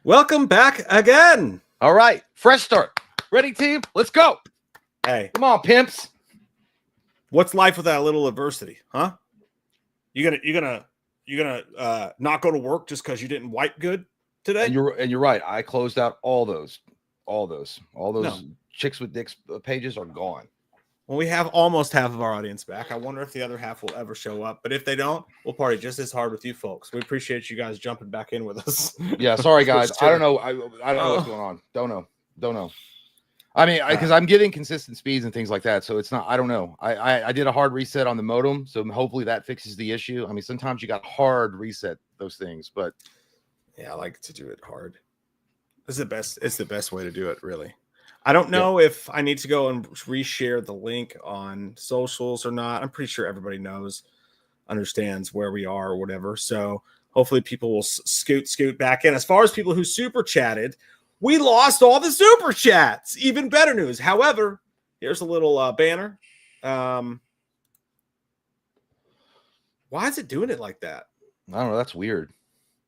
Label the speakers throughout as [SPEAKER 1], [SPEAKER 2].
[SPEAKER 1] Welcome back again.
[SPEAKER 2] All right, fresh start. Ready, team? Let's go.
[SPEAKER 1] Hey,
[SPEAKER 2] Come on, pimps.
[SPEAKER 1] what's life without a little adversity, huh? You gonna not go to work just because you didn't wipe good today?
[SPEAKER 2] And you're right. I closed out all those
[SPEAKER 1] No.
[SPEAKER 2] chicks with dicks pages are gone.
[SPEAKER 1] Well, we have almost half of our audience back. I wonder if the other half will ever show up. But if they don't, we'll party just as hard with you folks. We appreciate you guys jumping back in with us.
[SPEAKER 2] Yeah, sorry guys. I don't know. I don't know what's going on. Don't know. I mean, because I'm getting consistent speeds and things like that, so it's not. I don't know. I did a hard reset on the modem, so hopefully that fixes the issue. I mean, sometimes you got hard reset those things, but
[SPEAKER 1] yeah, I like to do it hard. It's the best. It's the best way to do it, really. I don't know if I need to go and reshare the link on socials or not. I'm pretty sure everybody understands where we are or whatever. So hopefully people will scoot back in. As far as people who super chatted, we lost all the super chats. Even better news. However, here's a little banner. Why is it doing it like that?
[SPEAKER 2] I don't know. That's weird.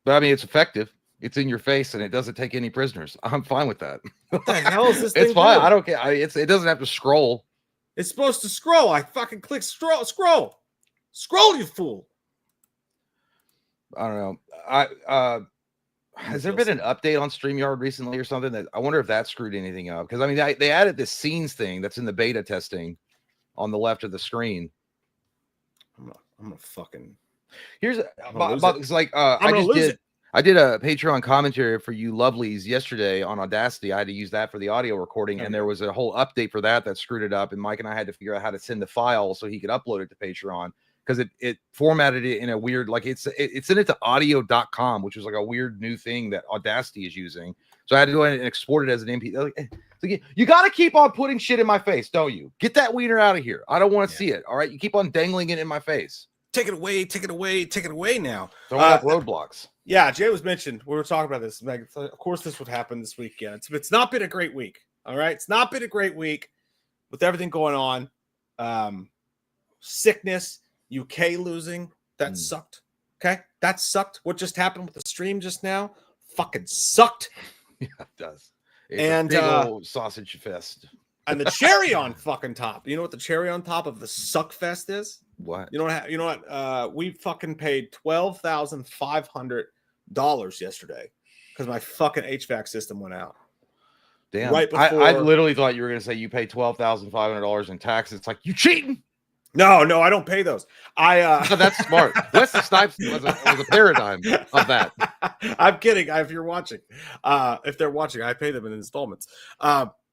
[SPEAKER 2] But I mean, it's effective. It's in your face and it doesn't take any prisoners. I'm fine with that.
[SPEAKER 1] What the hell is this thing
[SPEAKER 2] It's fine.
[SPEAKER 1] doing?
[SPEAKER 2] I don't care. It doesn't have to scroll.
[SPEAKER 1] It's supposed to scroll. I fucking click scroll, you fool.
[SPEAKER 2] I don't know. Has there been an update on StreamYard recently or something that I wonder if that screwed anything up? Because I mean, they added this scenes thing that's in the beta testing on the left of the screen.
[SPEAKER 1] I'm gonna fucking.
[SPEAKER 2] Here's it's like I did a Patreon commentary for you lovelies yesterday on Audacity. I had to use that for the audio recording, and there was a whole update for that screwed it up. And Mike and I had to figure out how to send the file so he could upload it to Patreon because it formatted it in a weird, like it sent it to audio.com, which was like a weird new thing that Audacity is using. So I had to go ahead and export it as an MP. You got to keep on putting shit in my face, don't you? Get that wiener out of here. I don't want to see it. All right, you keep on dangling it in my face.
[SPEAKER 1] Take it away now.
[SPEAKER 2] Don't have roadblocks.
[SPEAKER 1] Yeah, Jay was mentioned. We were talking about this. Of course, this would happen this weekend. It's not been a great week. All right, it's not been a great week with everything going on. Sickness, UK losing. That sucked. Okay, that sucked. What just happened with the stream just now? Fucking sucked.
[SPEAKER 2] Yeah, it does. It's a big old sausage fest.
[SPEAKER 1] And the cherry on fucking top. You know what the cherry on top of the suck fest is?
[SPEAKER 2] What?
[SPEAKER 1] You know what? We fucking paid $12,500 yesterday because my fucking HVAC system went out.
[SPEAKER 2] Damn!
[SPEAKER 1] Right before,
[SPEAKER 2] I literally thought you were gonna say you paid $12,500 in taxes. It's like you cheating.
[SPEAKER 1] No, I don't pay those.
[SPEAKER 2] That's smart. Wesley Snipes was a paradigm of that.
[SPEAKER 1] I'm kidding. If you're watching, if they're watching, I pay them in installments.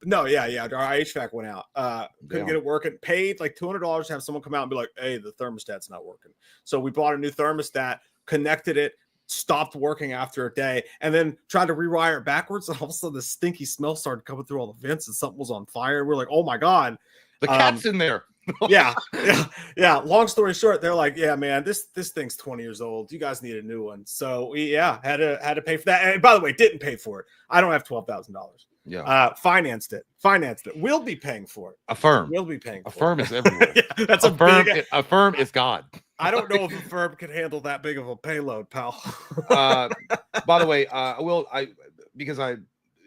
[SPEAKER 1] No, yeah. Our HVAC went out. Couldn't get it working. Paid like $200 to have someone come out and be like, "Hey, the thermostat's not working." So we bought a new thermostat, connected it, stopped working after a day, and then tried to rewire it backwards. And all of a sudden, the stinky smell started coming through all the vents, and something was on fire. We're like, "Oh my god,
[SPEAKER 2] the cat's in there."
[SPEAKER 1] yeah. Long story short, they're like, "Yeah, man, this thing's 20 years old. You guys need a new one." So we had to pay for that. And by the way, didn't pay for it. I don't have $12,000.
[SPEAKER 2] Yeah.
[SPEAKER 1] Financed it. We'll be paying for it.
[SPEAKER 2] A firm.
[SPEAKER 1] We'll be paying.
[SPEAKER 2] A firm is everywhere.
[SPEAKER 1] Yeah, that's
[SPEAKER 2] a firm. A firm is God.
[SPEAKER 1] I don't know if a firm can handle that big of a payload, pal.
[SPEAKER 2] By the way,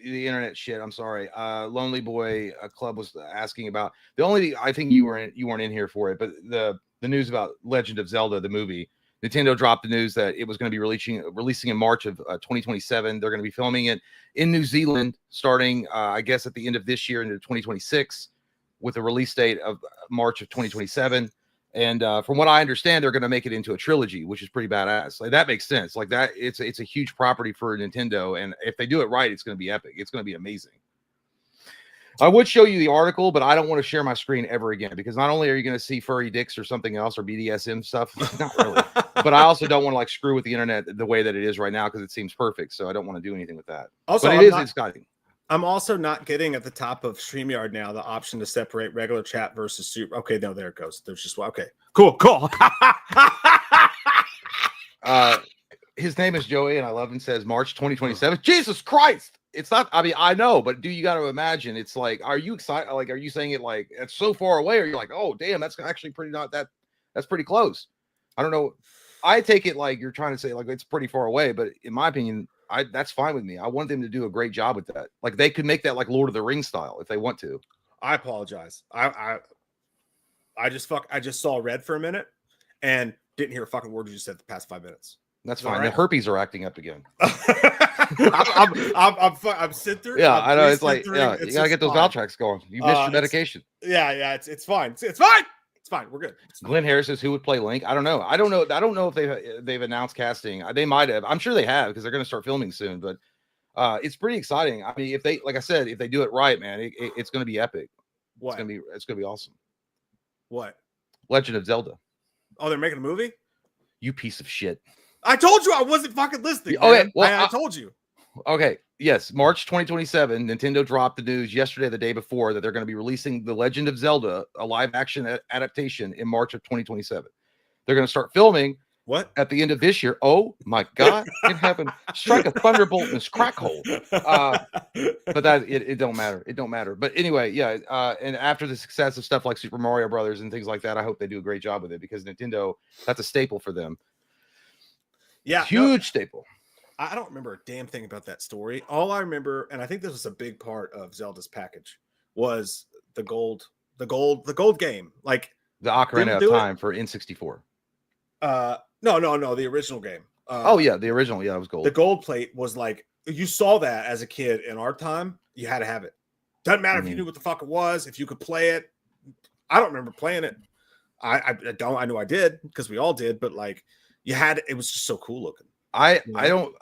[SPEAKER 2] the internet shit. I'm sorry. Lonely Boy Club was asking about the only. I think you weren't in here for it, but the news about Legend of Zelda, the movie. Nintendo dropped the news that it was going to be releasing in March of 2027. They're going to be filming it in New Zealand starting, I guess, at the end of this year into 2026 with a release date of March of 2027. And from what I understand, they're going to make it into a trilogy, which is pretty badass. Like that makes sense. Like that, it's a huge property for Nintendo. And if they do it right, it's going to be epic. It's going to be amazing. I would show you the article, but I don't want to share my screen ever again because not only are you going to see furry dicks or something else or BDSM stuff, not really, but I also don't want to like screw with the internet the way that it is right now because it seems perfect. So I don't want to do anything with that.
[SPEAKER 1] Also,
[SPEAKER 2] but it is exciting.
[SPEAKER 1] I'm also not getting at the top of StreamYard now the option to separate regular chat versus super. Okay, no, there it goes. There's just okay. Cool.
[SPEAKER 2] His name is Joey, and I love him. Says March 2027. Jesus Christ! It's not. I mean, I know, but you got to imagine? It's like, are you excited? Like, are you saying it like it's so far away? Or you're like, oh, damn, that's actually pretty not that. That's pretty close. I don't know. I take it like you're trying to say like it's pretty far away, but in my opinion, that's fine with me. I want them to do a great job with that. Like they could make that like Lord of the Rings style if they want to.
[SPEAKER 1] I apologize. I just saw red for a minute and didn't hear a fucking word you just said the past 5 minutes.
[SPEAKER 2] That's fine. Right? The herpes are acting up again.
[SPEAKER 1] I'm sitting.
[SPEAKER 2] Yeah, I know. It's like, yeah, you gotta get those valve tracks going. You missed your medication.
[SPEAKER 1] Yeah, it's fine. It's fine. It's fine. We're good.
[SPEAKER 2] Glenn Harris says who would play Link. I don't know if they've announced casting. They might have. I'm sure they have because they're going to start filming soon. But it's pretty exciting. I mean, if they, like I said, if they do it right, man, it's going to be epic.
[SPEAKER 1] What?
[SPEAKER 2] It's gonna be awesome.
[SPEAKER 1] What?
[SPEAKER 2] Legend of Zelda.
[SPEAKER 1] Oh, they're making a movie?
[SPEAKER 2] You piece of shit.
[SPEAKER 1] I told you I wasn't fucking listening.
[SPEAKER 2] Okay, well,
[SPEAKER 1] I told you.
[SPEAKER 2] Okay, yes, March 2027. Nintendo dropped the news yesterday, the day before, that they're going to be releasing The Legend of Zelda, a live-action adaptation, in March of 2027. They're going to start filming.
[SPEAKER 1] What?
[SPEAKER 2] At the end of this year. Oh my God! It happened. Strike a thunderbolt in this crack hole. But that it don't matter. It don't matter. But anyway, yeah. And after the success of stuff like Super Mario Brothers and things like that, I hope they do a great job with it because Nintendo, that's a staple for them.
[SPEAKER 1] Yeah,
[SPEAKER 2] huge staple.
[SPEAKER 1] I don't remember a damn thing about that story. All I remember, and I think this was a big part of Zelda's package, was the gold game, like
[SPEAKER 2] the Ocarina of Time for N64.
[SPEAKER 1] No, the original game.
[SPEAKER 2] Oh yeah, the original. Yeah, it was gold.
[SPEAKER 1] The gold plate was like, you saw that as a kid in our time. You had to have it. Doesn't matter if you knew what the fuck it was, if you could play it. I don't remember playing it. I don't. I know I did because we all did. But like, you had it was just so cool looking.
[SPEAKER 2] I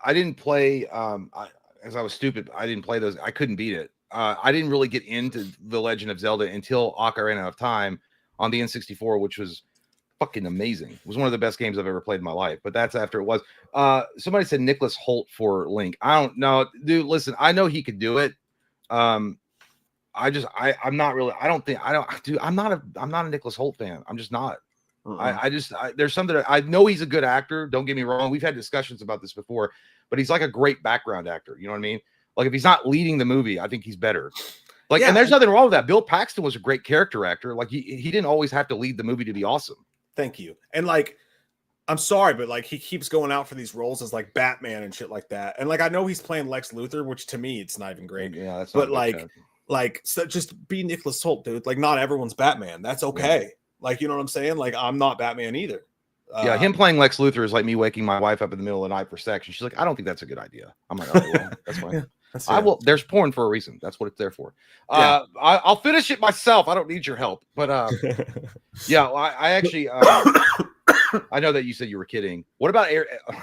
[SPEAKER 2] didn't play. As I was stupid, I didn't play those. I couldn't beat it. I didn't really get into The Legend of Zelda until Ocarina of Time on the N64, which was fucking amazing. It was one of the best games I've ever played in my life. But that's after it was. Somebody said Nicholas Hoult for Link. I don't know, dude. Listen, I know he could do it. I'm not really. I'm not a Nicholas Hoult fan. I'm just not. There's something I know he's a good actor. Don't get me wrong. We've had discussions about this before, but he's like a great background actor. You know what I mean? Like if he's not leading the movie, I think he's better. Like, and there's nothing wrong with that. Bill Paxton was a great character actor. Like he didn't always have to lead the movie to be awesome.
[SPEAKER 1] Thank you. And like, I'm sorry, but like he keeps going out for these roles as like Batman and shit like that. And like, I know he's playing Lex Luthor, which to me, it's not even great.
[SPEAKER 2] Yeah, that's
[SPEAKER 1] but like, so just be Nicholas Hoult, dude. Like not everyone's Batman. That's okay. Yeah. Like, you know what I'm saying? Like, I'm not Batman either.
[SPEAKER 2] Yeah, him playing Lex Luthor is like me waking my wife up in the middle of the night for sex. And she's like, I don't think that's a good idea. I'm like, oh, well, that's fine. I will. There's porn for a reason. That's what it's there for. I'll finish it myself. I don't need your help. But yeah, I actually, I know that you said you were kidding. What about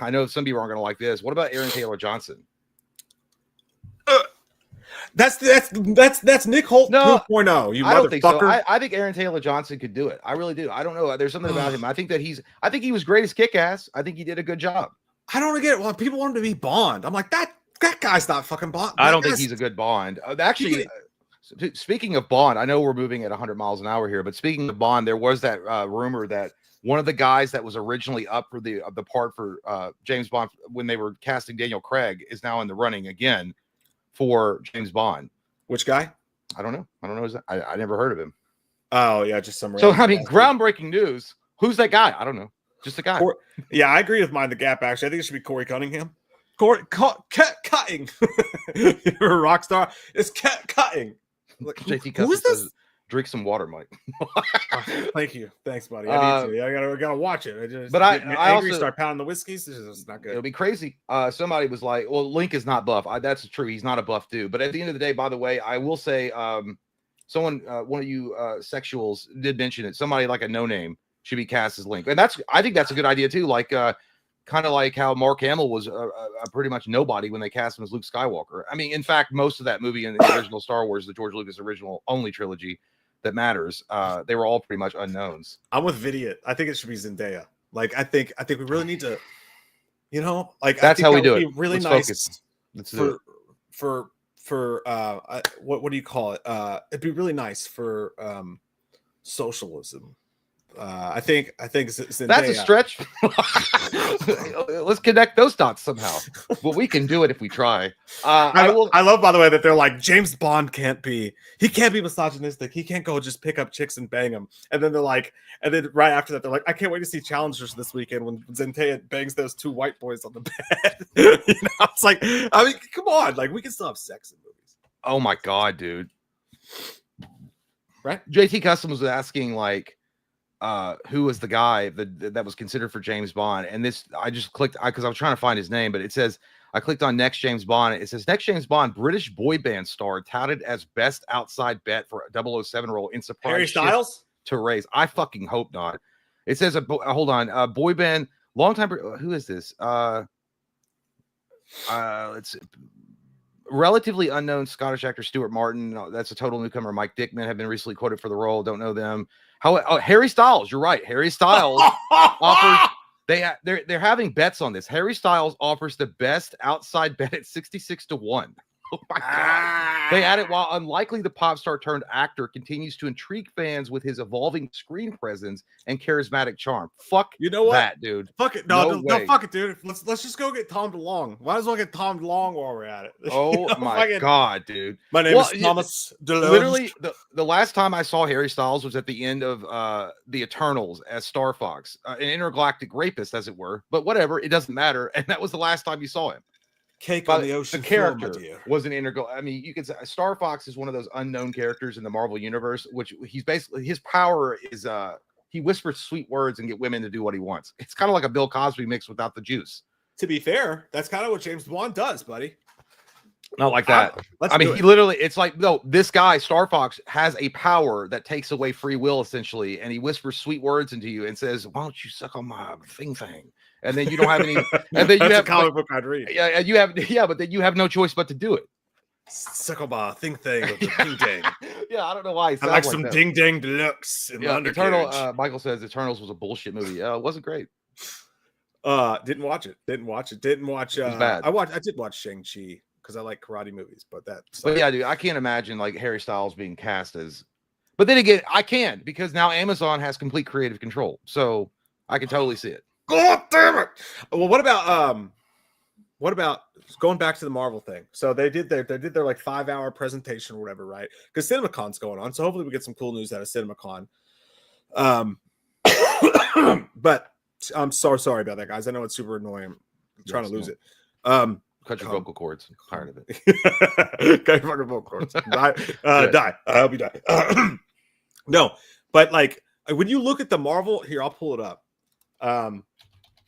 [SPEAKER 2] I know some people aren't going to like this. What about Aaron Taylor Johnson?
[SPEAKER 1] That's Nick Hoult 2.0. You
[SPEAKER 2] I don't think so.
[SPEAKER 1] motherfucker.
[SPEAKER 2] I think Aaron Taylor Johnson could do it. I really do. I don't know. There's something about him. I think he was great as Kick-Ass. I think he did a good job.
[SPEAKER 1] I don't get it. Well, people want him to be Bond. I'm like, that guy's not fucking Bond.
[SPEAKER 2] I don't think he's a good Bond. Actually, speaking of Bond, I know we're moving at 100 miles an hour here, but speaking of Bond, there was that rumor that one of the guys that was originally up for the part for James Bond when they were casting Daniel Craig is now in the running again for James Bond.
[SPEAKER 1] Which guy?
[SPEAKER 2] I don't know. I never heard of him.
[SPEAKER 1] Oh yeah, just some.
[SPEAKER 2] So I mean, groundbreaking new. Who's that guy? I don't know. Just a guy.
[SPEAKER 1] Yeah, I agree with Mind the Gap. Actually, I think it should be Corey Cunningham. Cutting. You're a rock star. It's cutting. Like,
[SPEAKER 2] who is this? Drink some water, Mike.
[SPEAKER 1] Thank you. Thanks, buddy. I need to. I gotta watch it.
[SPEAKER 2] I also
[SPEAKER 1] start pounding the whiskeys. This is not good.
[SPEAKER 2] It'll be crazy. Somebody was like, "Well, Link is not buff." That's true. He's not a buff dude. But at the end of the day, by the way, I will say, someone, one of you sexuals did mention it. Somebody like a no name should be cast as Link, and I think that's a good idea too. Like, kind of like how Mark Hamill was a pretty much nobody when they cast him as Luke Skywalker. I mean, in fact, most of that movie in the original Star Wars, the George Lucas original only trilogy that matters, they were all pretty much unknowns.
[SPEAKER 1] I'm with Vidiot. I think it should be Zendaya. Like, I think we really need to, like,
[SPEAKER 2] that's how we do it.
[SPEAKER 1] Really
[SPEAKER 2] Let's
[SPEAKER 1] nice
[SPEAKER 2] focus.
[SPEAKER 1] for what do you call it? It'd be really nice for socialism I think Zendaya.
[SPEAKER 2] That's a stretch. Let's connect those dots somehow. Well, we can do it if we try.
[SPEAKER 1] I love, by the way, that they're like, James Bond can't be misogynistic. He can't go just pick up chicks and bang them. And then they're like, and then right after that, they're like, I can't wait to see Challengers this weekend when Zendaya bangs those 2 white boys on the bed. It's like, I mean, come on, like we can still have sex in movies.
[SPEAKER 2] Oh my god, dude!
[SPEAKER 1] Right?
[SPEAKER 2] JT Custom was asking like, who was the guy that was considered for James Bond? And this, I just clicked because I was trying to find his name, but it says I clicked on Next James Bond. It says Next James Bond, British boy band star, touted as best outside bet for a 007 role in surprise.
[SPEAKER 1] Harry Styles
[SPEAKER 2] to raise. I fucking hope not. It says hold on, boy band, long time. Who is this? Let's. Relatively unknown Scottish actor Stuart Martin. That's a total newcomer. Mike Dickman have been recently quoted for the role. Don't know them. Harry Styles. You're right. Harry Styles offers. They're having bets on this. Harry Styles offers the best outside bet at 66-1. Oh my god! They added, while unlikely, the pop star turned actor continues to intrigue fans with his evolving screen presence and charismatic charm. Fuck,
[SPEAKER 1] you know what,
[SPEAKER 2] that dude.
[SPEAKER 1] Fuck it, no, fuck it, dude. Let's just go get Tom DeLonge. Might as well get Tom DeLonge while we're at it.
[SPEAKER 2] Oh my god, dude!
[SPEAKER 1] My name is Thomas DeLonge.
[SPEAKER 2] Literally, the last time I saw Harry Styles was at the end of the Eternals as Star Fox, an intergalactic rapist, as it were. But whatever, it doesn't matter. And that was the last time you saw him.
[SPEAKER 1] Cake on the ocean.
[SPEAKER 2] The character was an integral. I mean, you could say Star Fox is one of those unknown characters in the Marvel universe, which he's basically, his power is he whispers sweet words and get women to do what he wants. It's kind of like a Bill Cosby mix without the juice.
[SPEAKER 1] To be fair, that's kind of what James Bond does, buddy.
[SPEAKER 2] Not like that. I mean, he literally, it's like, no, this guy, Star Fox, has a power that takes away free will, essentially, and he whispers sweet words into you and says, why don't you suck on my thing? And then you don't have any, and then you have
[SPEAKER 1] a comic book I'd read.
[SPEAKER 2] Yeah, and you have, but then you have no choice but to do it.
[SPEAKER 1] Suck on my thing, or the ding dang.
[SPEAKER 2] Yeah, I don't know why.
[SPEAKER 1] I like some that. Ding dang deluxe in the
[SPEAKER 2] Eternal. Michael says Eternals was a bullshit movie. It wasn't great.
[SPEAKER 1] Didn't watch it. Didn't watch. It was bad. I did watch Shang-Chi because I like karate movies, but
[SPEAKER 2] yeah, dude, I can't imagine like Harry Styles being cast as. But then again, I can, because now Amazon has complete creative control, so I can totally see it.
[SPEAKER 1] God damn it! Well, what about going back to the Marvel thing? So they did their like 5-hour presentation or whatever, right? Because CinemaCon's going on, so hopefully we get some cool news out of CinemaCon. But I'm so sorry about that, guys. I know it's super annoying. I'm trying to lose it.
[SPEAKER 2] Cut your vocal cords. I'm tired of it.
[SPEAKER 1] Cut your fucking vocal cords. Die. Die. I hope you die. No, but like when you look at the Marvel here, I'll pull it up.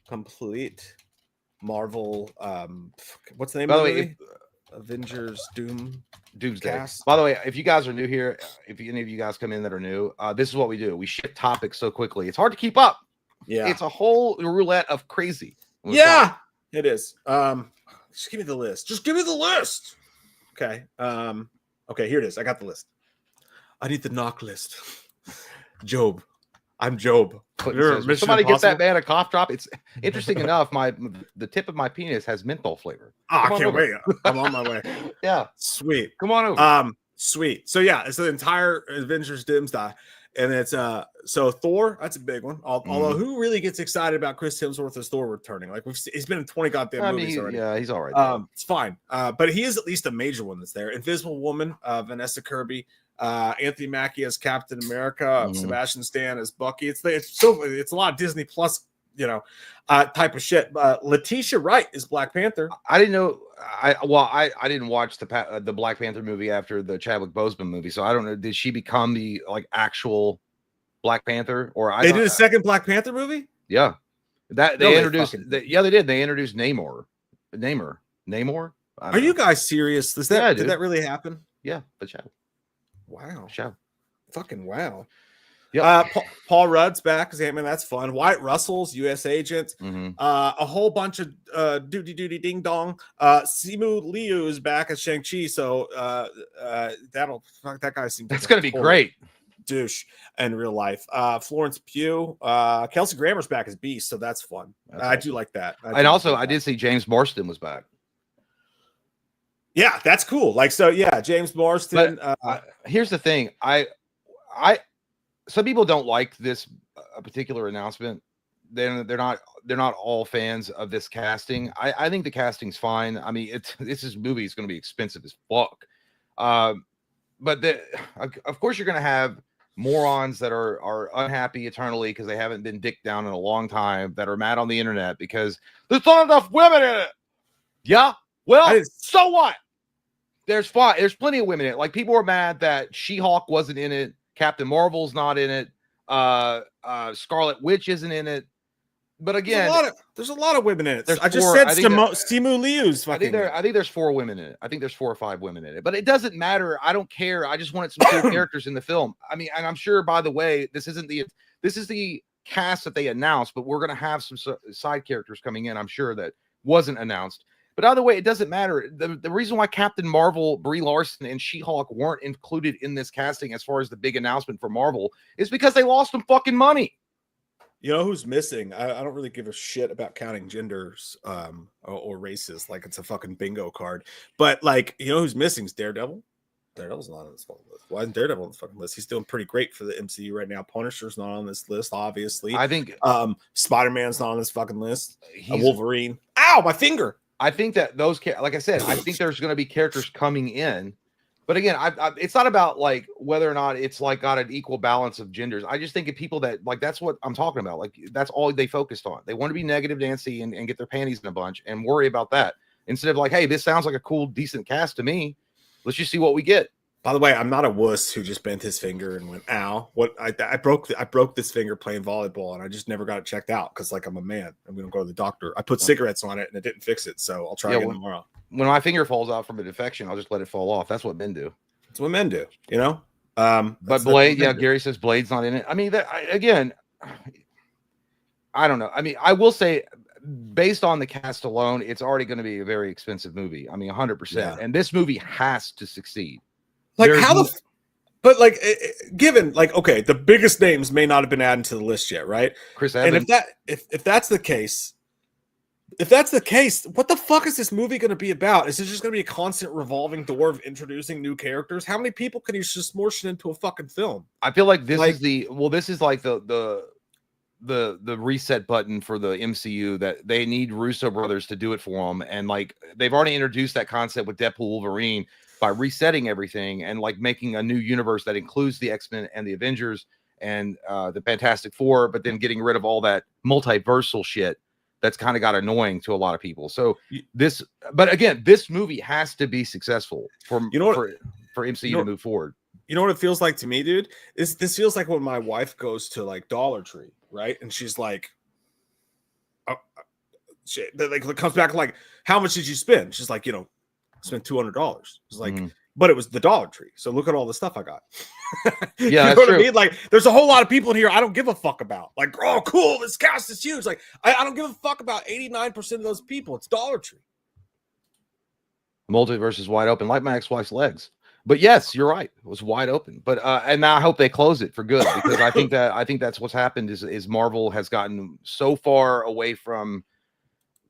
[SPEAKER 1] Complete Marvel. What's the name of the movie? Avengers
[SPEAKER 2] Doomsday.
[SPEAKER 1] Cast.
[SPEAKER 2] By the way, if you guys are new here, if any of you guys come in that are new, this is what we do. We shift topics so quickly. It's hard to keep up.
[SPEAKER 1] Yeah.
[SPEAKER 2] It's a whole roulette of crazy.
[SPEAKER 1] Yeah, it is. Just give me the list. Just give me the list. Okay. Okay, here it is. I got the list. I need the knock list. Job. I'm Job.
[SPEAKER 2] Somebody get that man a cough drop. It's interesting enough. The tip of my penis has menthol flavor.
[SPEAKER 1] I can't wait. I'm on my way.
[SPEAKER 2] Yeah,
[SPEAKER 1] sweet.
[SPEAKER 2] Come on over.
[SPEAKER 1] Sweet. So yeah, it's the entire Avengers Doomsday, and it's so Thor. That's a big one. Although who really gets excited about Chris Hemsworth as Thor returning? Like he's been in 20 goddamn movies already.
[SPEAKER 2] Yeah, he's all right.
[SPEAKER 1] It's fine. But he is at least a major one that's there. Invisible Woman, Vanessa Kirby. Anthony Mackie as Captain America, Sebastian Stan as Bucky. It's a lot of Disney Plus, type of shit. Letitia Wright is Black Panther.
[SPEAKER 2] I didn't know. I didn't watch the Black Panther movie after the Chadwick Boseman movie, so I don't know. Did she become the actual Black Panther, or
[SPEAKER 1] they did a second Black Panther movie?
[SPEAKER 2] Yeah, they introduced. They did. They introduced Namor.
[SPEAKER 1] Are you guys serious? Did that really happen?
[SPEAKER 2] Yeah, the Chadwick.
[SPEAKER 1] Wow.
[SPEAKER 2] Show.
[SPEAKER 1] Fucking wow.
[SPEAKER 2] Yeah.
[SPEAKER 1] Paul Rudd's back as Ant-Man. That's fun. Wyatt Russell's U.S. agent. A whole bunch of duty ding dong. Simu Liu is back as Shang-Chi. So that guy seems
[SPEAKER 2] that's gonna be great.
[SPEAKER 1] Douche in real life. Florence Pugh. Kelsey Grammer's back as Beast, so that's fun. I do like that.
[SPEAKER 2] I did see James Marsden was back.
[SPEAKER 1] Yeah, that's cool. James Marsden.
[SPEAKER 2] Here's the thing. Some people don't like this a particular announcement, then they're not all fans of this casting. I think the casting's fine. I mean, this movie is going to be expensive as fuck. But of course you're going to have morons that are unhappy eternally because they haven't been dicked down in a long time, that are mad on the internet because there's not enough women in it. Yeah, well, so what? There's plenty of women in it. Like, people are mad that She-Hulk wasn't in it, Captain Marvel's not in it, Scarlet Witch isn't in it. But again,
[SPEAKER 1] there's a lot of women in it.
[SPEAKER 2] Just
[SPEAKER 1] said Simu Liu's fucking.
[SPEAKER 2] I think there's 4 women in it. I think there's 4 or 5 women in it. But it doesn't matter. I don't care. I just wanted some cool characters in the film. I mean, and I'm sure, by the way, this is the cast that they announced, but we're gonna have some side characters coming in, I'm sure, that wasn't announced. But either way, it doesn't matter. The reason why Captain Marvel, Brie Larson, and She-Hulk weren't included in this casting as far as the big announcement for Marvel is because they lost some fucking money.
[SPEAKER 1] You know who's missing? I don't really give a shit about counting genders or races like it's a fucking bingo card. But, like, you know who's missing is Daredevil. Daredevil's not on this fucking list. Why isn't Daredevil on this fucking list? He's doing pretty great for the MCU right now. Punisher's not on this list, obviously.
[SPEAKER 2] I think
[SPEAKER 1] Spider-Man's not on this fucking list. Wolverine. Ow, my finger.
[SPEAKER 2] I think that like I said, I think there's going to be characters coming in. But again, it's not about like whether or not it's like got an equal balance of genders. I just think of people that, like, that's what I'm talking about. Like, that's all they focused on. They want to be negative Nancy and get their panties in a bunch and worry about that instead of like, hey, this sounds like a cool, decent cast to me. Let's just see what we get.
[SPEAKER 1] By the way, I'm not a wuss who just bent his finger and went, ow. What I broke this finger playing volleyball, and I just never got it checked out because, like, I'm a man and we don't go to the doctor. I put cigarettes on it and it didn't fix it, so I'll try again tomorrow.
[SPEAKER 2] When my finger falls out from a defection, I'll just let it fall off. That's what men do.
[SPEAKER 1] That's what men do, you know?
[SPEAKER 2] But Blade, Gary says Blade's not in it. I mean, again, I don't know. I mean, I will say, based on the cast alone, it's already going to be a very expensive movie. I mean, 100%. Yeah. And this movie has to succeed.
[SPEAKER 1] Like, but like, given, like, okay, the biggest names may not have been added to the list yet, right?
[SPEAKER 2] Chris Evans.
[SPEAKER 1] And if that's the case, what the fuck is this movie going to be about? Is it just going to be a constant revolving door of introducing new characters? How many people can you just morph into a fucking film?
[SPEAKER 2] I feel like this is like the reset button for the MCU, that they need Russo brothers to do it for them. And like, they've already introduced that concept with Deadpool Wolverine by resetting everything and like making a new universe that includes the X-Men and the Avengers and the Fantastic Four, but then getting rid of all that multiversal shit that's kind of got annoying to a lot of people. So but again, this movie has to be successful for MCU to move forward.
[SPEAKER 1] You know what it feels like to me, dude? This feels like when my wife goes to like Dollar Tree, right? And she's like, it comes back like, how much did you spend? She's like, spent $200. It's like, but it was the Dollar Tree. So look at all the stuff I got.
[SPEAKER 2] Yeah,
[SPEAKER 1] you know what I mean? Like, there's a whole lot of people in here I don't give a fuck about. Like, oh, cool, this cast is huge. Like, I don't give a fuck about 89% of those people. It's Dollar Tree.
[SPEAKER 2] Multiverse is wide open, like my ex-wife's legs. But yes, you're right. It was wide open. But and now I hope they close it for good, because I think that's what's happened is Marvel has gotten so far away from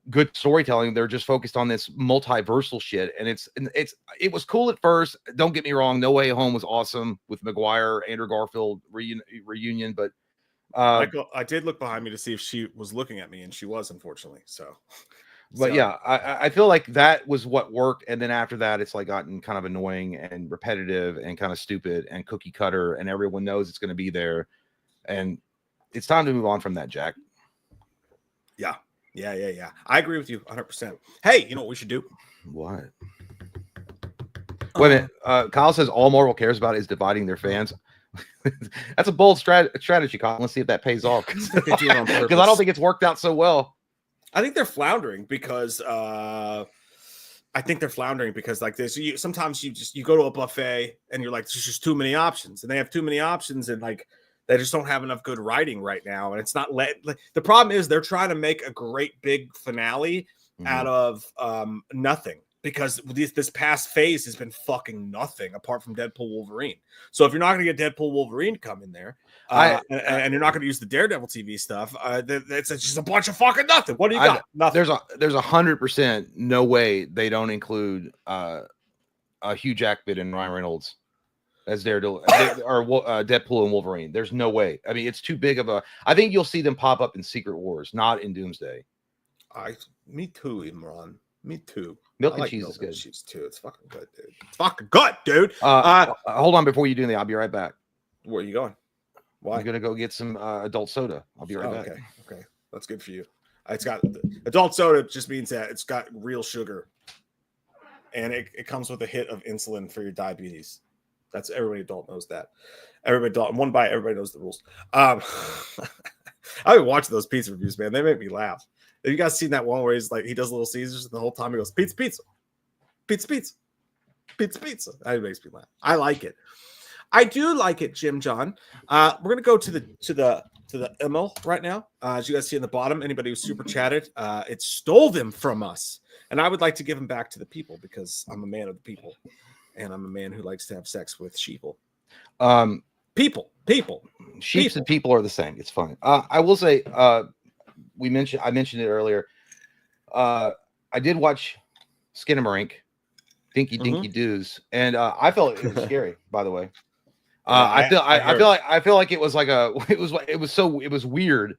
[SPEAKER 2] good storytelling. They're just focused on this multiversal shit, and it was cool at first. Don't get me wrong. No Way Home was awesome with Maguire, Andrew Garfield reunion, but
[SPEAKER 1] I did look behind me to see if she was looking at me, and she was, unfortunately. But
[SPEAKER 2] yeah, I feel like that was what worked, and then after that, it's like gotten kind of annoying and repetitive and kind of stupid and cookie cutter, and everyone knows it's going to be there, and it's time to move on from that, Jack.
[SPEAKER 1] Yeah. I agree with you 100%. Hey, you know what we should do?
[SPEAKER 2] What? Wait a minute. Kyle says all Marvel cares about is dividing their fans. That's a bold strategy, Kyle. Let's see if that pays off. Because I don't think it's worked out so well.
[SPEAKER 1] I think they're floundering because like this. Sometimes you go to a buffet and you're like, there's just too many options, and they have too many options, and like they just don't have enough good writing right now. And it's not the problem is they're trying to make a great big finale out of nothing, because this past phase has been fucking nothing apart from Deadpool Wolverine. So if you're not going to get Deadpool Wolverine come in there, and you're not going to use the Daredevil TV stuff, it's just a bunch of fucking nothing. What do you got? Nothing.
[SPEAKER 2] There's 100% no way they don't include Hugh Jackman and Ryan Reynolds. as Daredevil or Deadpool and Wolverine. There's no way. I mean, it's too big of a. I think you'll see them pop up in Secret Wars, not in Doomsday.
[SPEAKER 1] Me too, Imran. Me too.
[SPEAKER 2] Milk and cheese is good.
[SPEAKER 1] Cheese too. It's fucking good, dude. It's fucking good, dude.
[SPEAKER 2] Hold on before you do that. I'll be right back.
[SPEAKER 1] Where are you going? Why?
[SPEAKER 2] I'm gonna go get some adult soda. I'll be right back.
[SPEAKER 1] Okay, that's good for you. It's got adult soda. Just means that it's got real sugar, and it comes with a hit of insulin for your diabetes. That's everybody adult knows that. Everybody adult, one bite, everybody knows the rules. I've been watching those pizza reviews, man. They make me laugh. Have you guys seen that one where he's like, he does Little Caesars and the whole time he goes, pizza, pizza, pizza, pizza, pizza, pizza. That makes me laugh. I like it. I do like it, Jim John. We're gonna go to the email right now. As you guys see in the bottom, anybody who super chatted, it stole them from us, and I would like to give them back to the people because I'm a man of the people, and I'm a man who likes to have sex with sheeple. People.
[SPEAKER 2] Sheeps and people are the same. It's fine. I will say, I mentioned it earlier. I did watch Skinamarink, Dinky Doos, and I felt it was scary. By the way, I feel like it was like it was weird.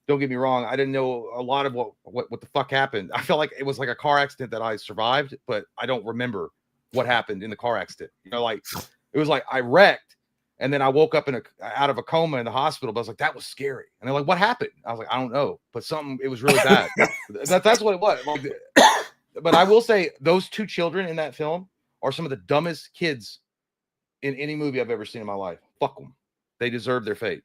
[SPEAKER 2] Don't get me wrong. I didn't know a lot of what the fuck happened. I felt like it was like a car accident that I survived, but I don't remember what happened in the car accident. You know, like it was like I wrecked. And then I woke up out of a coma in the hospital, but I was like, that was scary. And they're like, what happened? I was like, I don't know, but it was really bad. That's what it was. Like, but I will say those two children in that film are some of the dumbest kids in any movie I've ever seen in my life. Fuck them. They deserve their fate.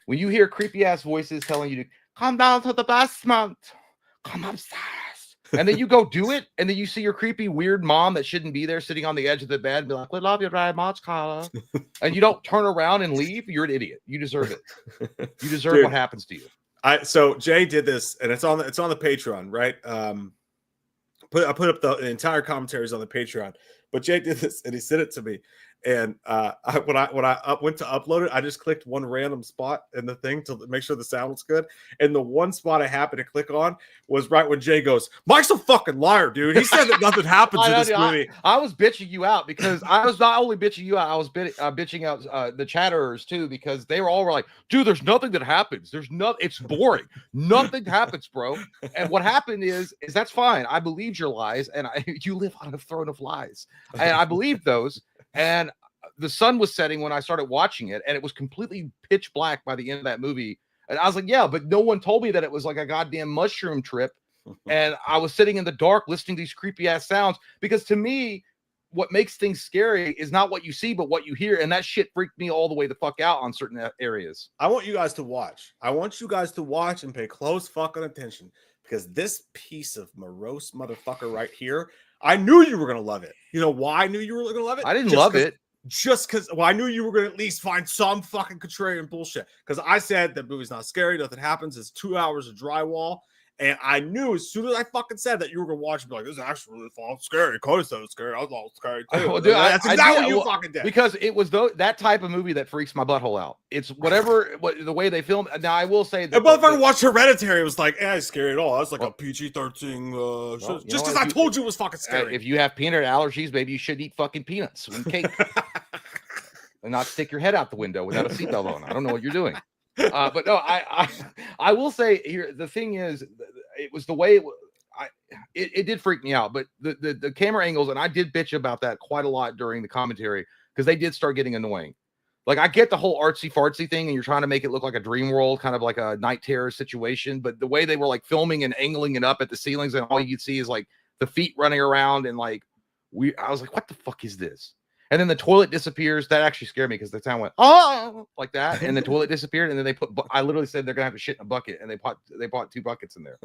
[SPEAKER 2] When you hear creepy ass voices telling you to come down to the basement, come upstairs, and then you go do it, and then you see your creepy, weird mom that shouldn't be there sitting on the edge of the bed and be like, we love you very much, Carla. And you don't turn around and leave, you're an idiot. You deserve it. You deserve what happens to you.
[SPEAKER 1] So Jay did this, and it's on the Patreon, right? I put up the entire commentaries on the Patreon, but Jay did this, and he sent it to me. And when I went to upload it, I just clicked one random spot in the thing to make sure the sound was good. And the one spot I happened to click on was right when Jay goes, "Mike's a fucking liar, dude. He said that nothing happens in this movie."
[SPEAKER 2] I was bitching you out because I was not only bitching you out, I was bitching out the chatterers too, because they were all like, "Dude, there's nothing that happens. There's nothing. It's boring. Nothing happens, bro." And what happened is that's fine. I believed your lies, and you live on a throne of lies, and I believed those. And the sun was setting when I started watching it, and it was completely pitch black by the end of that movie. And I was like, yeah, but no one told me that it was like a goddamn mushroom trip. And I was sitting in the dark listening to these creepy ass sounds, because to me, what makes things scary is not what you see, but what you hear. And that shit freaked me all the way the fuck out on certain areas.
[SPEAKER 1] I want you guys to watch. I want you guys to watch and pay close fucking attention, because this piece of morose motherfucker right here, I knew you were going to love it. You know why I knew you were going to love it?
[SPEAKER 2] I didn't love it.
[SPEAKER 1] Just because, well, I knew you were going to at least find some fucking contrarian bullshit. Because I said the movie's not scary. Nothing happens. It's 2 hours of drywall. And I knew as soon as I fucking said that, you were going to watch and be like, this is actually really fun. Scary. Cody said it was scary. I was all scary too.
[SPEAKER 2] Well, dude,
[SPEAKER 1] that's exactly what you fucking did.
[SPEAKER 2] Because it was that type of movie that freaks my butthole out. It's the way they film. Now, I will say that.
[SPEAKER 1] If I watched Hereditary, it was like, it's scary at all. That's like a PG-13 show. Just because I told you it was fucking scary.
[SPEAKER 2] If you have peanut allergies, maybe you should eat fucking peanuts and cake. And not stick your head out the window without a seatbelt on. I don't know what you're doing. But no, I will say here, the thing is, it was the way it did freak me out, but the camera angles, and I did bitch about that quite a lot during the commentary, because they did start getting annoying. Like, I get the whole artsy fartsy thing, and you're trying to make it look like a dream world, kind of like a night terror situation, but the way they were like filming and angling it up at the ceilings, and all you could see is like the feet running around, and like I was like, what the fuck is this? And then the toilet disappears. That actually scared me, because the sound went, oh, like that. And the toilet disappeared. And then they I literally said they're going to have to shit in a bucket. And they bought 2 buckets in there.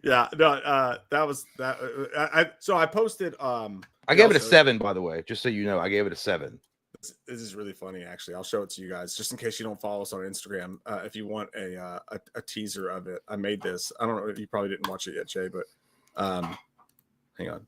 [SPEAKER 1] Yeah. No, that was that. So I posted.
[SPEAKER 2] I gave it a 7, by the way, just so you know. I gave it a 7.
[SPEAKER 1] This is really funny, actually. I'll show it to you guys just in case you don't follow us on Instagram. If you want a teaser of it, I made this. I don't know if you probably didn't watch it yet, Jay, but hang on.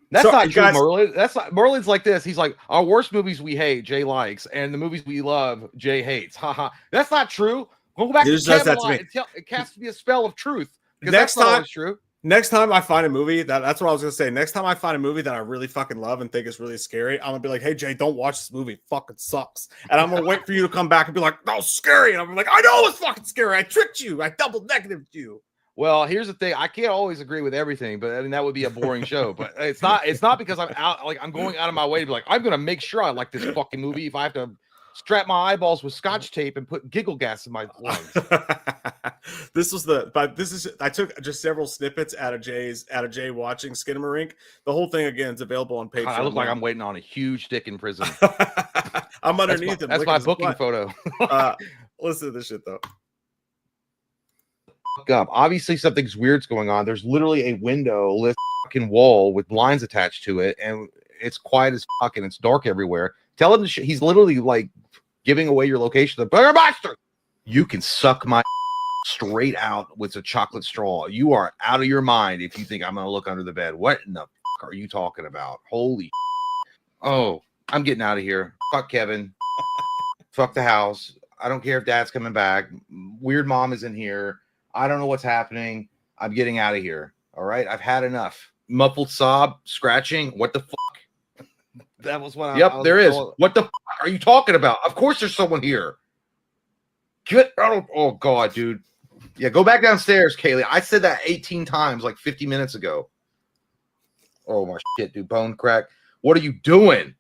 [SPEAKER 2] That's not true, Merlin. That's not, Merlin's like this. He's like, our worst movies we hate, Jay likes, and the movies we love, Jay hates. Haha. That's not true. Go back to Camelot and it has to be a spell of truth. Because that's not always true.
[SPEAKER 1] Next time I find a movie that's what I was gonna say. Next time I find a movie that I really fucking love and think is really scary, I'm gonna be like, "Hey Jay, don't watch this movie. It fucking sucks." And I'm gonna wait for you to come back and be like, "That was scary." And I'm like, "I know it's fucking scary. I tricked you. I double negatived you."
[SPEAKER 2] Well, here's the thing. I can't always agree with everything, but I mean that would be a boring show. But it's not because I'm out like I'm going out of my way to be like, I'm gonna make sure I like this fucking movie if I have to strap my eyeballs with scotch tape and put giggle gas in my lungs.
[SPEAKER 1] I took just several snippets out of Jay watching Skinamarink. The whole thing again is available on Patreon.
[SPEAKER 2] God, I look like I'm waiting on a huge dick in prison.
[SPEAKER 1] I'm underneath him.
[SPEAKER 2] That's my booking photo.
[SPEAKER 1] Listen to this shit though.
[SPEAKER 2] Up. Obviously, something's weird's going on. There's literally a window lit fucking wall with blinds attached to it, and it's quiet as fuck and it's dark everywhere. Tell him he's literally like giving away your location. The burger monster. You can suck my straight out with a chocolate straw. You are out of your mind if you think I'm gonna look under the bed. What in the fuck are you talking about? Holy oh, I'm getting out of here. Fuck Kevin. Fuck the house. I don't care if dad's coming back. Weird mom is in here. I don't know what's happening. I'm getting out of here. All right. I've had enough. Muffled sob, scratching. What the fuck?
[SPEAKER 1] That was what
[SPEAKER 2] Yep, there is. What the fuck are you talking about? Of course there's someone here. Get out. Oh, God, dude. Yeah, go back downstairs, Kaylee. I said that 18 times like 50 minutes ago. Oh, my shit, dude. Bone crack. What are you doing?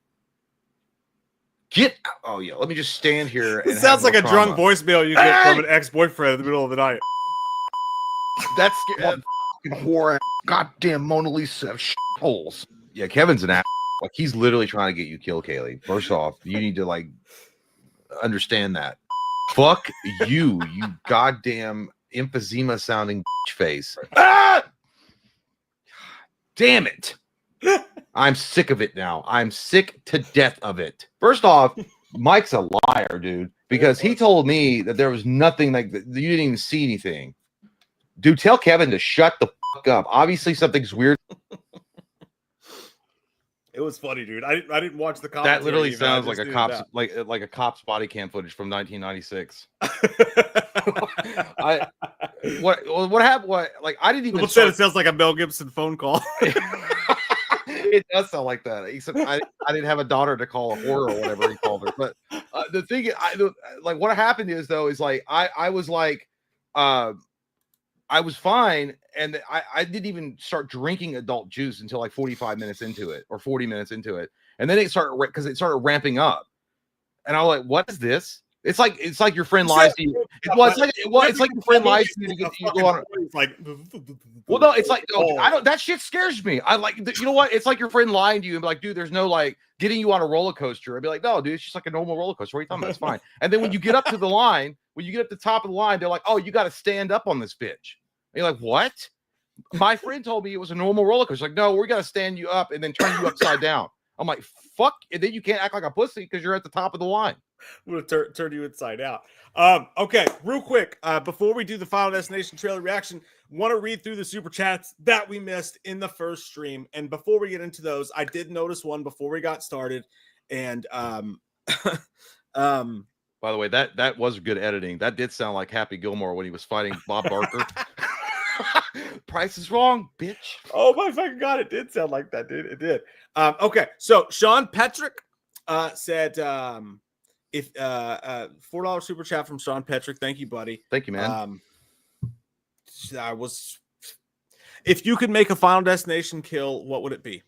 [SPEAKER 2] Get out. Oh, yeah. Let me just stand here.
[SPEAKER 1] It sounds like a drunk voicemail you get from an ex-boyfriend in the middle of the night.
[SPEAKER 2] That's fucking whore. Goddamn Mona Lisa of holes. Yeah, Kevin's an ass. Like he's literally trying to get you killed, Kaylee. First off, you need to like understand that. Fuck you, you goddamn emphysema sounding face. Ah! Damn it. I'm sick of it now. I'm sick to death of it. First off, Mike's a liar, dude, because he told me that there was nothing like that. You didn't even see anything. Dude, tell Kevin to shut the fuck up. Obviously, something's weird.
[SPEAKER 1] It was funny, dude. I didn't watch the commentary.
[SPEAKER 2] That literally sounds like a cop's like a cop's body cam footage from 1996. What happened? What like I didn't even.
[SPEAKER 1] People said it sounds like a Mel Gibson phone call.
[SPEAKER 2] It does sound like that. He said I didn't have a daughter to call a whore or whatever he called her. But the thing, like what happened is though is like I was like I was fine, and I didn't even start drinking adult juice until like 45 minutes into it or 40 minutes into it, and then it started ramping up, and I was like, "What is this?" It's like your friend lies to you. It's like your friend lies to you to get you go on. It's like, well, no, it's like I don't. That shit scares me. I like you know what? It's like your friend lying to you and be like, "Dude, there's no like getting you on a roller coaster." I'd be like, "No, dude, it's just like a normal roller coaster. What are you talking about? It's fine." And then when you get up to the line. When you get up the top of the line, they're like, "Oh, you got to stand up on this bitch." And you're like, "What?" My friend told me it was a normal roller coaster. Like, no, we're gonna stand you up and then turn you upside down. I'm like, "Fuck!" And then you can't act like a pussy because you're at the top of the line.
[SPEAKER 1] I'm gonna turn you inside out. Okay, real quick, before we do the Final Destination trailer reaction, want to read through the super chats that we missed in the first stream. And before we get into those, I did notice one before we got started, and
[SPEAKER 2] By the way, that was good editing. That did sound like Happy Gilmore when he was fighting Bob Barker. Price is wrong, bitch.
[SPEAKER 1] Oh my fucking god, it did sound like that, dude. It did. Okay, so Sean Petrick said if $4 super chat from Sean Petrick. Thank you, buddy.
[SPEAKER 2] Thank you, man.
[SPEAKER 1] If you could make a Final Destination kill, what would it be?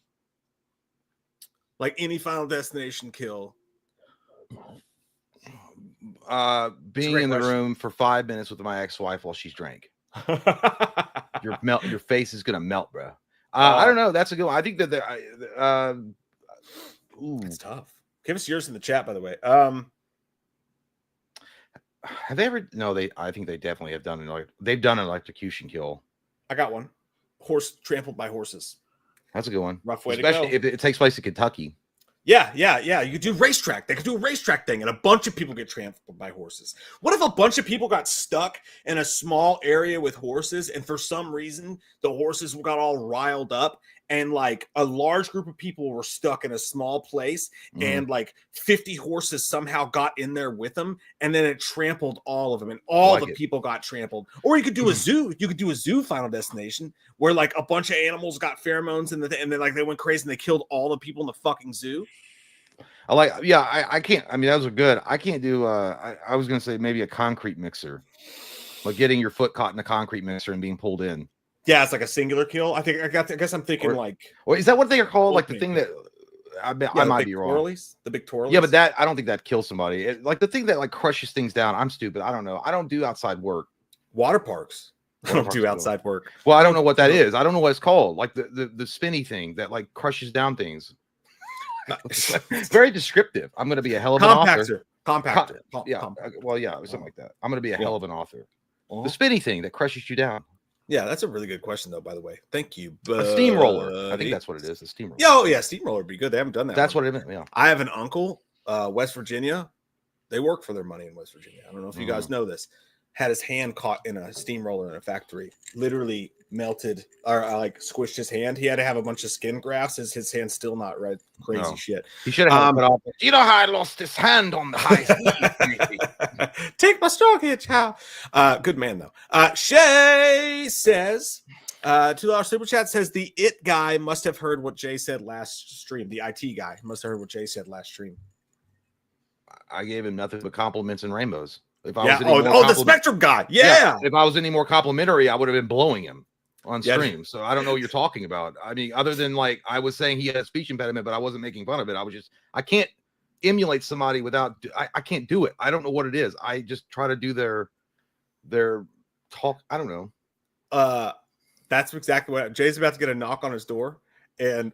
[SPEAKER 1] Like any Final Destination kill.
[SPEAKER 2] Being in the room for 5 minutes with my ex-wife while she's drank. Your face is gonna melt, bro. I don't know. That's a good one. I think that
[SPEAKER 1] it's tough. Give us yours in the chat, by the way.
[SPEAKER 2] Have they ever? No, I think they definitely have done they've done an electrocution kill.
[SPEAKER 1] I got one. Horse trampled by horses.
[SPEAKER 2] That's a good one.
[SPEAKER 1] Rough way to go.
[SPEAKER 2] Especially if it takes place in Kentucky.
[SPEAKER 1] Yeah. You could do racetrack. They could do a racetrack thing, and a bunch of people get trampled by horses. What if a bunch of people got stuck in a small area with horses, and for some reason the horses got all riled up, and like a large group of people were stuck in a small place, and like 50 horses somehow got in there with them, and then it trampled all of them, and all the people got trampled. Or you could do a zoo. You could do a zoo Final Destination where like a bunch of animals got pheromones, and then like they went crazy and they killed all the people in the fucking zoo.
[SPEAKER 2] I can't. I mean, those are good. I can't do. I was gonna say maybe a concrete mixer, like getting your foot caught in a concrete mixer and being pulled in.
[SPEAKER 1] Yeah, it's like a singular kill. I guess I'm thinking
[SPEAKER 2] or is that what they are called? Like the thing that I might be wrong.
[SPEAKER 1] The big twirlies.
[SPEAKER 2] Yeah, but I don't think that kills somebody. Like the thing that like crushes things down. I'm stupid. I don't know. I don't do outside work.
[SPEAKER 1] Water parks. I don't do outside work.
[SPEAKER 2] Well, I don't know what that is. I don't know what it's called. Like the spinny thing that like crushes down things. Very descriptive. I'm going to be a hell of an author.
[SPEAKER 1] Compactor.
[SPEAKER 2] Something like that. I'm going to be a hell of an author. The spinny thing that crushes you down.
[SPEAKER 1] Yeah, that's a really good question, though, by the way. Thank you.
[SPEAKER 2] A steamroller. I think that's what it is. A steamroller.
[SPEAKER 1] Yeah, steamroller would be good. They haven't done that.
[SPEAKER 2] That's what it meant. Yeah.
[SPEAKER 1] I have an uncle, West Virginia. They work for their money in West Virginia. I don't know if you guys know this. Had his hand caught in a steamroller in a factory. Literally melted or like squished his hand. He had to have a bunch of skin grafts. His hand's still not right. Crazy shit.
[SPEAKER 2] He should have put off. You know how I lost his hand on the high speed.
[SPEAKER 1] Take my strong hitch. How? Good man though. Shay says, $2 super chat says the it guy must have heard what Jay said last stream. The IT guy must have heard what Jay said last stream.
[SPEAKER 2] I gave him nothing but compliments and rainbows. If I
[SPEAKER 1] was the Spectrum guy. Yeah.
[SPEAKER 2] If I was any more complimentary, I would have been blowing him on stream. So I don't know what you're talking about. I mean, other than like I was saying he had a speech impediment, but I wasn't making fun of it. I can't emulate somebody without I can't do it. I don't know what it is. I just try to do their talk. I don't know.
[SPEAKER 1] That's exactly what Jay's about to get a knock on his door. And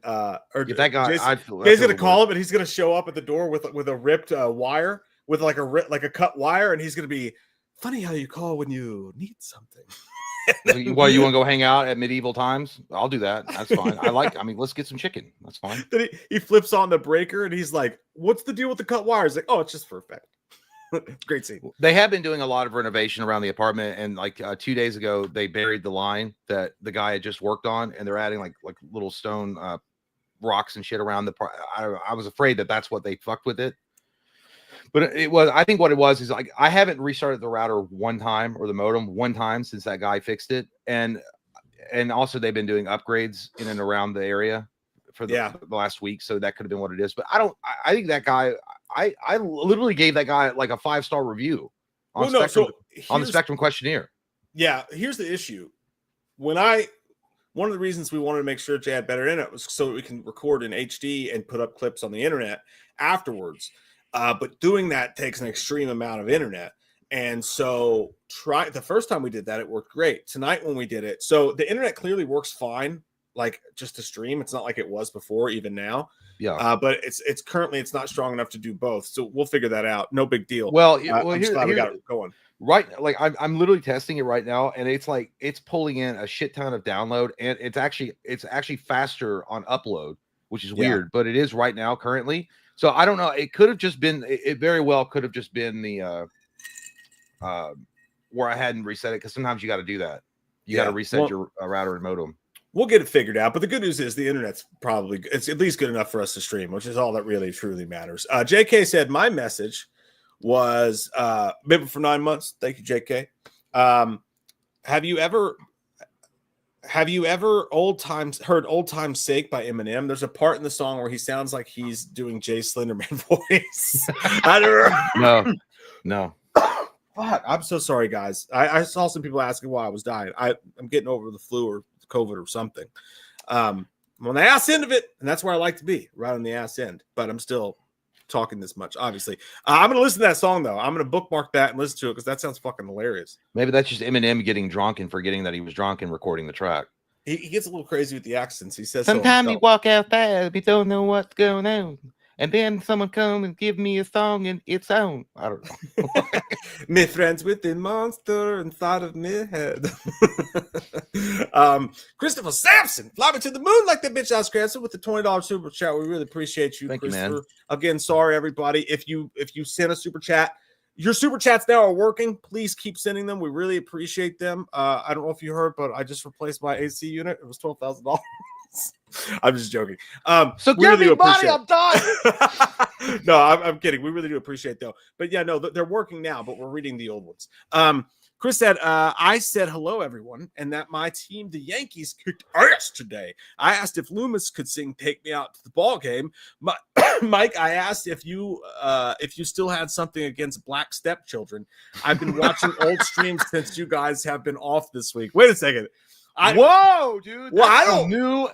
[SPEAKER 2] if that guy,
[SPEAKER 1] Jay's gonna call him, and he's gonna show up at the door with a ripped wire. With like a cut wire, and he's gonna be funny how you call when you need something.
[SPEAKER 2] Well, you want to go hang out at medieval times? I'll do that. That's fine. I mean, let's get some chicken. That's fine.
[SPEAKER 1] Then he flips on the breaker, and he's like, "What's the deal with the cut wire?" He's like, "Oh, it's just for effect." Great scene.
[SPEAKER 2] They have been doing a lot of renovation around the apartment, and like 2 days ago, they buried the line that the guy had just worked on, and they're adding like little stone rocks and shit around the part. I was afraid that's what they fucked with it. But I think what it was is like I haven't restarted the router one time or the modem one time since that guy fixed it. And also they've been doing upgrades in and around the area for the last week. So that could have been what it is. But I think that guy, I literally gave that guy like a 5-star review on the Spectrum questionnaire.
[SPEAKER 1] Yeah. Here's the issue. One of the reasons we wanted to make sure Jay had better internet was so that we can record in HD and put up clips on the internet afterwards. But doing that takes an extreme amount of internet. And so the first time we did that, it worked great. Tonight when we did it, so the internet clearly works fine, like just to stream. It's not like it was before, even now. Yeah. But it's currently not strong enough to do both. So we'll figure that out. No big deal.
[SPEAKER 2] Well,
[SPEAKER 1] I'm just glad we got it going.
[SPEAKER 2] Right. Like I'm literally testing it right now, and it's like it's pulling in a shit ton of download, and it's actually faster on upload, which is weird, but it is right now currently. So I don't know. It could have just been. It very well could have just been the where I hadn't reset it, because sometimes you got to do that. You got to reset your router and modem.
[SPEAKER 1] We'll get it figured out. But the good news is the internet's it's at least good enough for us to stream, which is all that really truly matters. JK said my message was maybe for 9 months. Thank you, JK. Have you ever heard Old Time's Sake by Eminem? There's a part in the song where he sounds like he's doing Jay Slenderman voice. I don't know.
[SPEAKER 2] No.
[SPEAKER 1] Fuck, I'm so sorry, guys. I saw some people asking why I was dying. I'm getting over the flu or COVID or something. I'm on the ass end of it, and that's where I like to be, right on the ass end. But I'm still talking this much, obviously. I'm going to listen to that song, though. I'm going to bookmark that and listen to it because that sounds fucking hilarious.
[SPEAKER 2] Maybe that's just Eminem getting drunk and forgetting that he was drunk and recording the track.
[SPEAKER 1] He gets a little crazy with the accents. He says
[SPEAKER 2] sometimes you walk out fast, you don't know what's going on. and then someone come and give me a song in its own. I don't know.
[SPEAKER 1] Me friends with the monster inside of me head. Christopher Sampson, fly me to the moon like that bitch Alex Cranston with the $20 super chat. We really appreciate you,
[SPEAKER 2] Thank you,
[SPEAKER 1] Christopher.
[SPEAKER 2] man.
[SPEAKER 1] Again, sorry everybody. If you sent a super chat, your super chats now are working. Please keep sending them. We really appreciate them. I don't know if you heard, but I just replaced my AC unit. It was $12,000. I'm just joking.
[SPEAKER 2] So give me money. I'm done.
[SPEAKER 1] No, I'm kidding. We really do appreciate though. But yeah, no, they're working now, but we're reading the old ones. Chris said, I said hello, everyone, and that my team, the Yankees, kicked ass today. I asked if Loomis could sing Take Me Out to the Ball Game. Mike, I asked if you still had something against black stepchildren. I've been watching old streams since you guys have been off this week. Wait a second.
[SPEAKER 2] Whoa, dude.
[SPEAKER 1] Well,
[SPEAKER 2] that's
[SPEAKER 1] I don't
[SPEAKER 2] new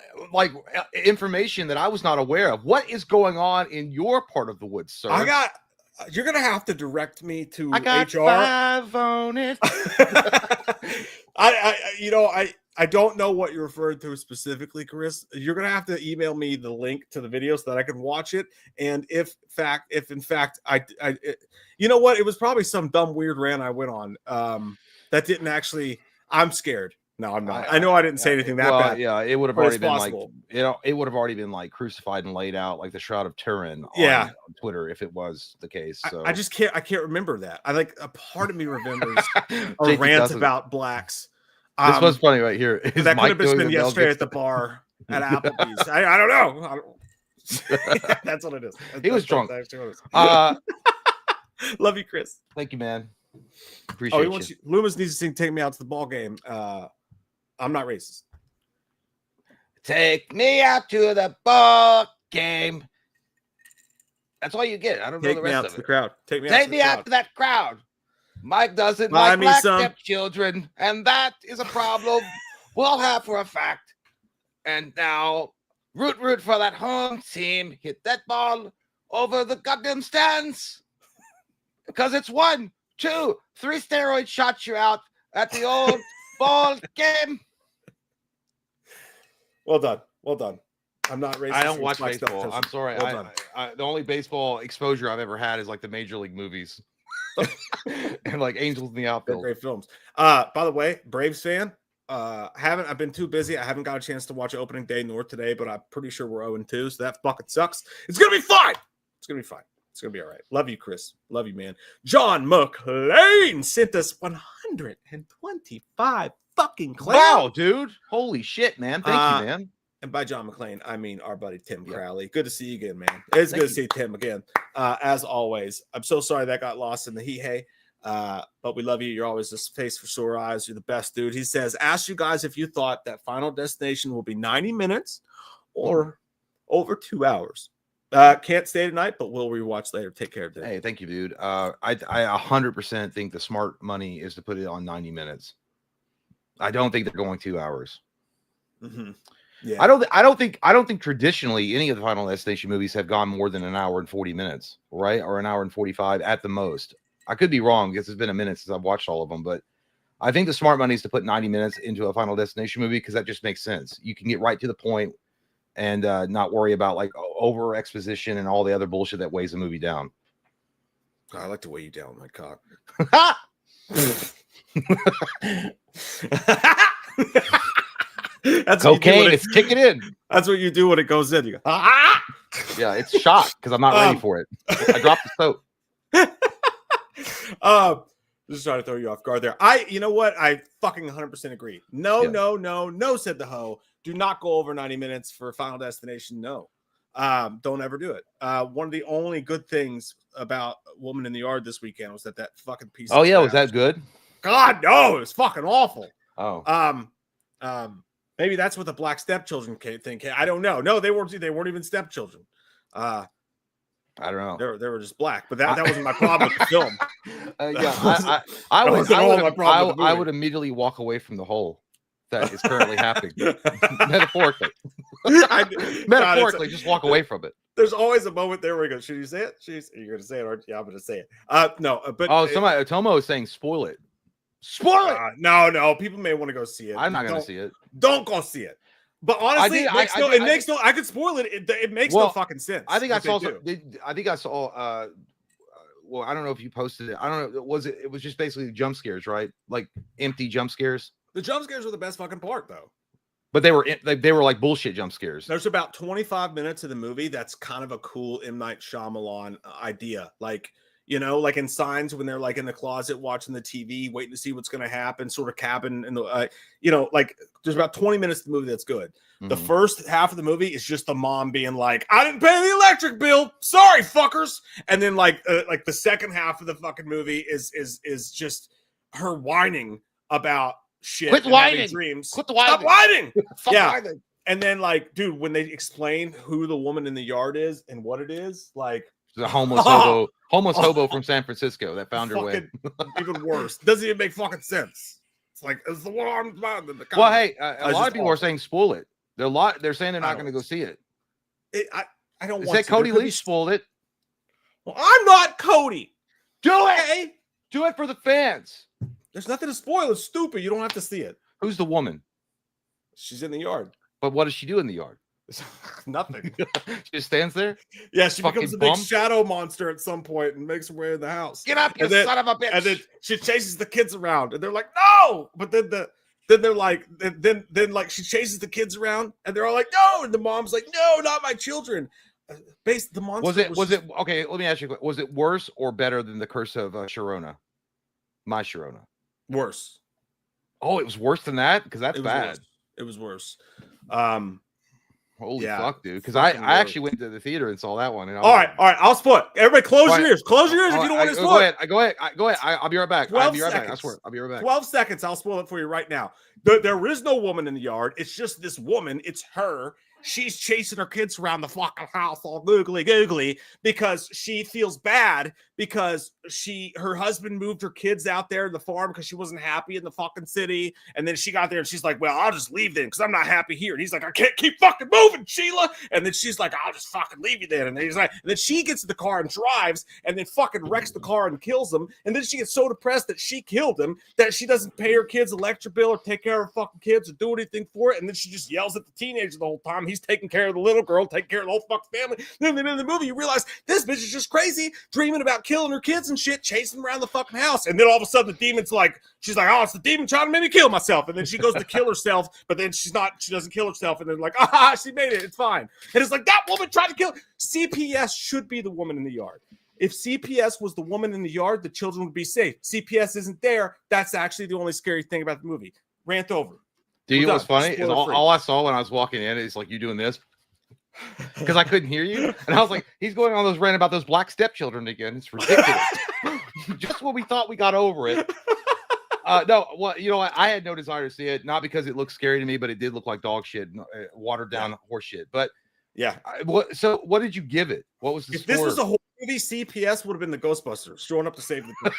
[SPEAKER 2] information that I was not aware of. What is going on in your part of the woods, sir?
[SPEAKER 1] You're gonna have to direct me to
[SPEAKER 2] I got
[SPEAKER 1] HR.
[SPEAKER 2] 5 on it.
[SPEAKER 1] I don't know what you're referring to specifically, Chris. You're gonna have to email me the link to the video so that I can watch it. And if in fact you know what, it was probably some dumb weird rant I went on that didn't actually. I'm scared. No, I'm not. I know I didn't say anything that bad.
[SPEAKER 2] Yeah, it would have already been
[SPEAKER 1] possible.
[SPEAKER 2] it would have already been like crucified and laid out like the Shroud of Turin on Twitter if it was the case. So
[SPEAKER 1] I just can't remember that. I like a part of me remembers a rant about blacks.
[SPEAKER 2] This was funny right here.
[SPEAKER 1] That could have been yesterday at the bar at Applebee's. I don't know. That's what it is.
[SPEAKER 2] He was drunk.
[SPEAKER 1] Love you, Chris.
[SPEAKER 2] Thank you, man. Appreciate you.
[SPEAKER 1] Loomis needs to sing "Take Me Out to the Ball Game." I'm not racist.
[SPEAKER 2] Take me out to the ball game. That's all you get. I don't know the rest of it.
[SPEAKER 1] The crowd. Take me out to
[SPEAKER 2] that crowd. Mike doesn't like black stepchildren, and that is a problem we'll have for a fact. And now, root for that home team. Hit that ball over the goddamn stands. Because it's 1, 2, 3 steroid shots you out at the old ball game.
[SPEAKER 1] Well done. I'm not racist.
[SPEAKER 2] I don't watch baseball. I'm sorry. The only baseball exposure I've ever had is like the major league movies. And like Angels in the Outfield.
[SPEAKER 1] Great films. By the way, Braves fan. I've been too busy. I haven't got a chance to watch opening day nor today, but I'm pretty sure we're 0-2, so that bucket sucks. It's gonna be fine. It's gonna be all right. Love you, Chris. Love you, man. John McClain sent us 125 fucking claims.
[SPEAKER 2] Wow, dude. Holy shit, man. Thank you, man.
[SPEAKER 1] And by John McClain, I mean our buddy Tim Crowley. Good to see you again, man. It's good to see Tim again. As always, I'm so sorry that got lost in the hey, but we love you. You're always a face for sore eyes. You're the best, dude. He says, ask you guys if you thought that Final Destination will be 90 minutes or over 2 hours. Can't stay tonight, but we'll rewatch later. Take care, dude.
[SPEAKER 2] Hey, thank you, dude. I 100% think the smart money is to put it on 90 minutes. I don't think they're going 2 hours.
[SPEAKER 1] Mm-hmm. Yeah.
[SPEAKER 2] I don't think traditionally any of the Final Destination movies have gone more than an hour and 40 minutes, right? Or an hour and 45 at the most. I could be wrong because it's been a minute since I've watched all of them, but I think the smart money is to put 90 minutes into a Final Destination movie because that just makes sense. You can get right to the point and not worry about like over exposition and all the other bullshit that weighs the movie down.
[SPEAKER 1] I like to weigh you down, my cock.
[SPEAKER 2] That's cocaine. It's kicking in.
[SPEAKER 1] That's what you do when it goes in. You go,
[SPEAKER 2] yeah, it's shot because I'm not ready for it. I dropped the soap.
[SPEAKER 1] Just trying to throw you off guard there. You know what? I fucking 100% agree. No, said the hoe. Do not go over 90 minutes for Final Destination. No. Don't ever do it. One of the only good things about Woman in the Yard this weekend was that fucking piece.
[SPEAKER 2] Oh yeah, was that good?
[SPEAKER 1] God no, it was fucking awful.
[SPEAKER 2] Oh.
[SPEAKER 1] Maybe that's what the black stepchildren think. I don't know. No, they weren't even stepchildren.
[SPEAKER 2] I don't know.
[SPEAKER 1] They were just black, but that wasn't my problem with the film.
[SPEAKER 2] I would immediately walk away from the hole that is currently happening. Metaphorically. Metaphorically, just walk away from it.
[SPEAKER 1] There's always a moment there where you go, should you say it? You're going to say it, aren't you? Yeah, I'm going to say it. No, but
[SPEAKER 2] Tomo is saying spoil it. Spoil it.
[SPEAKER 1] No, people may want to go see it.
[SPEAKER 2] I'm not going to see it.
[SPEAKER 1] Don't go see it. But honestly, it makes no. I could spoil it. It makes no fucking sense.
[SPEAKER 2] I think I saw. I think I saw. Well, I don't know if you posted it. I don't know. It was just basically jump scares, right? Like empty jump scares.
[SPEAKER 1] The jump scares were the best fucking part, though.
[SPEAKER 2] But they were like bullshit jump scares.
[SPEAKER 1] There's about 25 minutes of the movie that's kind of a cool M. Night Shyamalan idea, like. Like in Signs when they're like in the closet watching the TV, waiting to see what's going to happen, sort of cabin in the, like there's about 20 minutes of the movie that's good. Mm-hmm. The first half of the movie is just the mom being like, I didn't pay the electric bill. Sorry, fuckers. And then like the second half of the fucking movie is just her whining about shit.
[SPEAKER 2] Quit whining.
[SPEAKER 1] Dreams.
[SPEAKER 2] Quit the whining.
[SPEAKER 1] Stop whining.
[SPEAKER 2] Yeah.
[SPEAKER 1] Whining. And then like, dude, when they explain who the woman in the yard is and what it is, like,
[SPEAKER 2] the homeless hobo from San Francisco that found her way.
[SPEAKER 1] Even worse. Doesn't even make fucking sense. It's like it's the one.
[SPEAKER 2] Well, hey, a lot of people are saying spoil it. They're saying they're not going to go see it.
[SPEAKER 1] I don't
[SPEAKER 2] want
[SPEAKER 1] to.
[SPEAKER 2] Say Cody Lee spoiled it.
[SPEAKER 1] Well, I'm not Cody.
[SPEAKER 2] Do it. Do it for the fans.
[SPEAKER 1] There's nothing to spoil. It's stupid. You don't have to see it.
[SPEAKER 2] Who's the woman?
[SPEAKER 1] She's in the yard.
[SPEAKER 2] But what does she do in the yard?
[SPEAKER 1] Nothing.
[SPEAKER 2] She just stands there.
[SPEAKER 1] Yeah, she becomes a big shadow monster at some point and makes her way in the house.
[SPEAKER 2] Get up, you son of a bitch!
[SPEAKER 1] And then she chases the kids around, and they're like, "No!" But then they're like, then like she chases the kids around, and they're all like, "No!" And the mom's like, "No, not my children." The monster
[SPEAKER 2] was it okay? Let me ask you: was it worse or better than the Curse of Sharona? My Sharona.
[SPEAKER 1] Worse.
[SPEAKER 2] Oh, it was worse than that because that's bad.
[SPEAKER 1] It was worse.
[SPEAKER 2] Holy fuck, dude! Because I actually went to the theater and saw that one. And
[SPEAKER 1] all right, I'll spoil it. Everybody, close your ears. Close your ears if you don't want to spoil it.
[SPEAKER 2] Go ahead. I'll be right back. I'll be right back. I swear. I'll be right back.
[SPEAKER 1] 12 seconds. I'll spoil it for you right now. There is no woman in the yard. It's just this woman. It's her. She's chasing her kids around the fucking house all googly because she feels bad because her husband moved her kids out there to the farm because she wasn't happy in the fucking city. And then she got there and she's like, well, I'll just leave then because I'm not happy here. And he's like, I can't keep fucking moving, Sheila. And then she's like, I'll just fucking leave you then. And then he's like, and then she gets in the car and drives and then fucking wrecks the car and kills him. And then she gets so depressed that she killed him that she doesn't pay her kids electric bill or take care of her fucking kids or do anything for it. And then she just yells at the teenager the whole time. He's taking care of the little girl, taking care of the whole fucking family. Then in the movie, you realize this bitch is just crazy, dreaming about killing her kids and shit, chasing around the fucking house. And then all of a sudden, the demon's like, she's like, oh, it's the demon trying to make me kill myself. And then she goes to kill herself, but then she doesn't kill herself. And then like, she made it. It's fine. And it's like, that woman tried to kill. CPS should be the woman in the yard. If CPS was the woman in the yard, the children would be safe. CPS isn't there. That's actually the only scary thing about the movie. Rant over.
[SPEAKER 2] Do you know what's funny? Is all I saw when I was walking in is like you doing this because I couldn't hear you, and I was like, he's going on those rant about those black stepchildren again. It's ridiculous. Just when we thought we got over it. No, well, you know what? I had no desire to see it, not because it looked scary to me, but it did look like dog shit, watered down horse shit. But
[SPEAKER 1] yeah,
[SPEAKER 2] so what did you give it? What was the
[SPEAKER 1] if
[SPEAKER 2] score?
[SPEAKER 1] This was a whole movie, CPS would have been the Ghostbusters showing up to save the day.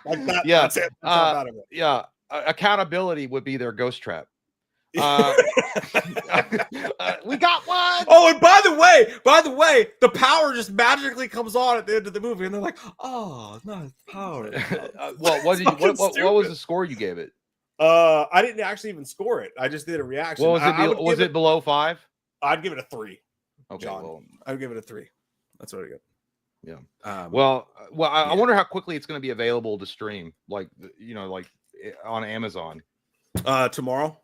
[SPEAKER 1] Like that.
[SPEAKER 2] Yeah,
[SPEAKER 1] that's it. That's
[SPEAKER 2] yeah. Accountability would be their ghost trap. We got one.
[SPEAKER 1] Oh, and by the way, the power just magically comes on at the end of the movie, and they're like, "Oh, not power."
[SPEAKER 2] Well, what was the score you gave it?
[SPEAKER 1] I didn't actually even score it. I just did a reaction.
[SPEAKER 2] What was it? Was it below 5?
[SPEAKER 1] I'd give it a 3.
[SPEAKER 2] Okay,
[SPEAKER 1] John.
[SPEAKER 2] well,
[SPEAKER 1] I'd give it a 3. That's what I get.
[SPEAKER 2] Yeah. I wonder how quickly it's going to be available to stream, like on Amazon.
[SPEAKER 1] Tomorrow.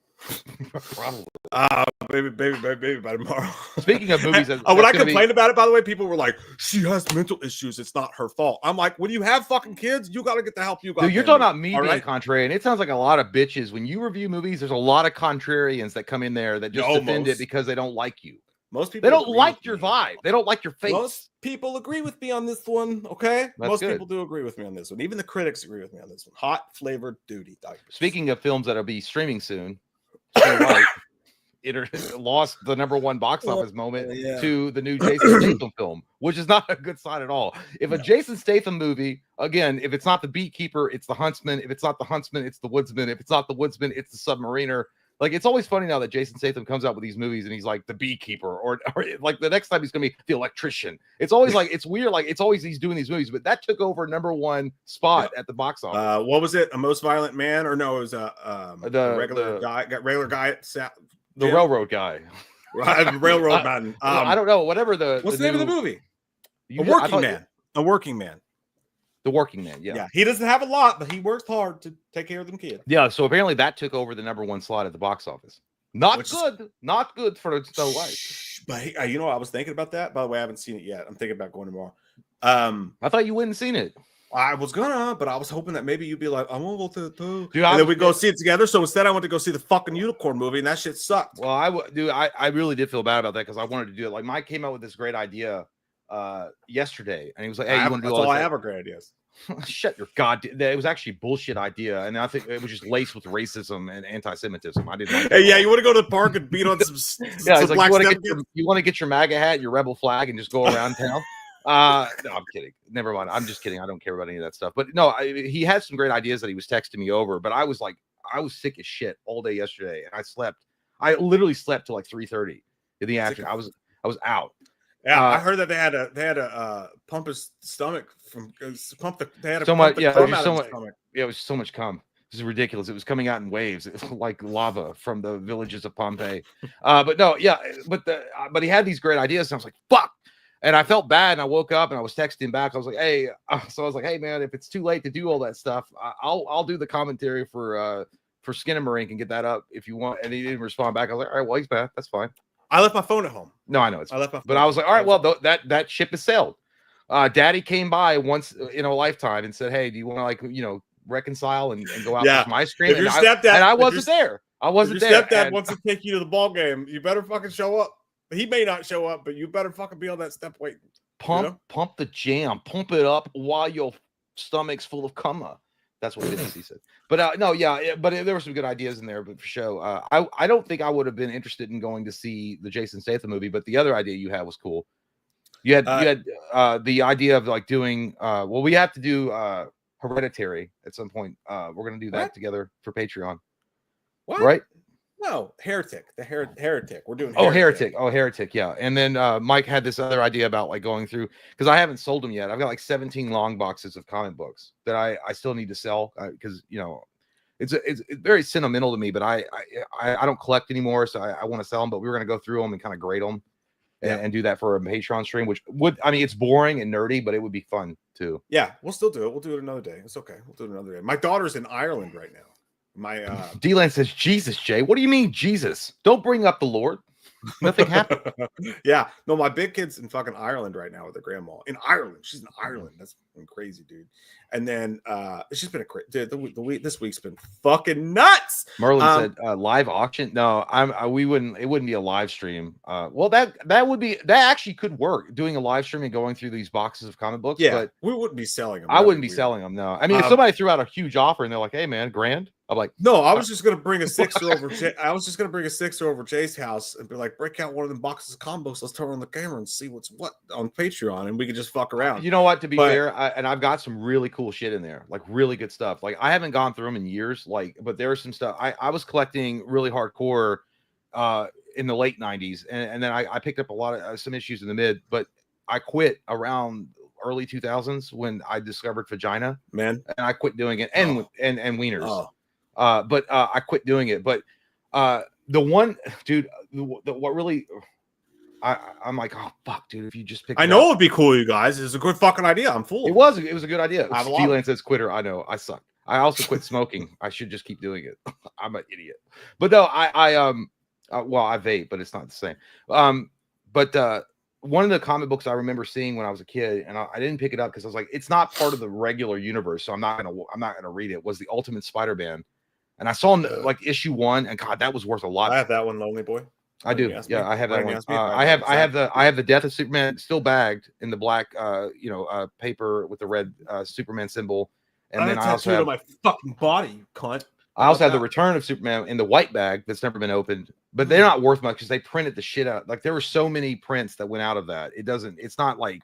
[SPEAKER 2] Probably.
[SPEAKER 1] Baby by tomorrow.
[SPEAKER 2] Speaking of movies,
[SPEAKER 1] when I complained about it, by the way, people were like, "She has mental issues. It's not her fault." I'm like, when you have fucking kids, you got to get the help you got.
[SPEAKER 2] Dude, you're talking about me being contrarian. It sounds like a lot of bitches when you review movies. There's a lot of contrarians that come in there that just defend it because they don't like you.
[SPEAKER 1] Most people
[SPEAKER 2] don't like your vibe. They don't like your face.
[SPEAKER 1] Most people agree with me on this one. Okay,
[SPEAKER 2] Most
[SPEAKER 1] people do agree with me on this one. Even the critics agree with me on this one. Hot flavored duty diapers.
[SPEAKER 2] Speaking of films that'll be streaming soon. White, it lost the #1 box office moment to the new Jason Statham film, which is not a good sign at all. If a Jason Statham movie, again, if it's not the beekeeper, it's the huntsman. If it's not the huntsman, it's the woodsman. If it's not the woodsman, it's the submariner. Like, it's always funny now that Jason Statham comes out with these movies and he's like the beekeeper, or like the next time he's gonna be the electrician. It's always like, it's weird. Like, it's always he's doing these movies, but that took over #1 spot at the box office.
[SPEAKER 1] What was it? A Most Violent Man, or no? It was a regular guy. Got regular guy.
[SPEAKER 2] The railroad guy.
[SPEAKER 1] Railroad man.
[SPEAKER 2] I don't know. Whatever
[SPEAKER 1] what's the name of the movie?
[SPEAKER 2] A
[SPEAKER 1] Working man.
[SPEAKER 2] The Working Man.
[SPEAKER 1] Yeah. He doesn't have a lot, but he works hard to take care of them kids.
[SPEAKER 2] Yeah. So apparently that took over the #1 slot at the box office. Not good for the Snow White.
[SPEAKER 1] But you know, I was thinking about that. By the way, I haven't seen it yet. I'm thinking about going tomorrow.
[SPEAKER 2] I thought you wouldn't seen it.
[SPEAKER 1] I was gonna, but I was hoping that maybe you'd be like, I won't go to the
[SPEAKER 2] dude,
[SPEAKER 1] and then we go see it together. So instead, I went to go see the fucking unicorn movie, and that shit sucked.
[SPEAKER 2] Well, I really did feel bad about that because I wanted to do it. Like Mike came out with this great idea yesterday, and he was like, "Hey, you want to do all this?"
[SPEAKER 1] I have are great ideas.
[SPEAKER 2] Shut your goddamn! It was actually a bullshit idea, and I think it was just laced with racism and anti-Semitism. I didn't. Like
[SPEAKER 1] hey, yeah, you want to go to the park and beat on some?
[SPEAKER 2] Yeah, some like, you want to get your MAGA hat, your rebel flag, and just go around town. No, I'm kidding. Never mind. I'm just kidding. I don't care about any of that stuff. But no, he had some great ideas that he was texting me over. But I was sick as shit all day yesterday, and I literally slept till like 3:30 in the afternoon. I was out.
[SPEAKER 1] Yeah, I heard that they had to pump his stomach they had to
[SPEAKER 2] so much. Yeah,
[SPEAKER 1] it
[SPEAKER 2] was so much cum. This is ridiculous. It was coming out in waves. It was like lava from the villages of Pompeii. But no, yeah, but he had these great ideas, and I was like, fuck. And I felt bad, and I woke up and I was texting back. I was like, "Hey," so I was like, "Hey, man, if it's too late to do all that stuff, I'll do the commentary for Skinamarink and get that up if you want." And he didn't respond back. I was like, "All right, well, he's bad. That's fine."
[SPEAKER 1] I left my phone at home.
[SPEAKER 2] No, I know it's.
[SPEAKER 1] I left my phone.
[SPEAKER 2] But I was like, "All right, well, that ship has sailed." Daddy came by once in a lifetime and said, "Hey, do you want to reconcile and go out with my screen?"
[SPEAKER 1] And I
[SPEAKER 2] wasn't there. I wasn't there.
[SPEAKER 1] Your stepdad wants to take you to the ball game. You better fucking show up. He may not show up, but you better fucking be on that step waiting.
[SPEAKER 2] Pump the jam, pump it up while your stomach's full of cumma. That's what he said. But no, yeah, but there were some good ideas in there. But for show, I don't think I would have been interested in going to see the Jason Statham movie. But the other idea you had was cool. You had the idea of like doing. Well, we have to do Hereditary at some point. We're gonna do that together for Patreon.
[SPEAKER 1] What?
[SPEAKER 2] Right?
[SPEAKER 1] No, Heretic. Heretic. We're doing
[SPEAKER 2] Heretic. Heretic. Yeah. And then Mike had this other idea about like going through because I haven't sold them yet. I've got like 17 long boxes of comic books that I still need to sell because it's very sentimental to me. But I don't collect anymore, so I want to sell them. But we were gonna go through them and kind of grade them and do that for a Patreon stream, which it's boring and nerdy, but it would be fun too.
[SPEAKER 1] Yeah, we'll still do it. We'll do it another day. It's okay. We'll do it another day. My daughter's in Ireland right now. My
[SPEAKER 2] D-Land says, Jesus, Jay. What do you mean, Jesus? Don't bring up the Lord. Nothing happened.
[SPEAKER 1] Yeah. No, my big kid's in fucking Ireland right now with her grandma. In Ireland. She's in Ireland. That's crazy, dude. And then it's just been a crazy dude. This week's been fucking nuts.
[SPEAKER 2] Merlin said live auction. No, it wouldn't be a live stream. Well, that actually could work, doing a live stream and going through these boxes of comic books.
[SPEAKER 1] Yeah,
[SPEAKER 2] but
[SPEAKER 1] we wouldn't be selling them.
[SPEAKER 2] I wouldn't be selling them. No. I mean, if somebody threw out a huge offer and they're like, "Hey man, grand," I'm like,
[SPEAKER 1] no, I was just gonna bring a sixer over. I was just gonna bring a sixer over Jay's house and be like, break out one of them boxes of combos. Let's turn on the camera and see what's what on Patreon, and we could just fuck around.
[SPEAKER 2] You know what? To be fair, I've got some really cool shit in there, like really good stuff. Like I haven't gone through them in years, but there was some stuff I was collecting really hardcore in the late '90s, and then I picked up a lot of some issues in the mid, but I quit around early 2000s when I discovered vagina,
[SPEAKER 1] man,
[SPEAKER 2] and I quit doing it, and wieners. But I quit doing it. But the one dude, what really, I'm like, oh fuck, dude, if you just pick,
[SPEAKER 1] I know it'd be cool, you guys. It's a good fucking idea. I'm full.
[SPEAKER 2] It was a good idea. D-Land says quitter. I know, I suck. I also quit smoking. I should just keep doing it. I'm an idiot. But no, well, I vape, but it's not the same. But one of the comic books I remember seeing when I was a kid, and I didn't pick it up because I was like, it's not part of the regular universe, so I'm not gonna read it. Was the Ultimate Spider-Man, and I saw like issue 1, and God, that was worth a lot.
[SPEAKER 1] I have that one, Lonely Boy.
[SPEAKER 2] I do. Yeah, I have that one. I have the Death of Superman still bagged in the black, paper with the red Superman symbol, and then I also have
[SPEAKER 1] on my fucking body, you cunt.
[SPEAKER 2] I also have the Return of Superman in the white bag that's never been opened, but they're not worth much because they printed the shit out. Like there were so many prints that went out of that. It's not like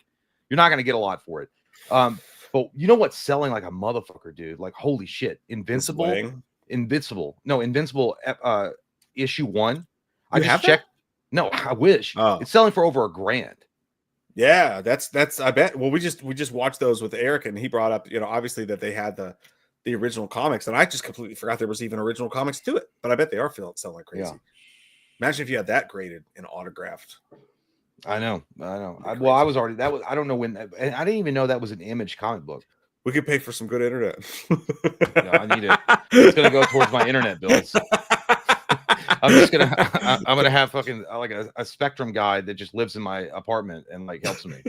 [SPEAKER 2] you're not going to get a lot for it. But you know what's selling like a motherfucker, dude? Like, holy shit. Invincible issue 1. I just checked. No, I wish. It's selling for over $1,000.
[SPEAKER 1] Yeah, that's I bet. Well, we just watched those with Eric, and he brought up, obviously that they had the original comics, and I just completely forgot there was even original comics to it. But I bet they are selling like crazy. Imagine if you had that graded and autographed.
[SPEAKER 2] I know. Well, I was already that was. I don't know when. And I didn't even know that was an Image comic book.
[SPEAKER 1] We could pay for some good internet.
[SPEAKER 2] Yeah, I need it. It's gonna go towards my internet bills. I'm gonna have fucking like a Spectrum guy that just lives in my apartment and like helps me.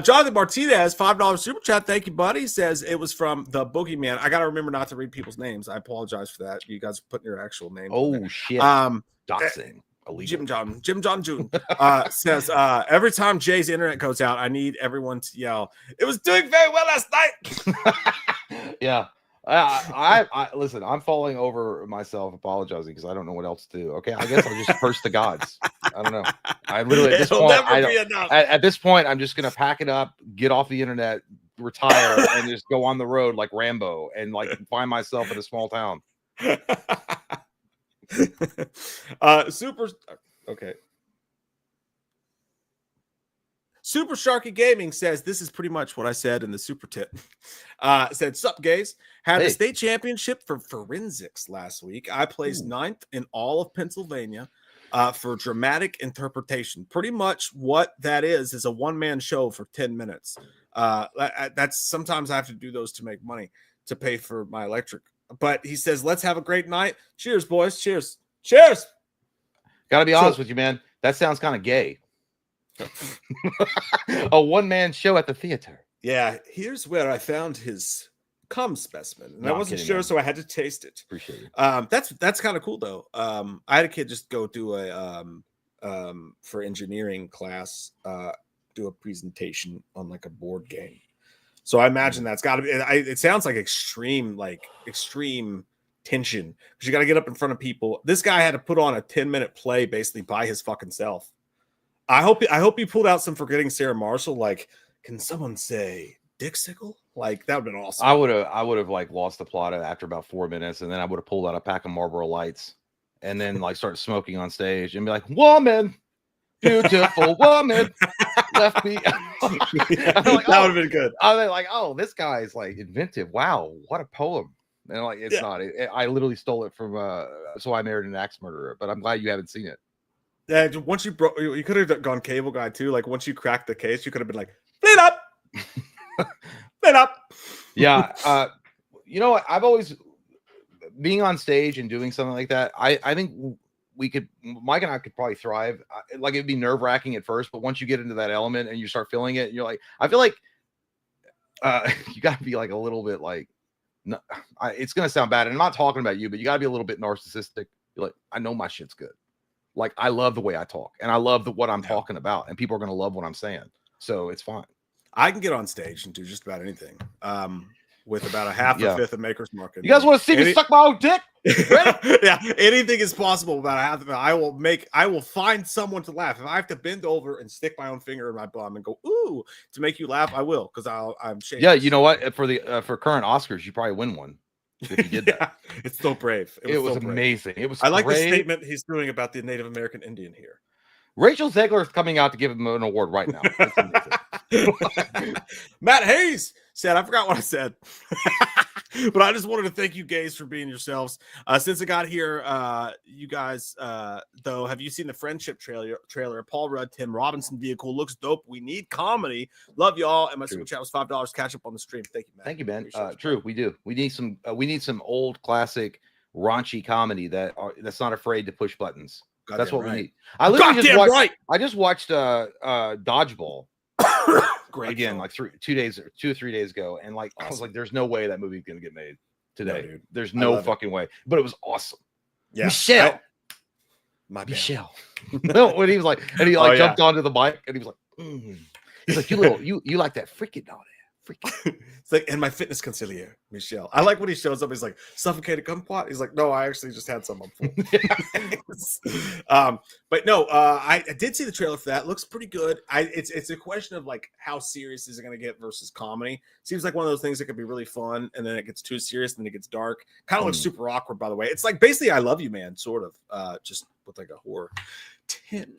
[SPEAKER 1] Jonathan Martinez, $5 super chat. Thank you, buddy. Says it was from the Boogeyman. I gotta remember not to read people's names. I apologize for that. You guys putting your actual name.
[SPEAKER 2] Oh shit. Doxing.
[SPEAKER 1] Jim John June says every time Jay's internet goes out, I need everyone to yell, "It was doing very well last night."
[SPEAKER 2] Yeah. I listen, I'm falling over myself apologizing because I don't know what else to do. Okay, I guess I'll just curse the gods. I don't know. I literally at this point I'm just gonna pack it up, get off the internet, retire, and just go on the road like Rambo and like find myself in a small town.
[SPEAKER 1] Super Sharky Gaming says this is pretty much what I said in the super tip. Said, "Sup, gays? Had the state championship for forensics last week. I placed 9th in all of Pennsylvania for dramatic interpretation. Pretty much what that is a one-man show for 10 minutes. That's sometimes I have to do those to make money to pay for my electric. But he says, let's have a great night. Cheers, boys. Cheers. Cheers.
[SPEAKER 2] Gotta be honest with you, man. That sounds kind of gay. A one-man show at the theater.
[SPEAKER 1] Yeah, here's where I found his cum specimen. And I wasn't sure, so I had to taste it.
[SPEAKER 2] Appreciate it.
[SPEAKER 1] That's kind of cool, though. I had a kid just go do a for engineering class, do a presentation on like a board game. So I imagine that's got to be. It sounds like extreme tension because you got to get up in front of people. This guy had to put on a 10-minute play basically by his fucking self. I hope he pulled out some Forgetting Sarah Marshall. Like, can someone say Dixicle? Like that would have been awesome.
[SPEAKER 2] I would have like lost the plot after about 4 minutes, and then I would have pulled out a pack of Marlboro Lights, and then like start smoking on stage and be like, "Woman, beautiful woman." Left me.
[SPEAKER 1] That would have been good.
[SPEAKER 2] I'm like, oh, this guy is like inventive. Wow, what a poem. And like, it's not. I literally stole it from So I Married an Axe Murderer. But I'm glad you haven't seen it.
[SPEAKER 1] Yeah, once you could have gone Cable Guy too. Like once you cracked the case, you could have been like, "Play up, play up."
[SPEAKER 2] Yeah, you know what? I've always being on stage and doing something like that. I think Mike and I could probably thrive. Like it'd be nerve wracking at first, but once you get into that element and you start feeling it, you're like, I feel like you got to be like a little bit like, no, it's gonna sound bad, and I'm not talking about you, but you got to be a little bit narcissistic. You're like, I know my shit's good. Like I love the way I talk, and I love what I'm talking about, and people are gonna love what I'm saying, so it's fine.
[SPEAKER 1] I can get on stage and do just about anything. With about a half a fifth of Maker's Mark.
[SPEAKER 2] You guys want to see me suck my own dick?
[SPEAKER 1] Yeah, anything is possible about a half of it. I will find someone to laugh. If I have to bend over and stick my own finger in my bum and go ooh to make you laugh, I will, because I'm shameless.
[SPEAKER 2] Yeah, you know what? For current Oscars, you probably win one if you did that.
[SPEAKER 1] Yeah, it's so brave.
[SPEAKER 2] It was amazing. It was.
[SPEAKER 1] I like the statement he's doing about the Native American Indian here.
[SPEAKER 2] Rachel Zegler is coming out to give him an award right now.
[SPEAKER 1] Matt Hayes said, I forgot what I said, but I just wanted to thank you guys for being yourselves. Since I got here, you guys, though, have you seen the Friendship trailer? Paul Rudd, Tim Robinson vehicle looks dope. We need comedy. Love y'all. And my super chat was $5. Catch up on the stream. Thank you, man.
[SPEAKER 2] Thank you, man. True, we do. We need some old classic raunchy comedy that's not afraid to push buttons. That's what we need. I literally just watched Dodgeball again, like 2 or 3 days ago, and like awesome. I was like, "There's no way that movie's gonna get made today. No, there's no fucking way." But it was awesome. Yeah, Michelle. No, when he was like, and he like jumped onto the bike, and he was like, he's like, you like that freaking doll.
[SPEAKER 1] It's like, and my fitness conciliator, Michelle. I like when he shows up. He's like, suffocated kumquat. He's like, no, I actually just had some. But no, I did see the trailer for that. It looks pretty good. It's a question of like how serious is it going to get versus comedy. Seems like one of those things that could be really fun, and then it gets too serious, and then it gets dark. Kind of looks super awkward, by the way. It's like basically I Love You, Man, sort of, just with like a horror tinge.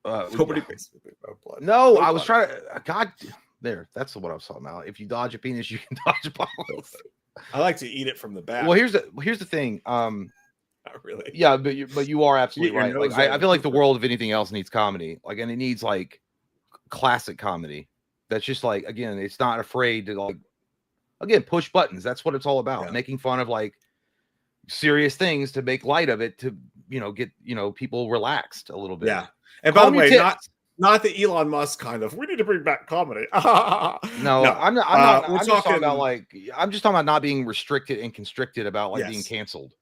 [SPEAKER 1] Nobody basically blood.
[SPEAKER 2] No, I was trying to. God. There, that's what I was talking about. If you dodge a penis, you can dodge a ball.
[SPEAKER 1] I like to eat it from the back.
[SPEAKER 2] Well, here's the thing.
[SPEAKER 1] Not really.
[SPEAKER 2] Yeah, but you are absolutely
[SPEAKER 1] Your
[SPEAKER 2] right. Like
[SPEAKER 1] nose
[SPEAKER 2] I
[SPEAKER 1] out.
[SPEAKER 2] feel like the world, if anything else, needs comedy. Like, and it needs like classic comedy. That's just like, again, it's not afraid to like, again, push buttons. That's what it's all about.
[SPEAKER 1] Yeah.
[SPEAKER 2] Making fun of like serious things to make light of it, to get people relaxed a little bit.
[SPEAKER 1] Yeah. And by
[SPEAKER 2] Calm
[SPEAKER 1] the
[SPEAKER 2] your
[SPEAKER 1] way,
[SPEAKER 2] tits.
[SPEAKER 1] not the Elon Musk kind of. We need to bring back comedy.
[SPEAKER 2] No, I'm not. I'm not.
[SPEAKER 1] We're
[SPEAKER 2] I'm just talking about like. I'm just talking about not being restricted and constricted about like being canceled.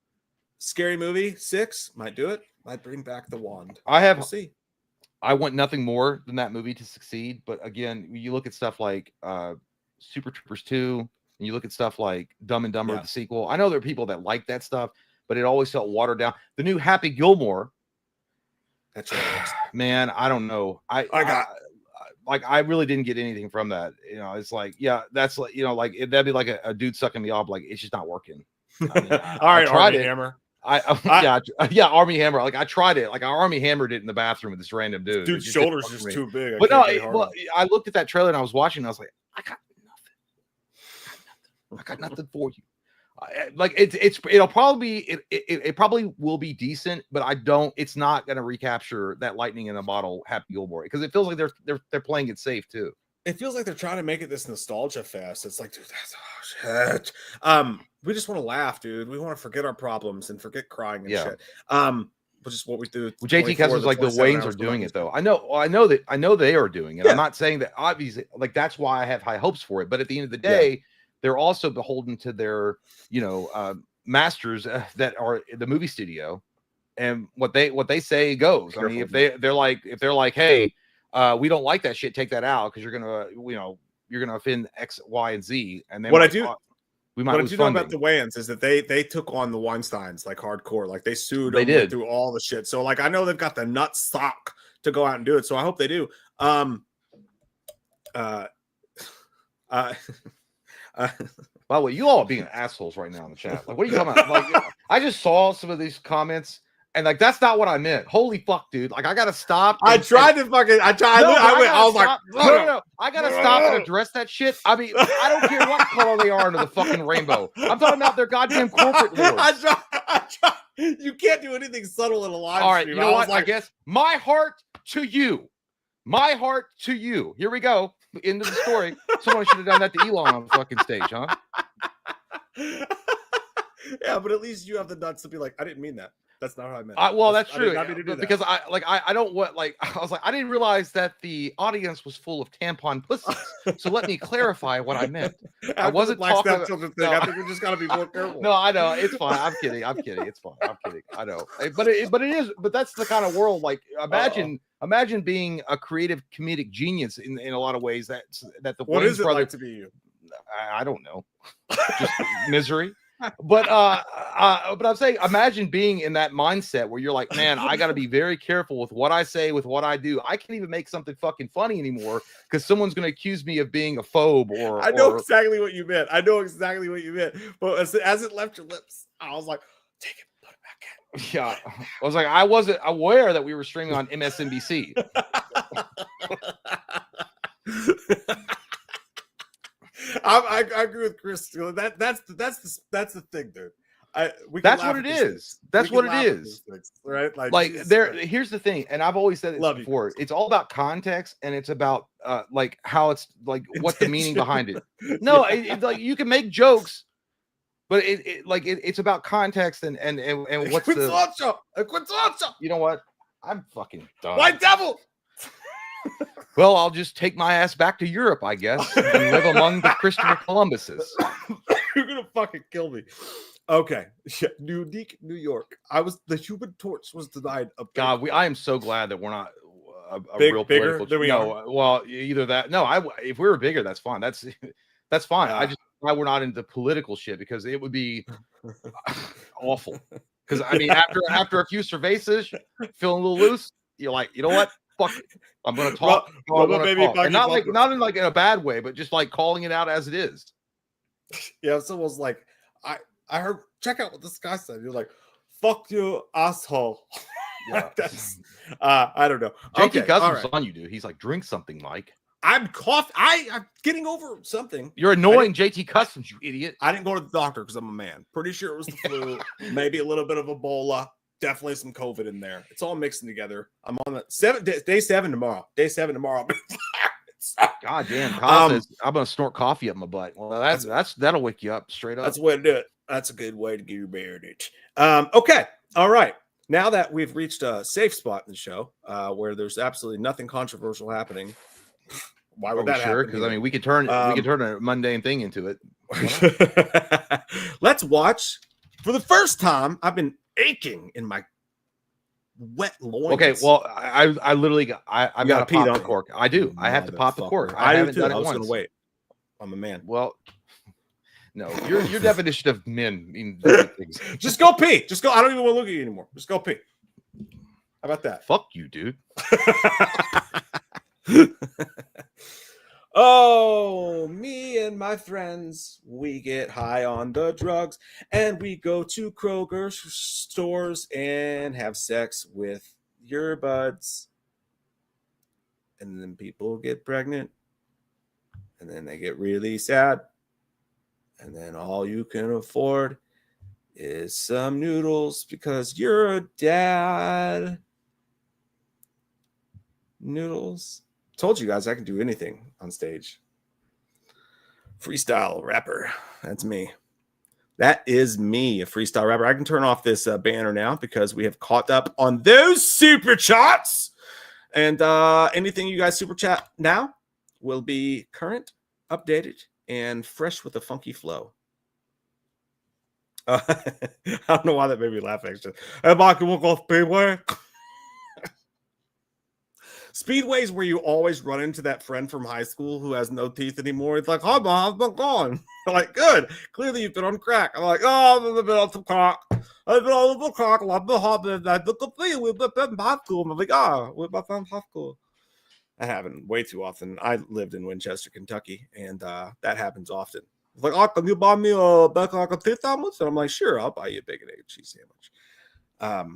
[SPEAKER 1] Scary Movie 6 might do it. Might bring back the wand.
[SPEAKER 2] We'll
[SPEAKER 1] see.
[SPEAKER 2] I want nothing more than that movie to succeed. But again, you look at stuff like Super Troopers 2, and you look at stuff like Dumb and Dumber, the sequel. I know there are people that like that stuff, but it always felt watered down. The new Happy Gilmore.
[SPEAKER 1] That's right.
[SPEAKER 2] Man, I don't know. I really didn't get anything from that. It's like, yeah, that's like, like that'd be like a dude sucking me off. Like, it's just not working. I mean,
[SPEAKER 1] all right, Army Hammer.
[SPEAKER 2] Yeah, Army Hammer. Like, I tried it. Like, I Army Hammered it in the bathroom with this random dude.
[SPEAKER 1] Dude's shoulders just too big.
[SPEAKER 2] But no, I looked at that trailer and I was watching. And I was like, I got nothing. I got nothing for you. Like, it'll probably it probably will be decent, but it's not going to recapture that lightning in a bottle Happy Gilmore, because it feels like they're playing it safe too.
[SPEAKER 1] It feels like they're trying to make it this nostalgia fest. It's like, dude, shit. We just want to laugh, dude. We want to forget our problems and forget crying and shit. Which is what we do.
[SPEAKER 2] Well, JT Kessler's like, the Waynes are doing it though. I know they are doing it. Yeah. I'm not saying that, obviously, like, that's why I have high hopes for it. But at the end of the day, they're also beholden to their, masters that are the movie studio, and what they say goes. Careful. I mean, if they're like, hey, we don't like that shit, take that out because you're gonna offend X, Y, and Z. And then what I do know about the
[SPEAKER 1] Wayans is that they took on the Weinsteins like hardcore, like they sued them, they through all the shit. So like, I know they've got the nut sock to go out and do it. So I hope they do.
[SPEAKER 2] By the way, you all are being assholes right now in the chat. Like, what are you talking about? Like, I just saw some of these comments, and like, that's not what I meant. Holy fuck, dude! Like, I gotta stop.
[SPEAKER 1] I was like, no,
[SPEAKER 2] I gotta stop and address that shit. I mean, I don't care what color they are under the fucking rainbow. I'm talking about their goddamn corporate lords.
[SPEAKER 1] I try. You can't do anything subtle in a live
[SPEAKER 2] all right,
[SPEAKER 1] stream.
[SPEAKER 2] You know what? Like, I guess my heart to you. My heart to you. Here we go. End of the story. Someone should have done that to Elon on the fucking stage, huh?
[SPEAKER 1] Yeah, but at least you have the nuts to be like, I didn't mean that. That's not how I meant.
[SPEAKER 2] Well, that's true. Because I don't want, like, I was like, I didn't realize that the audience was full of tampon pussies. So let me clarify what I meant. I wasn't talking about
[SPEAKER 1] thing. I think we just got to be more careful.
[SPEAKER 2] No, I know, it's fine. I'm kidding. It's fine. I'm kidding. I know, but it is. But that's the kind of world. Like, imagine being a creative comedic genius in a lot of ways. That the
[SPEAKER 1] what is it like to be you?
[SPEAKER 2] I don't know. Just misery. But I'm saying, imagine being in that mindset where you're like, man, I got to be very careful with what I say, with what I do. I can't even make something fucking funny anymore because someone's going to accuse me of being a phobe.
[SPEAKER 1] I know exactly what you meant. But as it left your lips, I was like, take it, put it back in.
[SPEAKER 2] Yeah, I was like, I wasn't aware that we were streaming on MSNBC.
[SPEAKER 1] I agree with Chris. That's the thing, dude.
[SPEAKER 2] That's what it is. That's what it is,
[SPEAKER 1] right?
[SPEAKER 2] Like here's the thing, and I've always said it before. It's all about context, and it's about like how it's like what the meaning behind it. No, like you can make jokes, but it's about context and what's the. You know what? I'm fucking done.
[SPEAKER 1] White devil.
[SPEAKER 2] Well, I'll just take my ass back to Europe, I guess, and live among the Christopher Columbuses.
[SPEAKER 1] You're gonna fucking kill me. Okay, unique New York. The Human Torch was denied.
[SPEAKER 2] God, I am so glad that we're not a real
[SPEAKER 1] bigger
[SPEAKER 2] political. Well, either that. No, if we were bigger, that's fine. That's fine. I just why we're not into political shit, because it would be awful. Because I mean, after a few cervezas, feeling a little loose, you're like, you know what? Fuck it. I'm gonna talk. And not in like in a bad way, but just like calling it out as it is.
[SPEAKER 1] Yeah, someone's like, I heard. Check out what this guy said. You're like, fuck you, asshole. Yeah, that's. I don't know.
[SPEAKER 2] JT Cousins on you, dude. He's like, drink something, Mike.
[SPEAKER 1] I'm getting over something.
[SPEAKER 2] You're annoying JT Customs, you idiot.
[SPEAKER 1] I didn't go to the doctor because I'm a man. Pretty sure it was the flu, maybe a little bit of Ebola, definitely some COVID in there. It's all mixing together. I'm on day 7 tomorrow. Day 7 tomorrow.
[SPEAKER 2] God damn, Kyle says I'm gonna snort coffee up my butt. Well, that'll wake you up straight up.
[SPEAKER 1] That's the way to do it. That's a good way to get your beard itch. Okay, all right. Now that we've reached a safe spot in the show, where there's absolutely nothing controversial happening, why would that happen?
[SPEAKER 2] Because I mean, we could turn a mundane thing into it.
[SPEAKER 1] Let's watch. For the first time, I've been aching in my wet loins.
[SPEAKER 2] Okay, well, I literally got I've got to pop the cork. I do. I have to pop the cork. I haven't done it once. I was going to wait.
[SPEAKER 1] I'm a man.
[SPEAKER 2] Well, no, your definition of men means things.
[SPEAKER 1] Just go pee. Just go. I don't even want to look at you anymore. Just go pee. How about that?
[SPEAKER 2] Fuck you, dude.
[SPEAKER 1] Oh, me and my friends, we get high on the drugs and we go to Kroger stores and have sex with your buds. And then people get pregnant and then they get really sad. And then all you can afford is some noodles because you're a dad. Noodles. Told you guys I can do anything on stage. Freestyle rapper. That's me. That is me, a freestyle rapper. I can turn off this banner now because we have caught up on those super chats. And anything you guys super chat now will be current, updated, and fresh with a funky flow. I don't know why that made me laugh, actually. Hey, Mike, you want to go Speedway? Speedway's where you always run into that friend from high school who has no teeth anymore. It's like, hi, Mom, I've been gone. I'm like, good. Clearly, you've been on crack. I'm like, oh, I've been on some crack. I've been on some crack. I've been hopping. I look at me. We've been in high school. I'm like, we're back in high school. That happened way too often. I lived in Winchester, Kentucky, and that happens often. It's like, oh, can you buy me a bacon like a teeth sandwich? And I'm like, sure, I'll buy you a bacon, egg, cheese sandwich. What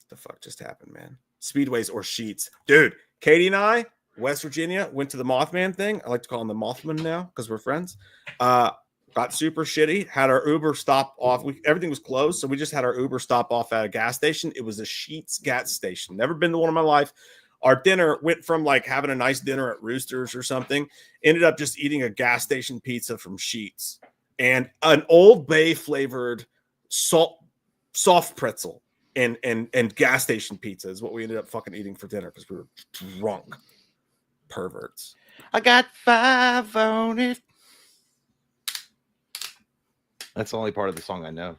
[SPEAKER 1] the fuck just happened, man? Speedways or Sheets. Dude, Katie and I, West Virginia, went to the Mothman thing. I like to call him the Mothman now because we're friends. Got super shitty. Had our Uber stop off. Everything was closed, so we just had our Uber stop off at a gas station. It was a Sheets gas station. Never been to one in my life. Our dinner went from like having a nice dinner at Roosters or something, ended up just eating a gas station pizza from Sheets and an Old Bay flavored soft pretzel. And gas station pizza is what we ended up fucking eating for dinner because we were drunk perverts.
[SPEAKER 2] I got 5 on it. That's the only part of the song I know.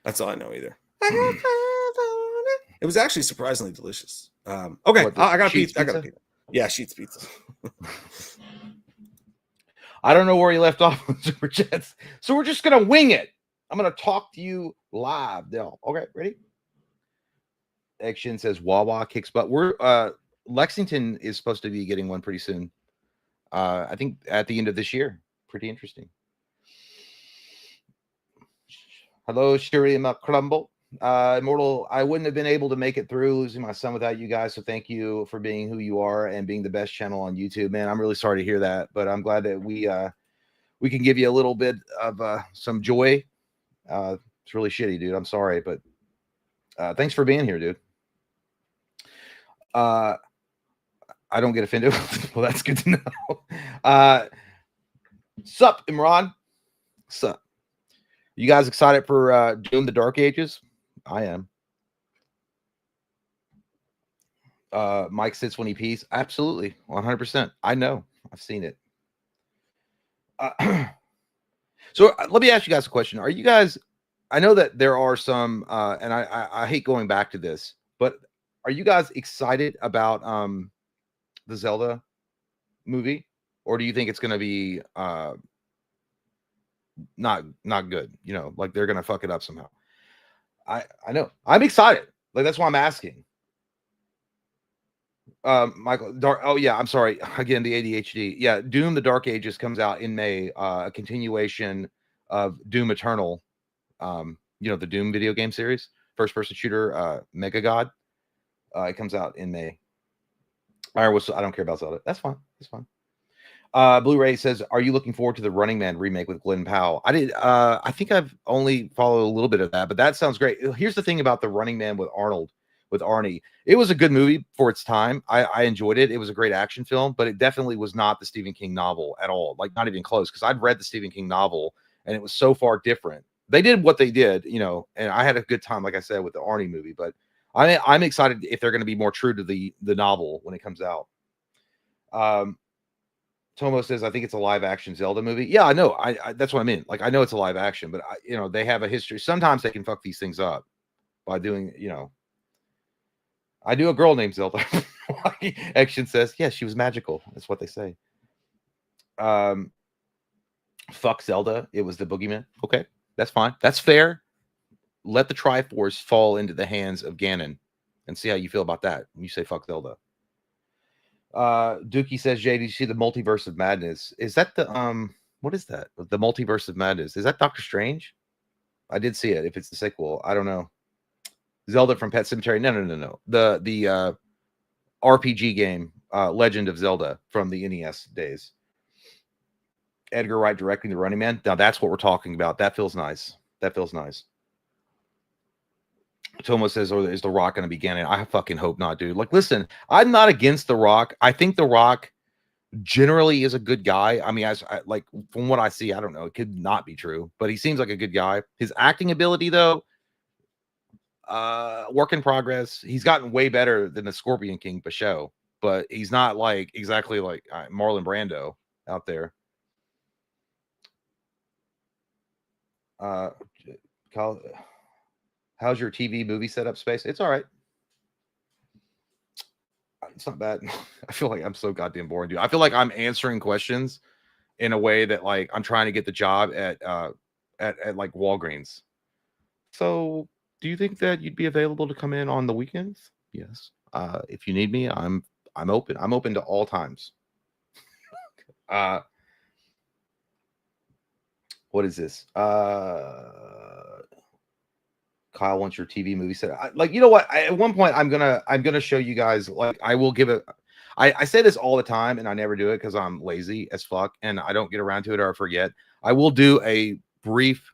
[SPEAKER 1] That's all I know either. I got 5 on it. It was actually surprisingly delicious. Okay,
[SPEAKER 2] what,
[SPEAKER 1] I got a
[SPEAKER 2] Sheets
[SPEAKER 1] pizza. I got a pizza. Yeah, Sheets pizza.
[SPEAKER 2] I don't know where you left off on Super Chats, so we're just gonna wing it. I'm going to talk to you live, Dell. Okay, ready? Action says Wawa kicks butt. We're Lexington is supposed to be getting one pretty soon. I think at the end of this year. Pretty interesting. Hello, Shiri McCrumble. Immortal, I wouldn't have been able to make it through losing my son without you guys. So thank you for being who you are and being the best channel on YouTube. Man, I'm really sorry to hear that, but I'm glad that we can give you a little bit of some joy. It's really shitty, dude. I'm sorry, but thanks for being here, dude. I don't get offended. Well, that's good to know. Sup, Imran? Sup? You guys excited for Doom the Dark Ages? I am. Mike sits when he pees. Absolutely. 100%. I know. I've seen it. So let me ask you guys a question. Are you guys, I know that there are some, and I hate going back to this, but are you guys excited about the Zelda movie? Or do you think it's going to be not good? You know, like they're going to fuck it up somehow. I know. I'm excited. Like, that's why I'm asking. Michael, oh yeah, I'm sorry. Again, the ADHD. Yeah, Doom: The Dark Ages comes out in May. A continuation of Doom Eternal. You know, the Doom video game series, first-person shooter, Mega God. It comes out in May. I don't care about Zelda. That's fine. That's fine. Blu-ray says, "Are you looking forward to the Running Man remake with Glenn Powell?" I did. I think I've only followed a little bit of that, but that sounds great. Here's the thing about the Running Man with Arnie. It was a good movie for its time. I enjoyed it. It was a great action film, but it definitely was not the Stephen King novel at all. Like not even close. Because I'd read the Stephen King novel, and it was so far different. They did what they did, and I had a good time, like I said, with the Arnie movie. But I'm excited if they're going to be more true to the novel when it comes out. Tomo says, I think it's a live action Zelda movie. Yeah, I know. I that's what I mean. Like, I know it's a live action, but they have a history. Sometimes they can fuck these things up by doing, I knew a girl named Zelda. Action says, yeah, she was magical. That's what they say. Fuck Zelda. It was the boogeyman. Okay, that's fine. That's fair. Let the Triforce fall into the hands of Ganon and see how you feel about that when you say fuck Zelda. Dookie says, Jay, did you see the Multiverse of Madness? Is that the what is that? The Multiverse of Madness? Is that Doctor Strange? I did see it. If it's the sequel, I don't know. Zelda from Pet Cemetery? No. The RPG game, Legend of Zelda from the NES days. Edgar Wright directing the Running Man. Now that's what we're talking about. That feels nice. That feels nice. Tomo says, is The Rock going to be Ganon? I fucking hope not, dude. Like, listen, I'm not against The Rock. I think The Rock generally is a good guy. I mean, like from what I see, I don't know. It could not be true, but he seems like a good guy. His acting ability, though, work in progress. He's gotten way better than the Scorpion King for show, but he's not like exactly like Marlon Brando out there. How's your TV movie setup space? It's all right. It's not bad. I feel like I'm so goddamn boring, dude. I feel like I'm answering questions in a way that like I'm trying to get the job at like Walgreens. So, do you think that you'd be available to come in on the weekends? Yes. If you need me, I'm open. I'm open to all times. What is this? Kyle wants your TV movie set. Like, you know what? At one point, I'm gonna show you guys. Like, I will give it. I say this all the time, and I never do it because I'm lazy as fuck, and I don't get around to it or I forget. I will do a brief.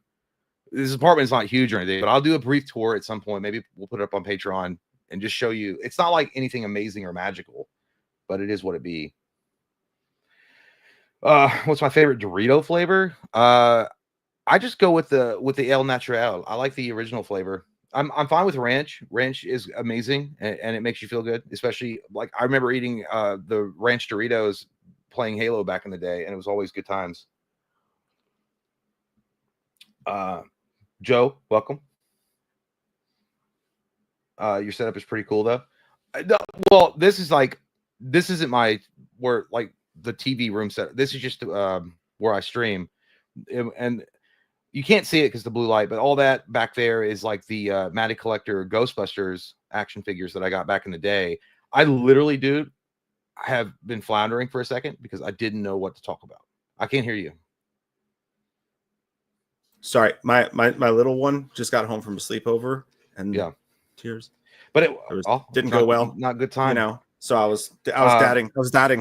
[SPEAKER 2] This apartment is not huge or anything, but I'll do a brief tour at some point. Maybe we'll put it up on Patreon and just show you. It's not like anything amazing or magical, but it is what it be. What's my favorite Dorito flavor? I just go with the El Natural. I like the original flavor. I'm fine with ranch. Ranch is amazing and it makes you feel good, especially like I remember eating the ranch Doritos playing Halo back in the day, and it was always good times. Joe, welcome. Your setup is pretty cool though. Well, this isn't my where like the TV room set. This is just where I stream, and you can't see it because the blue light, but all that back there is like the Matty Collector Ghostbusters action figures that I got back in the day. I literally, dude, have been floundering for a second because I didn't know what to talk about. I can't hear you.
[SPEAKER 1] Sorry, my little one just got home from a sleepover and tears.
[SPEAKER 2] But it
[SPEAKER 1] didn't go well.
[SPEAKER 2] Not good time.
[SPEAKER 1] So I was dadding.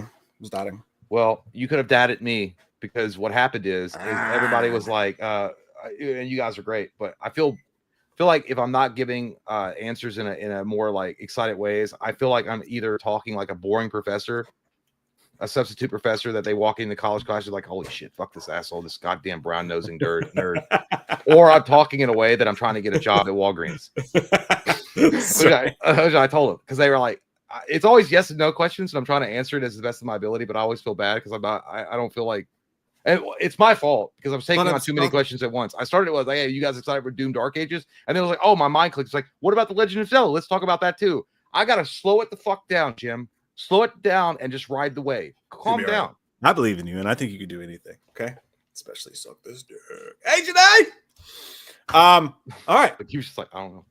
[SPEAKER 2] Well, you could have dadded me because what happened is everybody was like, and you guys are great, but I feel like if I'm not giving answers in a more like excited ways, I feel like I'm either talking like a boring professor, a substitute professor that they walk into college classes like, holy shit, fuck this asshole, this goddamn brown nosing nerd, or I'm talking in a way that I'm trying to get a job at Walgreens. which I told them because they were like, it's always yes and no questions, and I'm trying to answer it as the best of my ability, but I always feel bad because I don't feel like. And it's my fault because I'm taking on too many questions at once. I started with like, hey, you guys excited for Doom Dark Ages? And then it was like, oh, my mind clicked. It's like, what about the Legend of Zelda? Let's talk about that too. I gotta slow it the fuck down, Jim. Slow it down and just ride the wave. Calm down.
[SPEAKER 1] Right. I believe in you, and I think you can do anything. Okay, especially suck this dick. Hey, Janae. All right.
[SPEAKER 2] But he was just like, I don't know.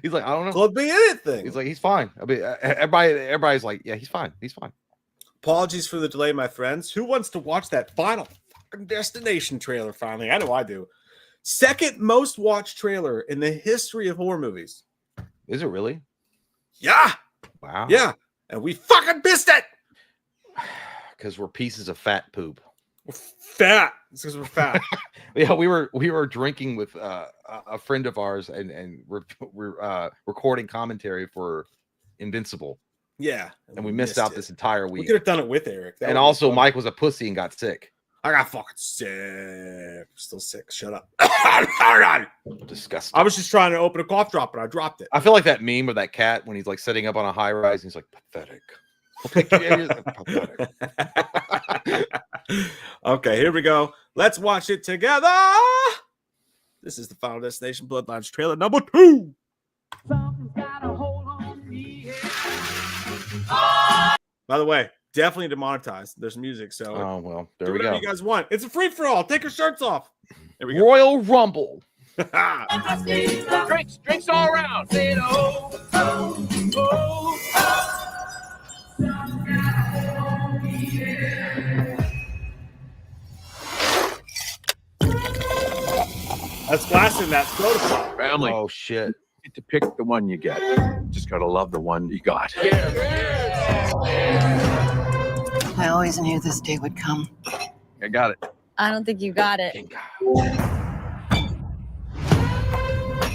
[SPEAKER 2] He's like, I don't know.
[SPEAKER 1] Could be anything.
[SPEAKER 2] He's like, he's fine. I mean, everybody's like, yeah, he's fine. He's fine.
[SPEAKER 1] Apologies for the delay, my friends. Who wants to watch that final fucking Destination trailer finally? I know I do. Second most watched trailer in the history of horror movies.
[SPEAKER 2] Is it really?
[SPEAKER 1] Yeah.
[SPEAKER 2] Wow.
[SPEAKER 1] Yeah. and we fucking missed it
[SPEAKER 2] because we're pieces of fat poop.
[SPEAKER 1] We're fat. It's because we're fat.
[SPEAKER 2] Yeah, we were drinking with a friend of ours and we're recording commentary for Invincible.
[SPEAKER 1] Yeah,
[SPEAKER 2] and we missed out this entire week.
[SPEAKER 1] We could have done it with Eric.
[SPEAKER 2] And also, Mike was a pussy and got sick.
[SPEAKER 1] I got fucking sick. Still sick. Shut up.
[SPEAKER 2] Disgusting.
[SPEAKER 1] I was just trying to open a cough drop, but I dropped it.
[SPEAKER 2] I feel like that meme of that cat when he's like sitting up on a high rise and he's like, pathetic.
[SPEAKER 1] Okay, here we go. Let's watch it together. This is the Final Destination Bloodlines trailer number 2. By the way, definitely demonetized. There's music, so
[SPEAKER 2] oh well, there
[SPEAKER 1] do
[SPEAKER 2] we
[SPEAKER 1] whatever
[SPEAKER 2] go.
[SPEAKER 1] You guys want? It's a free for all. Take your shirts off. There we go.
[SPEAKER 2] Royal Rumble.
[SPEAKER 3] Drinks all around.
[SPEAKER 1] That's blasting that soda pop.
[SPEAKER 3] Family.
[SPEAKER 2] Oh shit.
[SPEAKER 3] You get to pick the one you get. Just gotta love the one you got.
[SPEAKER 4] I always knew this day would come.
[SPEAKER 3] I got it.
[SPEAKER 5] I don't think you got it.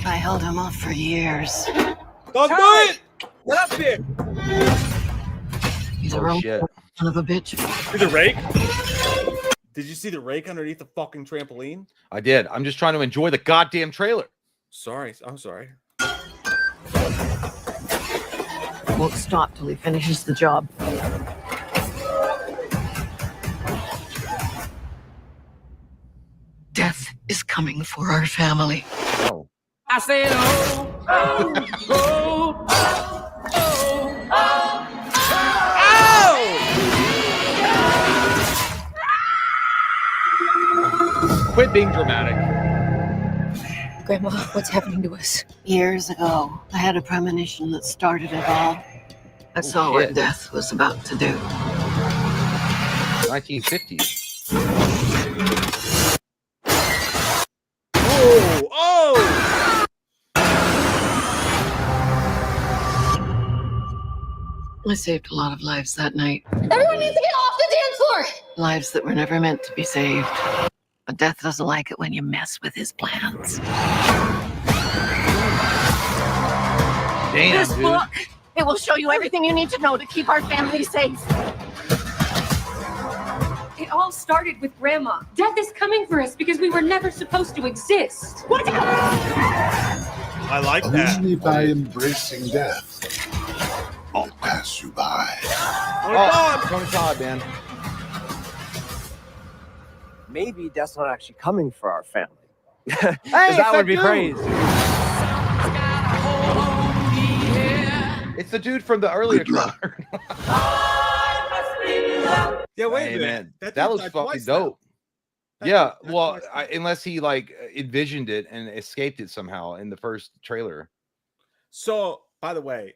[SPEAKER 4] I held him off for years.
[SPEAKER 1] Don't do it. Get up here.
[SPEAKER 4] He's a
[SPEAKER 2] Oh
[SPEAKER 4] real
[SPEAKER 2] shit.
[SPEAKER 4] son of a bitch.
[SPEAKER 1] See the rake? Did you see the rake underneath the fucking trampoline?
[SPEAKER 2] I did. I'm just trying to enjoy the goddamn trailer.
[SPEAKER 1] Sorry. I'm sorry.
[SPEAKER 4] Won't stop till he finishes the job. Death is coming for our family.
[SPEAKER 2] Oh.
[SPEAKER 3] I said, oh, oh, oh, oh,
[SPEAKER 2] Oh! Quit being dramatic.
[SPEAKER 5] Grandma, what's happening to us?
[SPEAKER 4] Years ago, I had a premonition that started it all. I saw what
[SPEAKER 2] shit.
[SPEAKER 4] death was about to do.
[SPEAKER 2] 1950s.
[SPEAKER 1] Oh!
[SPEAKER 4] I saved a lot of lives that night.
[SPEAKER 5] Everyone needs to get off the dance floor!
[SPEAKER 4] Lives that were never meant to be saved. But death doesn't like it when you mess with his plans.
[SPEAKER 2] Damn,
[SPEAKER 4] This
[SPEAKER 2] dude.
[SPEAKER 4] book, it will show you everything you need to know to keep our family safe.
[SPEAKER 6] It all started with Grandma. Death is coming for us because we were never supposed to exist. What?
[SPEAKER 1] I like that.
[SPEAKER 7] Only by embracing death, I'll pass you by.
[SPEAKER 2] Oh, Tony Todd, man.
[SPEAKER 8] Maybe Death's not actually coming for our family.
[SPEAKER 2] Hey,
[SPEAKER 8] That would be crazy.
[SPEAKER 2] It's the dude from the earlier trailer.
[SPEAKER 1] Yeah, wait
[SPEAKER 2] Hey,
[SPEAKER 1] a minute.
[SPEAKER 2] man,
[SPEAKER 1] dude
[SPEAKER 2] that looks
[SPEAKER 1] died
[SPEAKER 2] fucking
[SPEAKER 1] twice now.
[SPEAKER 2] dope.
[SPEAKER 1] That
[SPEAKER 2] Yeah,
[SPEAKER 1] dude died
[SPEAKER 2] well,
[SPEAKER 1] twice now.
[SPEAKER 2] unless he like envisioned it and escaped it somehow in the first trailer.
[SPEAKER 1] So, by the way,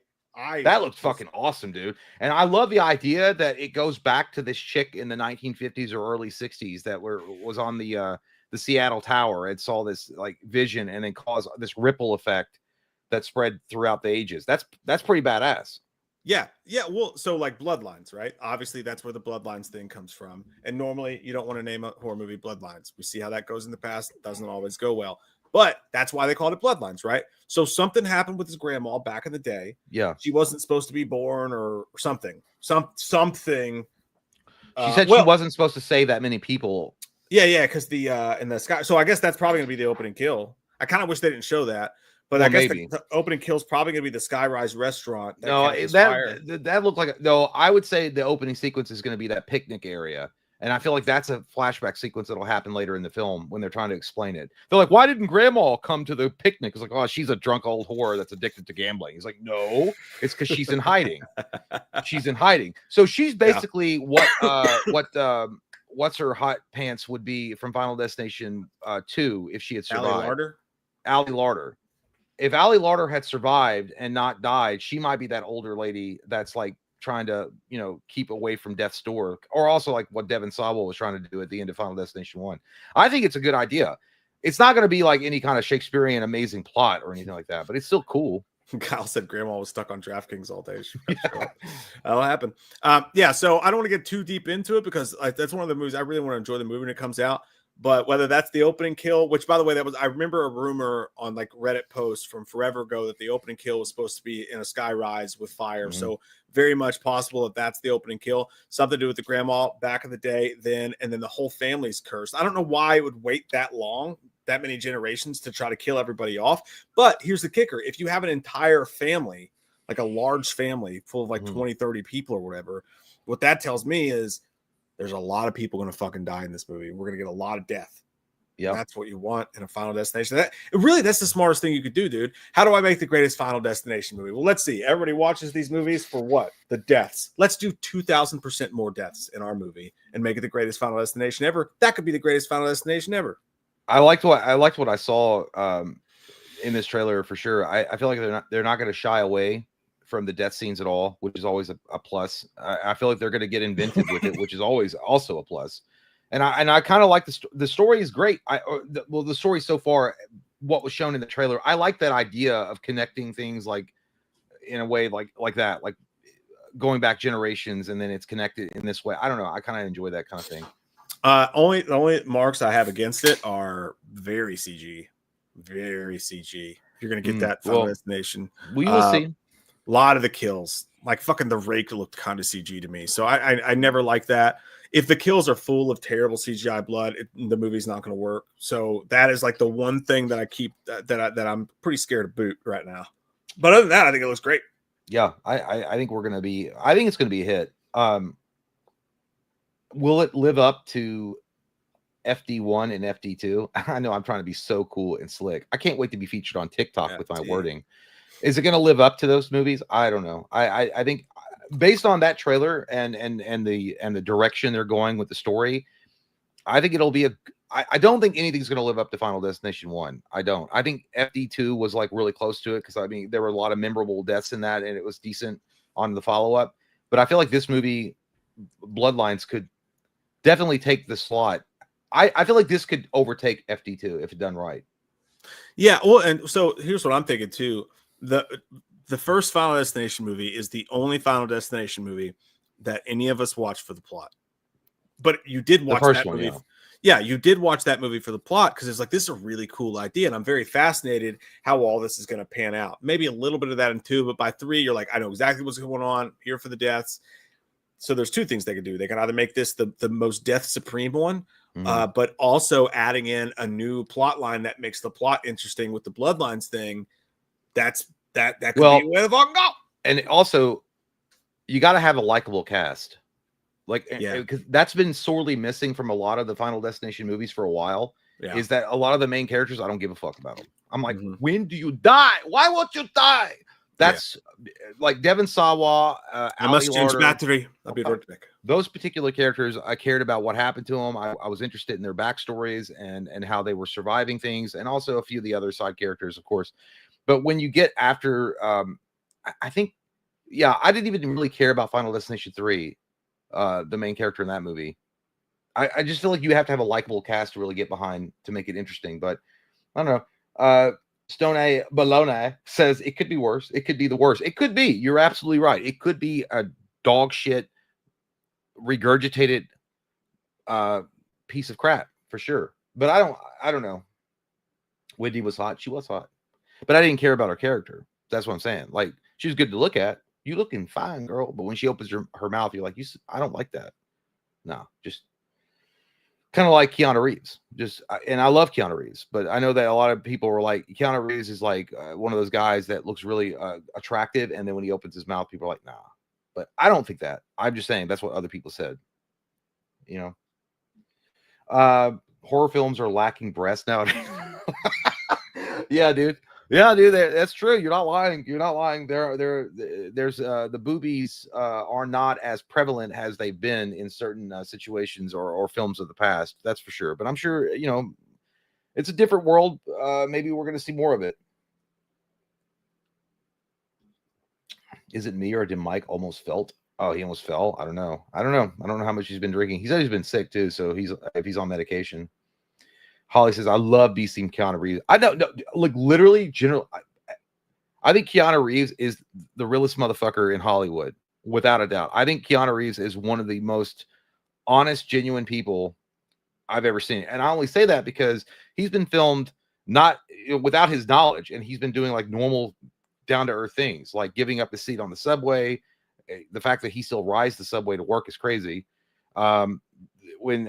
[SPEAKER 2] That looks fucking awesome, dude. And I love the idea that it goes back to this chick in the 1950s or early 60s that was on the Seattle Tower and saw this like vision and then caused this ripple effect that spread throughout the ages. That's pretty badass.
[SPEAKER 1] Yeah. Well, so like Bloodlines, right? Obviously, that's where the Bloodlines thing comes from. And normally, you don't want to name a horror movie Bloodlines. We see how that goes in the past. It doesn't always go well. But that's why they called it Bloodlines, right? So something happened with his grandma back in the day.
[SPEAKER 2] Yeah.
[SPEAKER 1] She wasn't supposed to be born or something. Something.
[SPEAKER 2] She said she wasn't supposed to save that many people.
[SPEAKER 1] Yeah, because the in the sky. So I guess that's probably gonna be the opening kill. I kind of wish they didn't show that, but
[SPEAKER 2] Well,
[SPEAKER 1] I guess
[SPEAKER 2] maybe.
[SPEAKER 1] the opening kill is probably gonna be the Skyrise restaurant.
[SPEAKER 2] No,
[SPEAKER 1] catches fire.
[SPEAKER 2] that looked like no. I would say the opening sequence is going to be that picnic area, and I feel like that's a flashback sequence that'll happen later in the film when they're trying to explain it. They're like, "Why didn't Grandma come to the picnic?" It's like, "Oh, she's a drunk old whore that's addicted to gambling." He's like, "No, it's because she's in hiding. She's in hiding." So she's basically what's her hot pants would be from Final Destination 2 if she had survived. Allie Larder. If Allie Larder had survived and not died, she might be that older lady that's like trying to, keep away from death's door, or also like what Devin Sawa was trying to do at the end of Final Destination 1. I think it's a good idea. It's not going to be like any kind of Shakespearean amazing plot or anything like that, but it's still cool.
[SPEAKER 1] Kyle said grandma was stuck on DraftKings all day. That'll happen. Yeah, so I don't want to get too deep into it because that's one of the movies I really want to enjoy the movie when it comes out. But whether that's the opening kill, which by the way, I remember a rumor on like Reddit posts from forever ago that the opening kill was supposed to be in a sky rise with fire. Mm-hmm. So very much possible that that's the opening kill. Something to do with the grandma back in the day, and then the whole family's cursed. I don't know why it would wait that long, that many generations to try to kill everybody off. But here's the kicker. If you have an entire family, like a large family full of like 20, 30 people or whatever, what that tells me is there's a lot of people going to fucking die in this movie. We're going to get a lot of death. Yeah, that's what you want in a Final Destination. That's the smartest thing you could do, dude. How do I make the greatest Final Destination movie? Well, let's see. Everybody watches these movies for what? The deaths. Let's do 2,000% more deaths in our movie and make it the greatest Final Destination ever. That could be the greatest Final Destination ever.
[SPEAKER 2] I liked what I saw in this trailer for sure. I feel like they're not going to shy away from the death scenes at all, which is always a plus. I feel like they're going to get inventive with it, which is always also a plus. And I kind of like the story is great. The story so far, what was shown in the trailer, I like that idea of connecting things like in a way like that, like going back generations and then it's connected in this way. I don't know. I kind of enjoy that kind of thing.
[SPEAKER 1] The only marks I have against it are very CG. You're going to get that Final Destination.
[SPEAKER 2] We will see.
[SPEAKER 1] A lot of the kills, like fucking the rake looked kind of CG to me. So I never like that. If the kills are full of terrible CGI blood, the movie's not going to work. So that is like the one thing that I keep that I'm pretty scared to boot right now. But other than that, I think it looks great.
[SPEAKER 2] Yeah, I think I think it's going to be a hit. Will it live up to FD1 and FD2? I know I'm trying to be so cool and slick. I can't wait to be featured on TikTok with my wording. Is it going to live up to those movies? I don't know. I think based on that trailer and the direction they're going with the story, I think it'll be I don't think anything's going to live up to Final Destination 1. I don't. I think FD2 was like really close to it because I mean there were a lot of memorable deaths in that and it was decent on the follow-up. But I feel like this movie, Bloodlines, could definitely take the slot. I feel like this could overtake FD2 if it's done right.
[SPEAKER 1] Yeah, well, and so here's what I'm thinking too. The first Final Destination movie is the only Final Destination movie that any of us watched for the plot. But you did watch that movie. Yeah, you did watch that movie for the plot because it's like, this is a really cool idea. And I'm very fascinated how all this is going to pan out. Maybe a little bit of that in 2, but by 3, you're like, I know exactly what's going on here for the deaths. So there's 2 things they could do. They can either make this the most death supreme one, but also adding in a new plot line that makes the plot interesting with the Bloodlines thing. That could be where the fuck go.
[SPEAKER 2] And also, you got to have a likable cast. Like, because that's been sorely missing from a lot of the Final Destination movies for a while. Yeah. Is that a lot of the main characters, I don't give a fuck about them. I'm like, when do you die? Why won't you die? That's like Devon Sawa,
[SPEAKER 1] I must change battery. I'll be right back.
[SPEAKER 2] Those particular characters, I cared about what happened to them. I was interested in their backstories and how they were surviving things, and also a few of the other side characters, of course. But when you get after, I think, I didn't even really care about Final Destination 3, the main character in that movie. I just feel like you have to have a likable cast to really get behind to make it interesting. But I don't know. Stone A. Bologna says it could be worse. It could be the worst. It could be. You're absolutely right. It could be a dog shit, regurgitated piece of crap for sure. But I don't know. Wendy was hot. She was hot. But I didn't care about her character. That's what I'm saying. Like, she was good to look at. You looking fine, girl. But when she opens her mouth, you're like, I don't like that. No, just kind of like Keanu Reeves. And I love Keanu Reeves, but I know that a lot of people were like, Keanu Reeves is like one of those guys that looks really attractive. And then when he opens his mouth, people are like, nah. But I don't think that. I'm just saying that's what other people said. You know, horror films are lacking breasts nowadays. Yeah, dude. Yeah, dude, that's true. You're not lying. You're not lying. There's the boobies are not as prevalent as they've been in certain situations or films of the past. That's for sure. But I'm sure, you know, it's a different world. Maybe we're going to see more of it. Is it me or did Mike almost felt? Oh, he almost fell. I don't know. I don't know how much he's been drinking. He said he's been sick too. So if he's on medication. Holly says, I love DC Keanu Reeves. I don't know, like literally, I think Keanu Reeves is the realest motherfucker in Hollywood, without a doubt. I think Keanu Reeves is one of the most honest, genuine people I've ever seen. And I only say that because he's been filmed not without his knowledge, and he's been doing like normal, down to earth things, like giving up his seat on the subway. The fact that he still rides the subway to work is crazy. When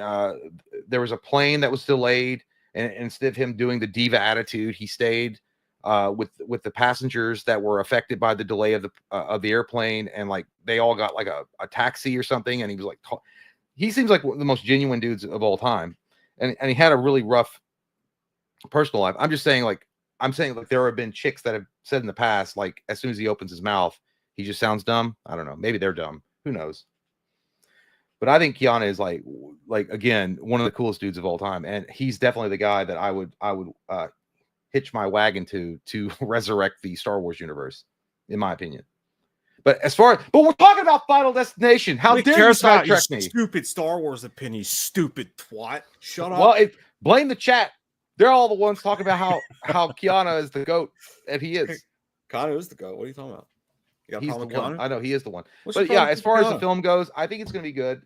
[SPEAKER 2] there was a plane that was delayed, and instead of him doing the diva attitude, he stayed with the passengers that were affected by the delay of the airplane, and like they all got like a taxi or something, and he was like, he seems like one of the most genuine dudes of all time, and he had a really rough personal life. I'm saying like there have been chicks that have said in the past, like as soon as he opens his mouth, he just sounds dumb. I don't know, maybe they're dumb, who knows. But I think Keanu is like again one of the coolest dudes of all time, and he's definitely the guy that I would hitch my wagon to resurrect the Star Wars universe, in my opinion. But we're talking about Final Destination. How dare you sidetrack me?
[SPEAKER 1] Stupid Star Wars opinion, you stupid twat. Shut up.
[SPEAKER 2] Well, blame the chat. They're all the ones talking about how Keanu is the GOAT, and he is.
[SPEAKER 1] Keanu is the GOAT. What are you talking about?
[SPEAKER 2] He's the one. I know he is the one.
[SPEAKER 1] What's
[SPEAKER 2] but yeah, as far as the film goes, I think it's going to be good.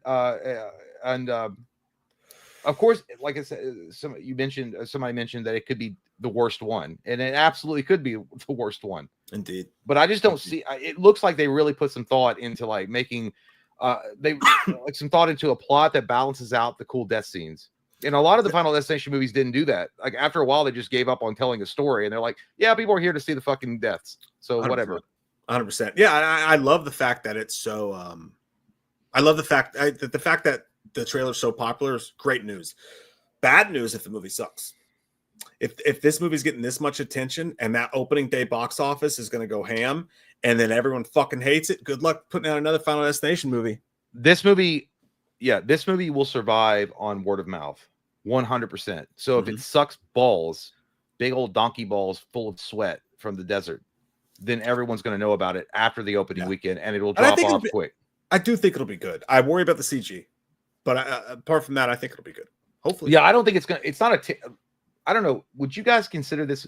[SPEAKER 2] And of course, like I said, somebody mentioned that it could be the worst one, and it absolutely could be the worst one.
[SPEAKER 1] Indeed.
[SPEAKER 2] But I just don't see. It looks like they really put some thought into like making some thought into a plot that balances out the cool death scenes. And a lot of the Final Destination movies didn't do that. Like after a while, they just gave up on telling a story, and they're like, "Yeah, people are here to see the fucking deaths, so 100%. Whatever."
[SPEAKER 1] 100%. Yeah, I love the fact that it's so. I love the fact that the trailer's so popular is great news. Bad news if the movie sucks. If this movie's getting this much attention and that opening day box office is going to go ham, and then everyone fucking hates it, good luck putting out another Final Destination movie.
[SPEAKER 2] This movie will survive on word of mouth, 100%. So if it sucks balls, big old donkey balls full of sweat from the desert, then everyone's going to know about it after the opening weekend, and it will drop off quick.
[SPEAKER 1] I do think it'll be good. I worry about the CG, but apart from that, I think it'll be good. Hopefully.
[SPEAKER 2] Yeah, I don't think it's not I don't know. Would you guys consider this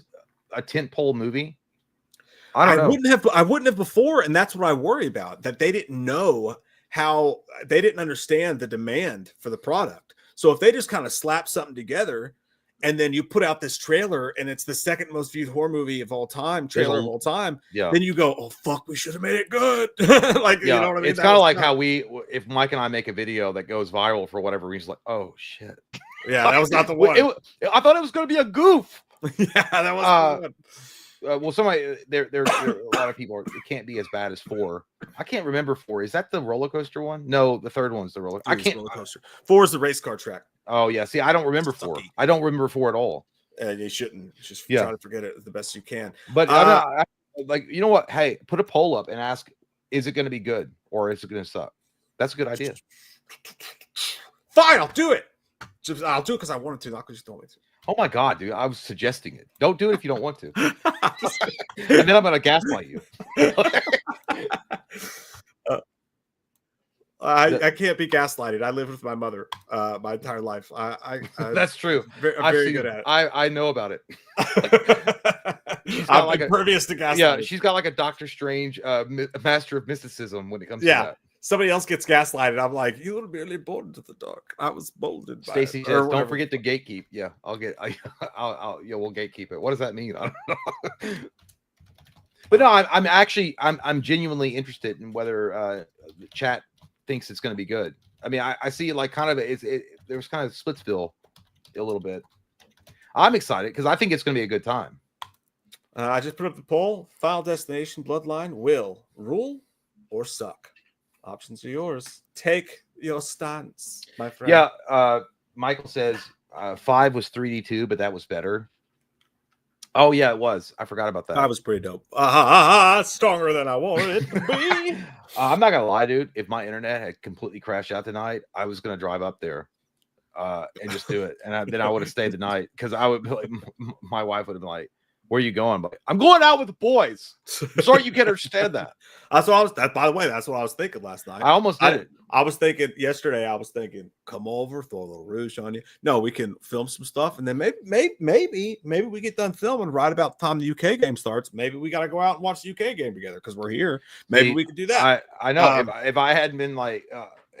[SPEAKER 2] a tentpole movie? I wouldn't have before, and that's what I worry about. That they didn't know how, they didn't understand the demand for the product. So if they just kind of slap something together, and then you put out this trailer, and it's the second most viewed horror movie of all time, trailer of all time, then you go, "Oh fuck, we should have made it good." You know what I mean? It's kind of like how if Mike and I make a video that goes viral for whatever reason, like, "Oh shit."
[SPEAKER 1] Yeah, that was not the one.
[SPEAKER 2] I thought it was going to be a goof.
[SPEAKER 1] Yeah, that was the one.
[SPEAKER 2] Well, somebody there are a lot of people. It can't be as bad as 4. I can't remember 4. Is that the roller coaster one? No, the third one's the roller. I can't.
[SPEAKER 1] Roller coaster. 4 is the race car track.
[SPEAKER 2] Oh yeah. See, I don't remember 4. I don't remember 4 at all.
[SPEAKER 1] You shouldn't. Just try to forget it the best you can.
[SPEAKER 2] But like, you know what? Hey, put a poll up and ask: is it going to be good or is it going to suck? That's a good idea.
[SPEAKER 1] Fine, I'll do it. I'll do it because I wanted to, not because you told me to.
[SPEAKER 2] Oh my god, dude! I was suggesting it. Don't do it if you don't want to. And then I'm going to gaslight you.
[SPEAKER 1] I can't be gaslighted. I lived with my mother my entire life.
[SPEAKER 2] That's true.
[SPEAKER 1] I'm very good at it.
[SPEAKER 2] I know about it.
[SPEAKER 1] I'm like impervious to gaslighting.
[SPEAKER 2] Yeah, she's got like a Doctor Strange, master of mysticism when it comes to that.
[SPEAKER 1] Somebody else gets gaslighted. I'm like, you were merely born into the dark. I was molded by
[SPEAKER 2] Stacy says, don't forget to gatekeep. Yeah, we'll gatekeep it. What does that mean? I don't know. But no, I'm genuinely interested in whether the chat thinks it's going to be good. I mean, I see like kind of there's kind of Splitsville a little bit. I'm excited because I think it's going to be a good time.
[SPEAKER 1] I just put up the poll. Final Destination Bloodline will rule or suck. Options are yours. Take your stance, my friend.
[SPEAKER 2] Yeah. Michael says 5 was 3D2, but that was better. Oh yeah, it was. I forgot about that.
[SPEAKER 1] That was pretty dope. Stronger than I wanted it to be.
[SPEAKER 2] I'm not gonna lie, dude. If my internet had completely crashed out tonight, I was gonna drive up there and just do it, and then I would have stayed the night because I would be like, my wife would have been like, "Where are you going?" But I'm going out with the boys. I'm sorry, you can't understand that.
[SPEAKER 1] That's what I was. By the way, that's what I was thinking last night.
[SPEAKER 2] I almost did it.
[SPEAKER 1] I was thinking yesterday. I was thinking, come over, throw a little rouge on you. No, we can film some stuff, and then maybe we get done filming right about the time the UK game starts. Maybe we got to go out and watch the UK game together because we're here. Maybe we could do that.
[SPEAKER 2] I know if I hadn't been like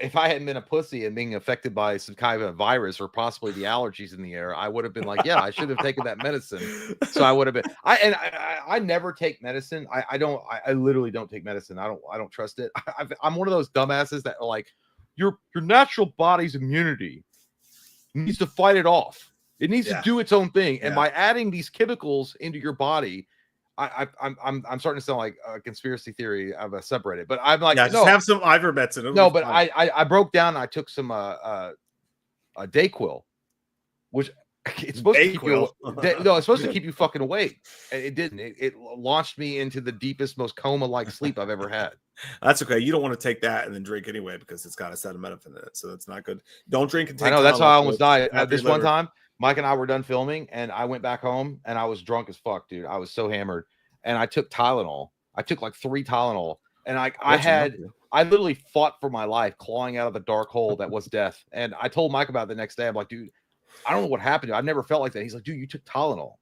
[SPEAKER 2] if I hadn't been a pussy and being affected by some kind of a virus or possibly the allergies in the air, I would have been like, yeah, I should have taken that medicine. So I would have been. I never take medicine. I literally don't take medicine. I don't trust it. I'm one of those dumbasses that are like, your natural body's immunity needs to fight it off. It needs to do its own thing. And by adding these chemicals into your body, I'm starting to sound like a conspiracy theory of a subreddit, but I'm like,
[SPEAKER 1] just have some ivermectin.
[SPEAKER 2] No, but I broke down. And I took some a Dayquil, which it's supposed to keep you. No, it's supposed to keep you fucking awake, and it didn't. It launched me into the deepest, most coma-like sleep I've ever had.
[SPEAKER 1] That's okay. You don't want to take that and then drink anyway because it's got acetaminophen in it, so that's not good. Don't drink and take.
[SPEAKER 2] I know that's how I almost died. This one time, Mike and I were done filming, and I went back home, and I was drunk as fuck, dude. I was so hammered, and I took Tylenol. I took like 3 Tylenol, and I literally fought for my life, clawing out of the dark hole that was death. And I told Mike about it the next day. I'm like, dude, I don't know what happened to you. I've never felt like that. He's like, dude, you took Tylenol.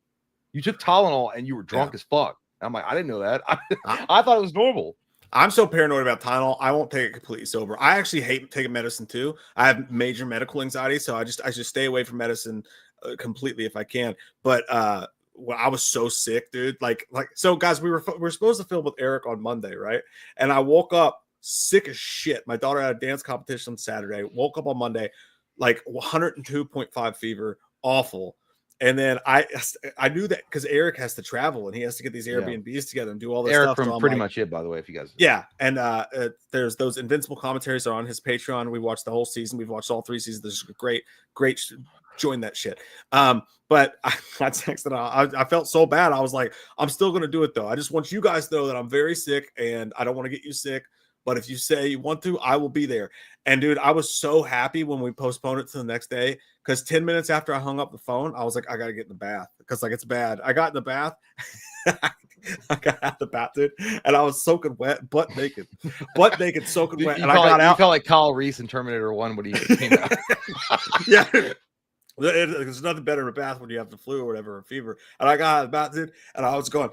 [SPEAKER 2] You took Tylenol, and you were drunk as fuck. And I'm like, I didn't know that. I thought it was normal.
[SPEAKER 1] I'm so paranoid about Tylenol. I won't take it completely sober. I actually hate taking medicine too. I have major medical anxiety, so I just stay away from medicine completely if I can. But well, I was so sick, dude. Like so, guys, we were supposed to film with Eric on Monday, right? And I woke up sick as shit. My daughter had a dance competition on Saturday. Woke up on Monday, like 102.5 fever, awful. And then I knew that because Eric has to travel and he has to get these Airbnbs together and do all this
[SPEAKER 2] Eric
[SPEAKER 1] stuff.
[SPEAKER 2] From
[SPEAKER 1] so
[SPEAKER 2] pretty much it, by the way, if you guys.
[SPEAKER 1] Yeah, and there's those Invincible commentaries are on his Patreon. We watched the whole season. We've watched all 3 seasons. This is great. Join that shit. But I texted. I felt so bad. I was like, I'm still gonna do it though. I just want you guys to know that I'm very sick and I don't want to get you sick. But if you say you want to, I will be there. And dude, I was so happy when we postponed it to the next day because 10 minutes after I hung up the phone, I was like, I gotta get in the bath because like it's bad. I got in the bath. I got out the bath, dude, and I was soaking wet, butt naked, soaking wet. And I got out.
[SPEAKER 2] You felt like Kyle Reese in Terminator 1 when he came out.
[SPEAKER 1] Yeah. There's nothing better in a bath when you have the flu or whatever, or fever. And I got out of the bath, dude, and I was going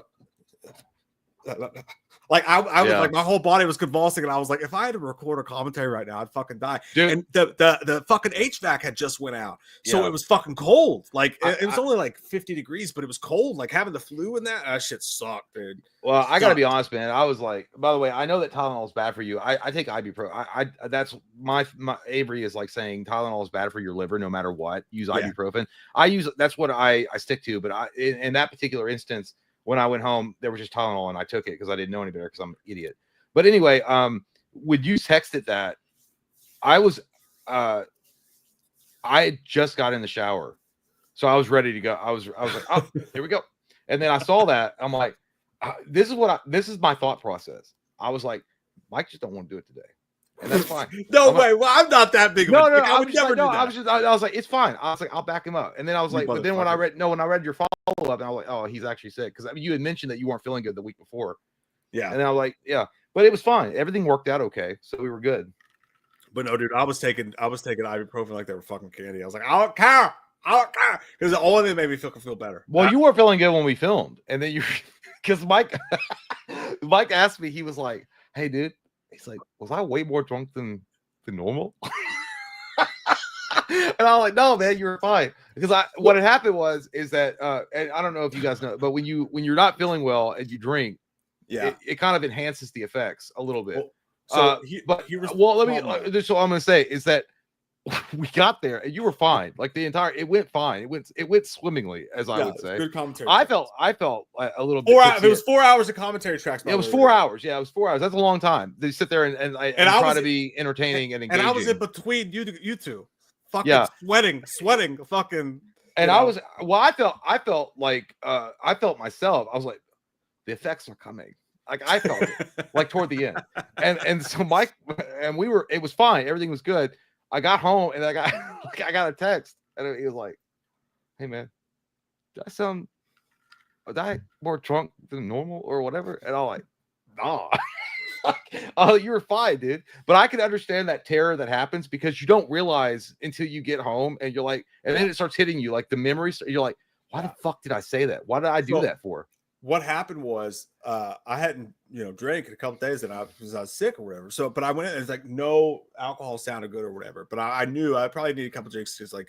[SPEAKER 1] like I was like my whole body was convulsing, and I was like, if I had to record a commentary right now, I'd fucking die. Dude. And the fucking HVAC had just went out, so it was fucking cold. Like it was only like 50 degrees, but it was cold. Like having the flu in that shit sucked, dude.
[SPEAKER 2] Well, I gotta be honest, man. I was like, by the way, I know that Tylenol is bad for you. I take ibuprofen. I that's my Avery is like saying Tylenol is bad for your liver no matter what. Use ibuprofen. That's what I stick to. But in that particular instance, when I went home, there was just Tylenol, and I took it because I didn't know any better because I'm an idiot. But anyway, when you texted that, I had just got in the shower, so I was ready to go. I was like, oh, here we go. And then I saw that. I'm like, this is my thought process. I was like, Mike just don't want to do it today, and that's fine.
[SPEAKER 1] No way. Well, I'm not that big.
[SPEAKER 2] No, I would never do that. I was like, it's fine. I was like, I'll back him up. And then I was like, but then when I read your follow up, and I was like, oh, he's actually sick because you had mentioned that you weren't feeling good the week before.
[SPEAKER 1] Yeah,
[SPEAKER 2] and I was like, yeah, but it was fine. Everything worked out okay, so we were good.
[SPEAKER 1] But no, dude, I was taking ibuprofen like they were fucking candy. I was like, I don't care, because the only thing made me feel better.
[SPEAKER 2] Well, you weren't feeling good when we filmed, and then because Mike asked me, he was like, hey, dude. He's like, was I way more drunk than normal? And I'm like, no, man, you were fine. Because what had happened is that, and I don't know if you guys know, but when you're not feeling well and you drink, it kind of enhances the effects a little bit.
[SPEAKER 1] So I'm
[SPEAKER 2] going to say is that we got there and you were fine. Like it went fine. It went swimmingly, as I would say.
[SPEAKER 1] Good commentary.
[SPEAKER 2] I felt a little bit.
[SPEAKER 1] It was 4 hours of commentary tracks.
[SPEAKER 2] It was 4 hours. Yeah, it was 4 hours. That's a long time. They sit there and try to be entertaining and engaging.
[SPEAKER 1] And I was in between you two, fucking sweating, fucking.
[SPEAKER 2] And I was I felt like I felt myself. I was like, the effects are coming. Like I felt it, like toward the end, and so Mike and it was fine. Everything was good. I got home and I got a text and he was like, hey man, was I more drunk than normal or whatever? And I'm like, nah. Oh, you were fine, dude. But I can understand that terror that happens because you don't realize until you get home and you're like, and then it starts hitting you like the memories. You're like, why the fuck did I say that? Why did I do that for?
[SPEAKER 1] What happened was I hadn't, drank in a couple days and I was sick or whatever. So, but I went in and it's like no alcohol sounded good or whatever. But I knew I probably need a couple drinks to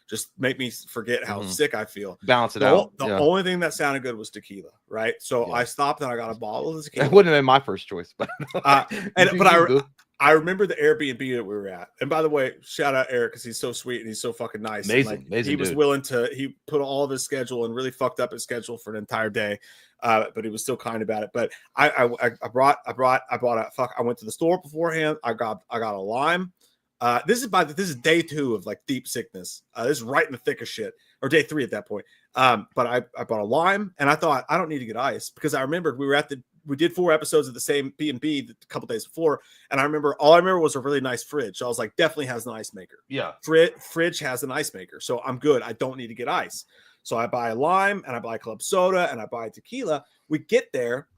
[SPEAKER 1] just make me forget how sick I feel.
[SPEAKER 2] Balance it out.
[SPEAKER 1] The only thing that sounded good was tequila, right? So I stopped and I got a bottle of tequila.
[SPEAKER 2] That wouldn't have been my first choice, but
[SPEAKER 1] I remember the Airbnb that we were at. And by the way, shout out Eric because he's so sweet and he's so fucking nice.
[SPEAKER 2] Amazing,
[SPEAKER 1] he was willing to. He put all of his schedule and really fucked up his schedule for an entire day. But he was still kind about it. But I went to the store beforehand. I got a lime. This is day 2 of like deep sickness. This is right in the thick of shit, or day 3 at that point. But I bought a lime, and I thought I don't need to get ice because I remembered we did 4 episodes of the same B&B a couple days before, and all I remember was a really nice fridge. So I was like, definitely has an ice maker.
[SPEAKER 2] Yeah,
[SPEAKER 1] fridge has an ice maker, so I'm good. I don't need to get ice. So I buy a lime, and I buy club soda, and I buy tequila. We get there.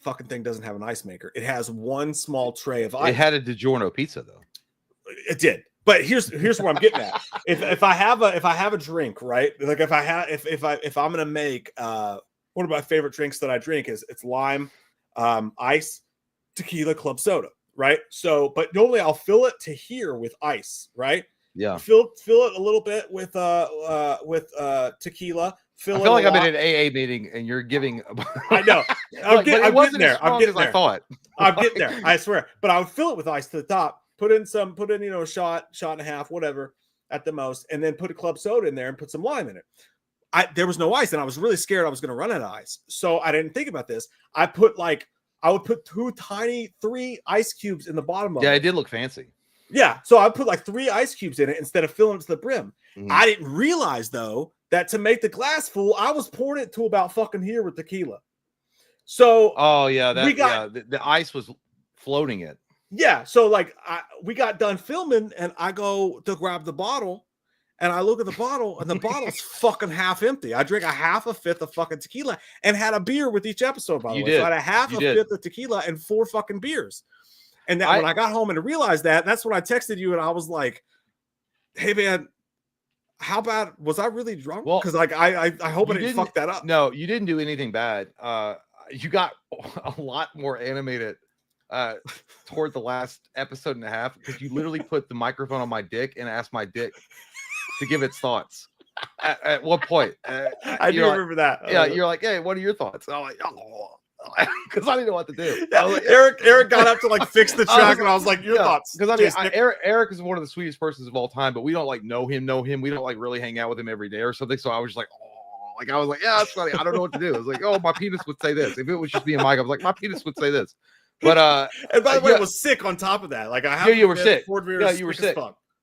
[SPEAKER 1] Fucking thing doesn't have an ice maker. It has one small tray of ice.
[SPEAKER 2] It had a DiGiorno pizza though.
[SPEAKER 1] It did. But here's where I'm getting at. If I have a drink, right? Like if I'm gonna make one of my favorite drinks that I drink is it's lime, ice, tequila, club soda, right? So, but normally I'll fill it to here with ice, right?
[SPEAKER 2] Yeah.
[SPEAKER 1] Fill it a little bit with tequila.
[SPEAKER 2] I feel like I'm in an AA meeting and you're giving.
[SPEAKER 1] I know. I'm getting there.
[SPEAKER 2] I thought.
[SPEAKER 1] I'm getting there. I swear. But I would fill it with ice to the top. Put in a shot and a half, whatever, at the most, and then put a club soda in there and put some lime in it. There was no ice, and I was really scared I was going to run out of ice. So I didn't think about this. I would put 3 ice cubes in the bottom of it.
[SPEAKER 2] Yeah, it did look fancy.
[SPEAKER 1] Yeah, so I put like 3 ice cubes in it instead of filling it to the brim.
[SPEAKER 2] Mm-hmm.
[SPEAKER 1] I didn't realize though that to make the glass full, I was pouring it to about fucking here with tequila. So
[SPEAKER 2] the ice was floating it.
[SPEAKER 1] Yeah, so like we got done filming, and I go to grab the bottle, and I look at the bottle, and the bottle's fucking half empty. I drank a fifth of fucking tequila and had a beer with each episode. By the way, so I had a fifth of tequila and 4 fucking beers. And then when I got home and realized that's when I texted you, and I was like, "Hey man, how bad was I really drunk?"
[SPEAKER 2] Well,
[SPEAKER 1] because like I hope I didn't fuck that up.
[SPEAKER 2] No, you didn't do anything bad. You got a lot more animated toward the last episode and a half because you literally put the microphone on my dick and asked my dick to give its thoughts. At what point?
[SPEAKER 1] I do remember that.
[SPEAKER 2] Yeah, you're like, "Hey, what are your thoughts?" I'm like, "Oh," because I didn't know what to do.
[SPEAKER 1] Yeah, like, Eric got up to like fix the track, and I was like, "Your thoughts?"
[SPEAKER 2] Because Eric is one of the sweetest persons of all time, but we don't like know him. We don't like really hang out with him every day or something. So I was just like, "Oh," like I was like, "Yeah, that's funny." I don't know what to do. I was like, "Oh, my penis would say this." If it was just me and Mike, I was like, "My penis would say this." But
[SPEAKER 1] and by the way, I was sick on top of that. Like I have
[SPEAKER 2] you were sick.
[SPEAKER 1] Yeah, you were sick.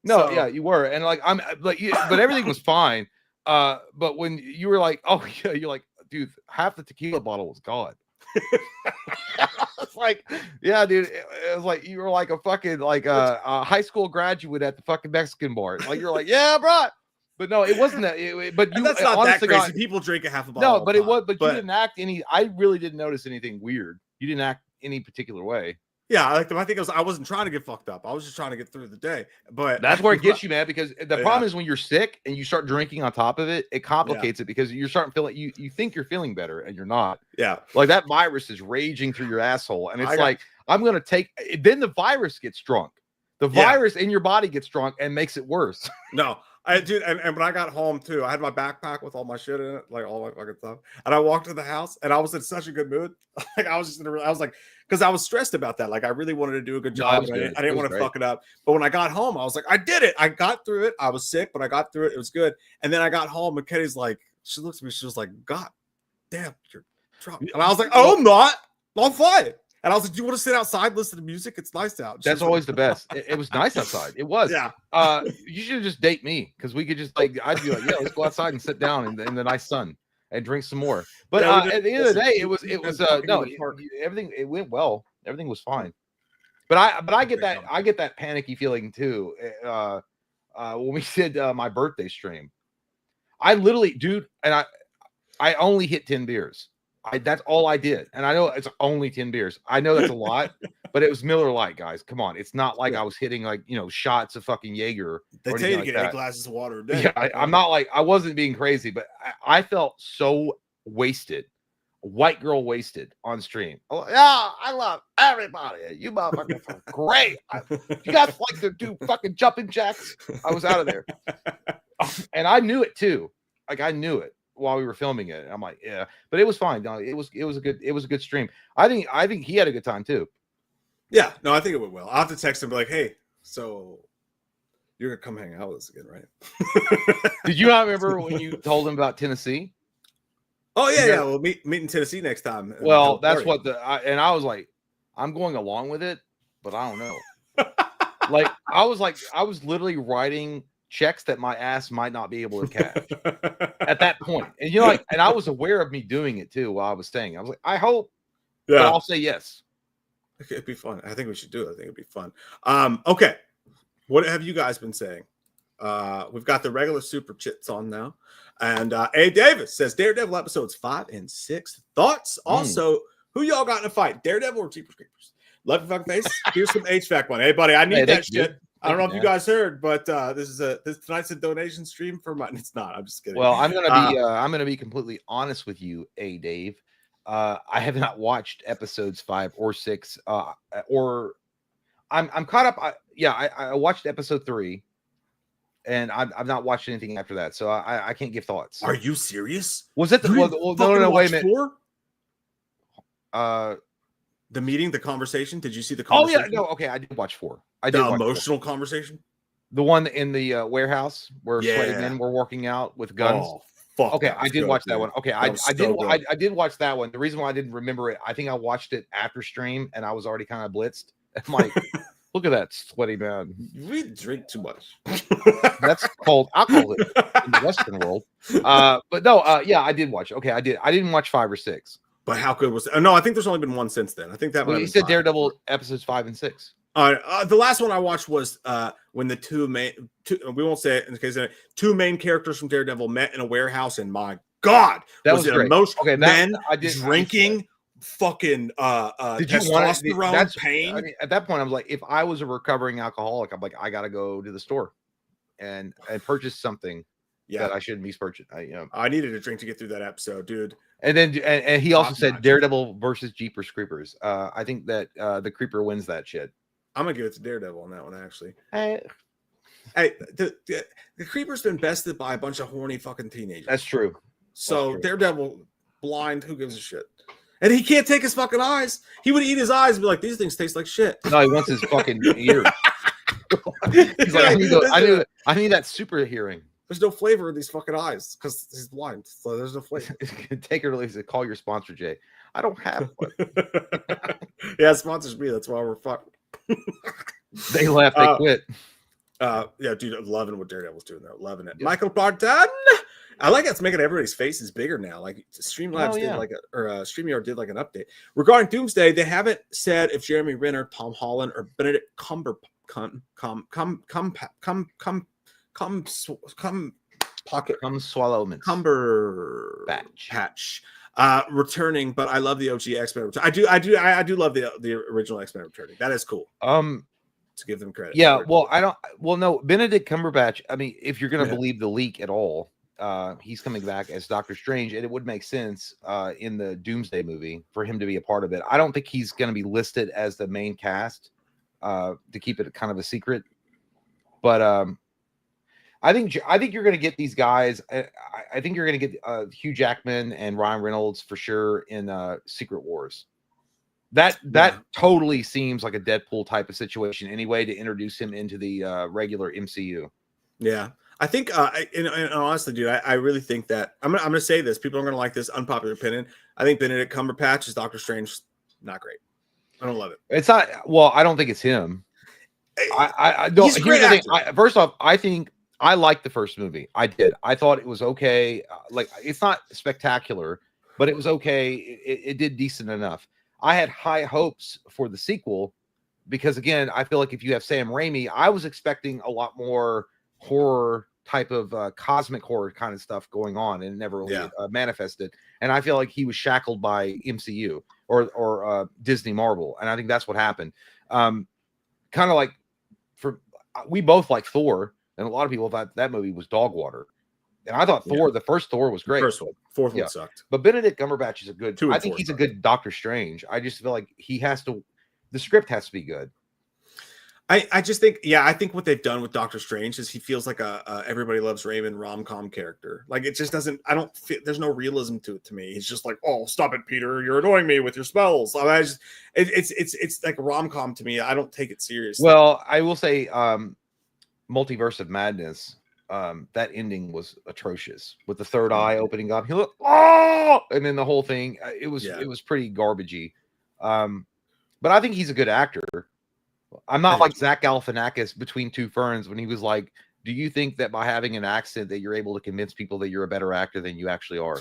[SPEAKER 2] No, yeah, you were, and like but everything was fine. But when you were like, "Oh yeah," you're like, "Dude, half the tequila bottle was gone." It's like, yeah, dude. It was like you were like a fucking like a high school graduate at the fucking Mexican bar. Like you're like, "Yeah, bro." But no, it wasn't that. But you,
[SPEAKER 1] that's not that crazy. People drink a half a bottle.
[SPEAKER 2] No, but it was. But you didn't act any. I really didn't notice anything weird. You didn't act any particular way.
[SPEAKER 1] Yeah, I think I wasn't trying to get fucked up. I was just trying to get through the day. But
[SPEAKER 2] that's where it gets you, man. Because the problem is when you're sick and you start drinking on top of it, it complicates it because you're starting to feel like you think you're feeling better and you're not.
[SPEAKER 1] Yeah,
[SPEAKER 2] like that virus is raging through your asshole, and it's like I'm gonna take. Then the virus gets drunk. The virus in your body gets drunk and makes it worse.
[SPEAKER 1] No. I did, and when I got home too, I had my backpack with all my shit in it, like all my fucking stuff. And I walked to the house, and I was in such a good mood. Like I was like, because I was stressed about that. Like I really wanted to do a good job. I didn't want to fuck it up. But when I got home, I was like, I did it. I got through it. I was sick, but I got through it. It was good. And then I got home, and Kenny's like, she looks at me, she was like, "God damn, you're drunk." And I was like, "Oh, I'm not. I'm fine." And I was like, "Do you want to sit outside, listen to music? It's nice out."
[SPEAKER 2] That's always the best. It was nice outside. It was.
[SPEAKER 1] Yeah.
[SPEAKER 2] You should just date me because we could just like I'd be like, "Yeah, let's go outside and sit down in the nice sun and drink some more." But at the end of the day, it was no everything. It went well. Everything was fine. But I get that panicky feeling too. When we did my birthday stream, I literally, dude, and I only hit 10 beers. That's all I did. And I know it's only 10 beers. I know that's a lot, but it was Miller Lite, guys. Come on. It's not like I was hitting like, shots of fucking Jaeger.
[SPEAKER 1] They
[SPEAKER 2] or
[SPEAKER 1] tell you to
[SPEAKER 2] anything
[SPEAKER 1] get
[SPEAKER 2] like
[SPEAKER 1] 8
[SPEAKER 2] that.
[SPEAKER 1] glasses of water a day.
[SPEAKER 2] Yeah, I'm not like, I wasn't being crazy, but I felt so wasted. White girl wasted on stream. Oh, yeah, I love everybody. You motherfuckers are great. You guys like to do fucking jumping jacks? I was out of there. And I knew it too. Like I knew it while we were filming it. I'm like, yeah, but it was fine. No, it was a good stream. I think he had a good time too.
[SPEAKER 1] Yeah, no, I think it went well. I'll have to text him, be like, hey, so you're gonna come hang out with us again, right?
[SPEAKER 2] Did you not remember when you told him about Tennessee?
[SPEAKER 1] Oh yeah. We'll meet in Tennessee next time.
[SPEAKER 2] Well, that's what I was like, I'm going along with it, but I don't know. I was literally writing checks that my ass might not be able to cash at that point. And and I was aware of me doing it too while I was staying. I was like, I hope, but I'll say yes.
[SPEAKER 1] It'd be fun. I think we should do it. I think it'd be fun. Okay. What have you guys been saying? We've got the regular super chits on now. And A. Davis says Daredevil episodes 5 and 6. Thoughts? Also, who y'all got in a fight? Daredevil or Jeepers Creepers? Love your fucking face. Here's some HVAC money. Hey, buddy, I need that shit. I don't know if you guys heard, but this tonight's a donation stream for mine. It's not. I'm just kidding.
[SPEAKER 2] Well, I'm gonna be completely honest with you, A. Dave. I have not watched episodes 5 or 6. Or I'm caught up. I watched episode 3. And I've not watched anything after that, so I can't give thoughts.
[SPEAKER 1] Are you serious?
[SPEAKER 2] Was it no, wait a minute.
[SPEAKER 1] 4? The meeting, the conversation. Did you see the conversation?
[SPEAKER 2] Oh yeah, no, okay, I did watch 4.
[SPEAKER 1] The emotional conversation.
[SPEAKER 2] The one in the warehouse where sweaty men were working out with guns.
[SPEAKER 1] Oh, fuck.
[SPEAKER 2] Okay, I did watch that one. Okay, I did watch that one. The reason why I didn't remember it, I think I watched it after stream, and I was already kind of blitzed. I'm like, look at that sweaty man.
[SPEAKER 1] We drink too much.
[SPEAKER 2] That's called alcohol in the Western world. But no, I did watch. Okay, I did. I didn't watch 5 or 6.
[SPEAKER 1] But how good was it? No, I think there's only been one since then. I think that.
[SPEAKER 2] Well, you said Daredevil episodes 5 and 6.
[SPEAKER 1] The last one I watched was when the two we won't say it in case 2 main characters from Daredevil met in a warehouse, and my God,
[SPEAKER 2] that was great.
[SPEAKER 1] Okay,
[SPEAKER 2] men
[SPEAKER 1] drinking. Fucking
[SPEAKER 2] did you
[SPEAKER 1] testosterone
[SPEAKER 2] want that's
[SPEAKER 1] pain?
[SPEAKER 2] I mean, at that point, I was like, if I was a recovering alcoholic, I'm like, I gotta go to the store and purchase something that I shouldn't be purchasing.
[SPEAKER 1] I needed a drink to get through that episode, dude.
[SPEAKER 2] And then and he also said Daredevil versus Jeepers Creepers. I think that the Creeper wins that shit.
[SPEAKER 1] I'm gonna give it to Daredevil on that one, actually.
[SPEAKER 2] Hey,
[SPEAKER 1] the Creeper's been bested by a bunch of horny fucking teenagers.
[SPEAKER 2] That's true.
[SPEAKER 1] So Daredevil blind, who gives a shit? And he can't take his fucking eyes. He would eat his eyes and be like, these things taste like shit.
[SPEAKER 2] No, he wants his fucking ears. He's like, I need that super hearing.
[SPEAKER 1] There's no flavor in these fucking eyes because he's blind. So there's no flavor.
[SPEAKER 2] Take it or leave it. Call your sponsor, Jay. I don't have one.
[SPEAKER 1] Yeah, it sponsors me. That's why we're fucked.
[SPEAKER 2] They left. They quit.
[SPEAKER 1] Yeah, dude, loving what Daredevil's doing though. Loving it. Yep. Michael Barton. I like it's making everybody's faces bigger now. Like Streamlabs did StreamYard did like an update regarding Doomsday. They haven't said if Jeremy Renner, Tom Holland, or Benedict Cumberbatch returning, but I love the OG X-Men. I do love the original X-Men returning. That is cool. To give them credit.
[SPEAKER 2] Yeah, well, I don't. Well, no, Benedict Cumberbatch. I mean, if you're gonna believe the leak at all, he's coming back as Doctor Strange, and it would make sense in the Doomsday movie for him to be a part of it. I don't think he's gonna be listed as the main cast to keep it kind of a secret. But I think you're gonna get these guys. I think you're gonna get Hugh Jackman and Ryan Reynolds for sure in Secret Wars. That totally seems like a Deadpool type of situation anyway to introduce him into the regular MCU.
[SPEAKER 1] Yeah, I think, and honestly, dude, I really think that I'm gonna say this. People are gonna like this unpopular opinion. I think Benedict Cumberbatch as Doctor Strange, not great. I don't love it.
[SPEAKER 2] It's not. Well, I don't think it's him. I don't.
[SPEAKER 1] He's a great actor.
[SPEAKER 2] First off, I think I liked the first movie. I did. I thought it was okay. Like it's not spectacular, but it was okay. It did decent enough. I had high hopes for the sequel because, again, I feel like if you have Sam Raimi, I was expecting a lot more horror type of cosmic horror kind of stuff going on, and it never really
[SPEAKER 1] Yeah.
[SPEAKER 2] manifested. And I feel like he was shackled by MCU or Disney Marvel, and I think that's what happened. Kind of like we both like Thor, and a lot of people thought that movie was dog water. And I thought Thor, the first Thor was great.
[SPEAKER 1] First one, fourth
[SPEAKER 2] Yeah.
[SPEAKER 1] one sucked.
[SPEAKER 2] But Benedict Cumberbatch is a good.
[SPEAKER 1] 2 and
[SPEAKER 2] I think
[SPEAKER 1] 4
[SPEAKER 2] he's a
[SPEAKER 1] sucked.
[SPEAKER 2] good Doctor Strange. I just feel like he has to. The script has to be good.
[SPEAKER 1] I just think, I think what they've done with Doctor Strange is he feels like a Everybody Loves Raymond rom-com character. Like it just doesn't. I don't. There's no realism to it to me. He's just like, oh, stop it, Peter. You're annoying me with your spells. I just, it's like a rom-com to me. I don't take it seriously.
[SPEAKER 2] Well, I will say, Multiverse of Madness. That ending was atrocious with the third eye opening up. He looked, and then the whole thing. It was pretty garbagey. But I think he's a good actor. I'm not like Zach Galifianakis between two ferns when he was like, "Do you think that by having an accent that you're able to convince people that you're a better actor than you actually are?"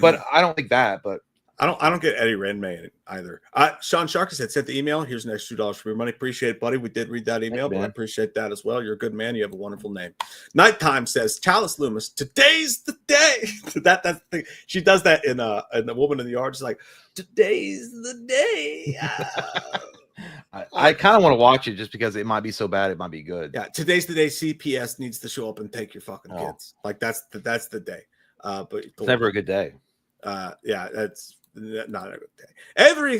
[SPEAKER 2] But I don't think that. But
[SPEAKER 1] I don't get Eddie Redmayne either. Sean Sharkus had sent the email. Here's an extra $2 for your money. Appreciate it, buddy. We did read that email, but I appreciate that as well. You're a good man. You have a wonderful name. Nighttime says, Chalice Loomis, today's the day. that's the thing. She does that in The Woman in the Yard. She's like, today's the day.
[SPEAKER 2] I kind of want to watch it just because it might be so bad it might be good.
[SPEAKER 1] Yeah, today's the day. CPS needs to show up and take your fucking kids. Like that's the day. But
[SPEAKER 2] it's never a good day.
[SPEAKER 1] Yeah, that's not a good day. Every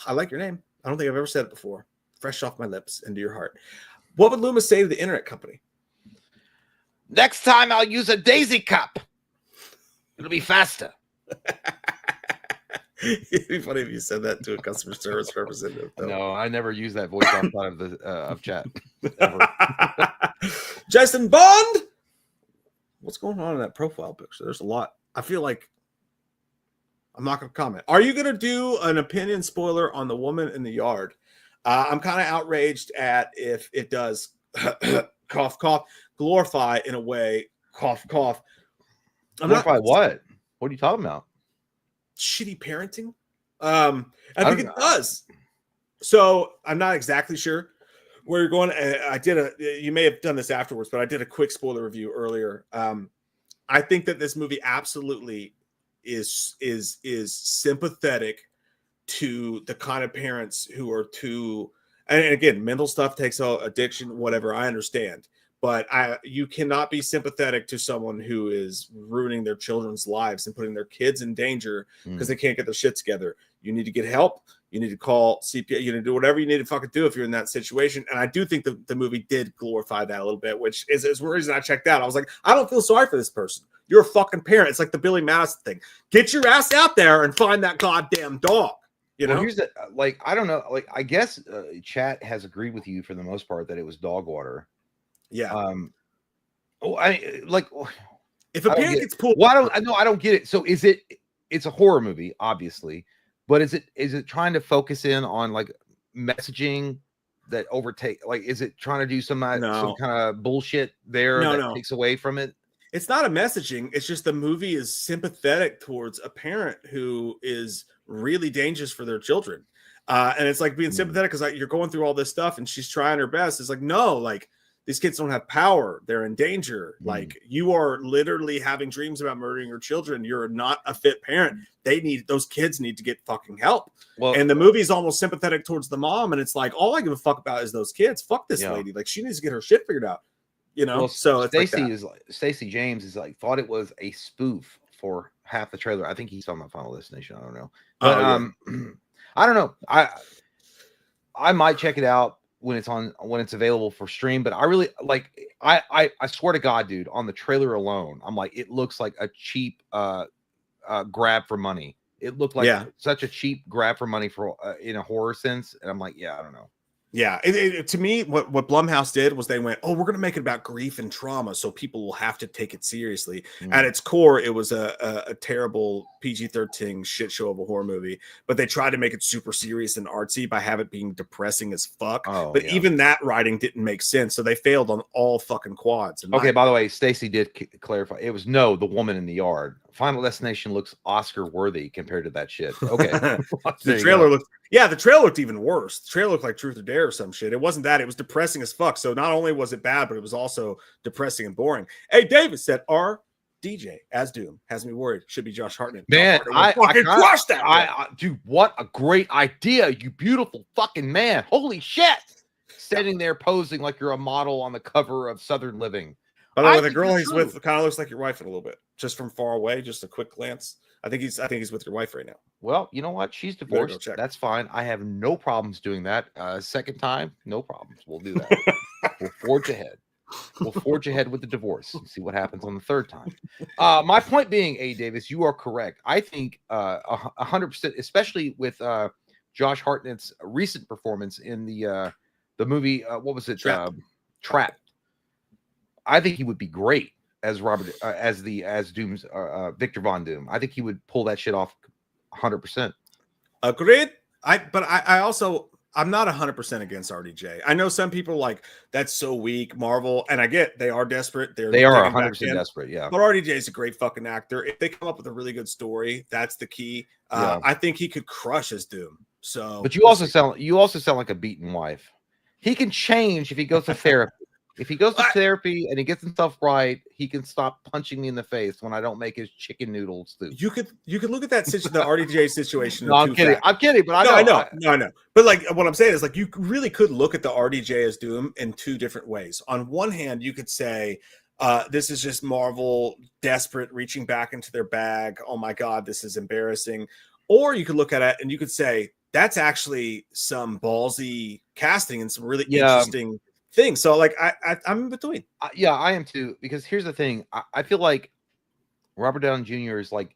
[SPEAKER 1] I like your name. I don't think I've ever said it before. Fresh off my lips into your heart. What would Loomis say to the internet company?
[SPEAKER 2] Next time I'll use a daisy cup. It'll be faster.
[SPEAKER 1] It'd be funny if you said that to a customer service representative. Though.
[SPEAKER 2] No, I never use that voice outside of the of chat.
[SPEAKER 1] Jason Bond. What's going on in that profile picture? There's a lot. I feel like I'm not going to comment. Are you going to do an opinion spoiler on The Woman in the Yard? I'm kind of outraged at if it does cough cough glorify in a way cough cough.
[SPEAKER 2] Glorify what? What are you talking about?
[SPEAKER 1] Shitty parenting. I think it does. So I'm not exactly sure where you're going. You may have done this afterwards, but I did a quick spoiler review earlier. I think that this movie absolutely is sympathetic to the kind of parents who are too, and again, mental stuff takes addiction, whatever. I understand. But you cannot be sympathetic to someone who is ruining their children's lives and putting their kids in danger because they can't get their shit together. You need to get help. You need to call CPS. You need to do whatever you need to fucking do if you're in that situation. And I do think the movie did glorify that a little bit, which is the reason I checked out. I was like, I don't feel sorry for this person. You're a fucking parent. It's like the Billy Madison thing. Get your ass out there and find that goddamn dog. You know,
[SPEAKER 2] well, here's the I don't know. I guess chat has agreed with you for the most part that it was dog water.
[SPEAKER 1] Yeah.
[SPEAKER 2] If
[SPEAKER 1] a parent gets pulled,
[SPEAKER 2] I don't get it. So it's a horror movie, obviously, but is it trying to focus in on like messaging that overtake? Like, is it trying to do some kind of bullshit there that takes away from it?
[SPEAKER 1] It's not a messaging. It's just the movie is sympathetic towards a parent who is really dangerous for their children. And it's like being sympathetic because you're going through all this stuff and she's trying her best. It's like, no, like these kids don't have power. They're in danger. Like you are literally having dreams about murdering your children. You're not a fit parent. Those kids need to get fucking help. Well, and the movie is almost sympathetic towards the mom. And it's like, all I give a fuck about is those kids. Fuck this lady. Like she needs to get her shit figured out. You know,
[SPEAKER 2] well,
[SPEAKER 1] so
[SPEAKER 2] Stacey James is like thought it was a spoof for half the trailer. I think he's on my Final Destination. I don't know, but I don't know. I might check it out when it's available for stream. But I really like. I swear to God, dude, on the trailer alone, I'm like, it looks like a cheap grab for money. It looked like such a cheap grab for money for in a horror sense, and I'm like, yeah, I don't know.
[SPEAKER 1] Yeah, to me, what Blumhouse did was they went, oh, we're going to make it about grief and trauma, so people will have to take it seriously. At its core, it was a terrible PG-13 shit show of a horror movie, but they tried to make it super serious and artsy by having it being depressing as fuck. Even that writing didn't make sense, so they failed on all fucking quads.
[SPEAKER 2] Okay, by the way, Stacey did clarify. It was The Woman in the Yard. Final Destination looks Oscar worthy compared to that shit. Okay,
[SPEAKER 1] the trailer looks. Yeah, the trailer looked even worse. The trailer looked like Truth or Dare or some shit. It wasn't that. It was depressing as fuck. So not only was it bad, but it was also depressing and boring. Hey, David said, our DJ as Doom has me worried. Should be Josh Hartnett.
[SPEAKER 2] Man,
[SPEAKER 1] I fucking crushed that.
[SPEAKER 2] Dude, what a great idea, you beautiful fucking man. Holy shit. Standing there posing like you're a model on the cover of Southern Living.
[SPEAKER 1] By the way, the girl he's with kind of looks like your wife in a little bit. Just from far away, just a quick glance. I think he's with your wife right now.
[SPEAKER 2] Well, you know what? She's divorced. That's fine. I have no problems doing that. Second time, no problems. We'll do that. We'll forge ahead. We'll forge ahead with the divorce and see what happens on the third time. My point being, A. Davis, you are correct. I think 100%, especially with Josh Hartnett's recent performance in the movie. What was it? Trapped. I think he would be great as as Doom's Victor Von Doom. I think he would pull that shit off 100%.
[SPEAKER 1] Agreed. I also I'm not 100% against RDJ. I know some people like that's so weak, Marvel, and I get they are desperate.
[SPEAKER 2] They are 100% desperate, yeah.
[SPEAKER 1] But RDJ is a great fucking actor. If they come up with a really good story, that's the key. I think he could crush as Doom. So,
[SPEAKER 2] but you also sound like a beaten wife. He can change if he goes to therapy. If he goes to therapy and he gets himself right, he can stop punching me in the face when I don't make his chicken noodle soup.
[SPEAKER 1] You could look at that the RDJ situation.
[SPEAKER 2] No, I'm kidding. I'm kidding, but I
[SPEAKER 1] know. But like what I'm saying is like you really could look at the RDJ as Doom in two different ways. On one hand, you could say this is just Marvel desperate, reaching back into their bag. Oh my God, this is embarrassing. Or you could look at it and you could say that's actually some ballsy casting and some really interesting thing. So like I'm in between.
[SPEAKER 2] Yeah, I am too, because here's the thing. I feel like Robert Downey Jr. is like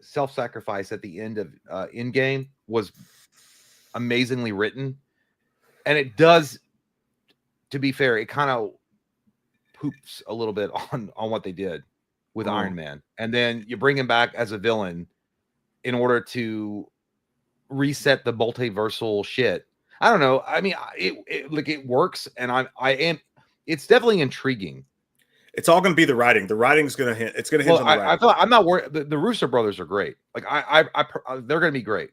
[SPEAKER 2] self-sacrifice at the end of Endgame was amazingly written, and it does, to be fair, it kind of poops a little bit on what they did with Iron Man, and then you bring him back as a villain in order to reset the multiversal shit. I don't know. I mean, it works, and it's definitely intriguing.
[SPEAKER 1] It's all going to be the writing. The writing's going to hit. It's going to hinge on the writing.
[SPEAKER 2] I feel like I'm not worried. The Russo brothers are great. Like they're going to be great.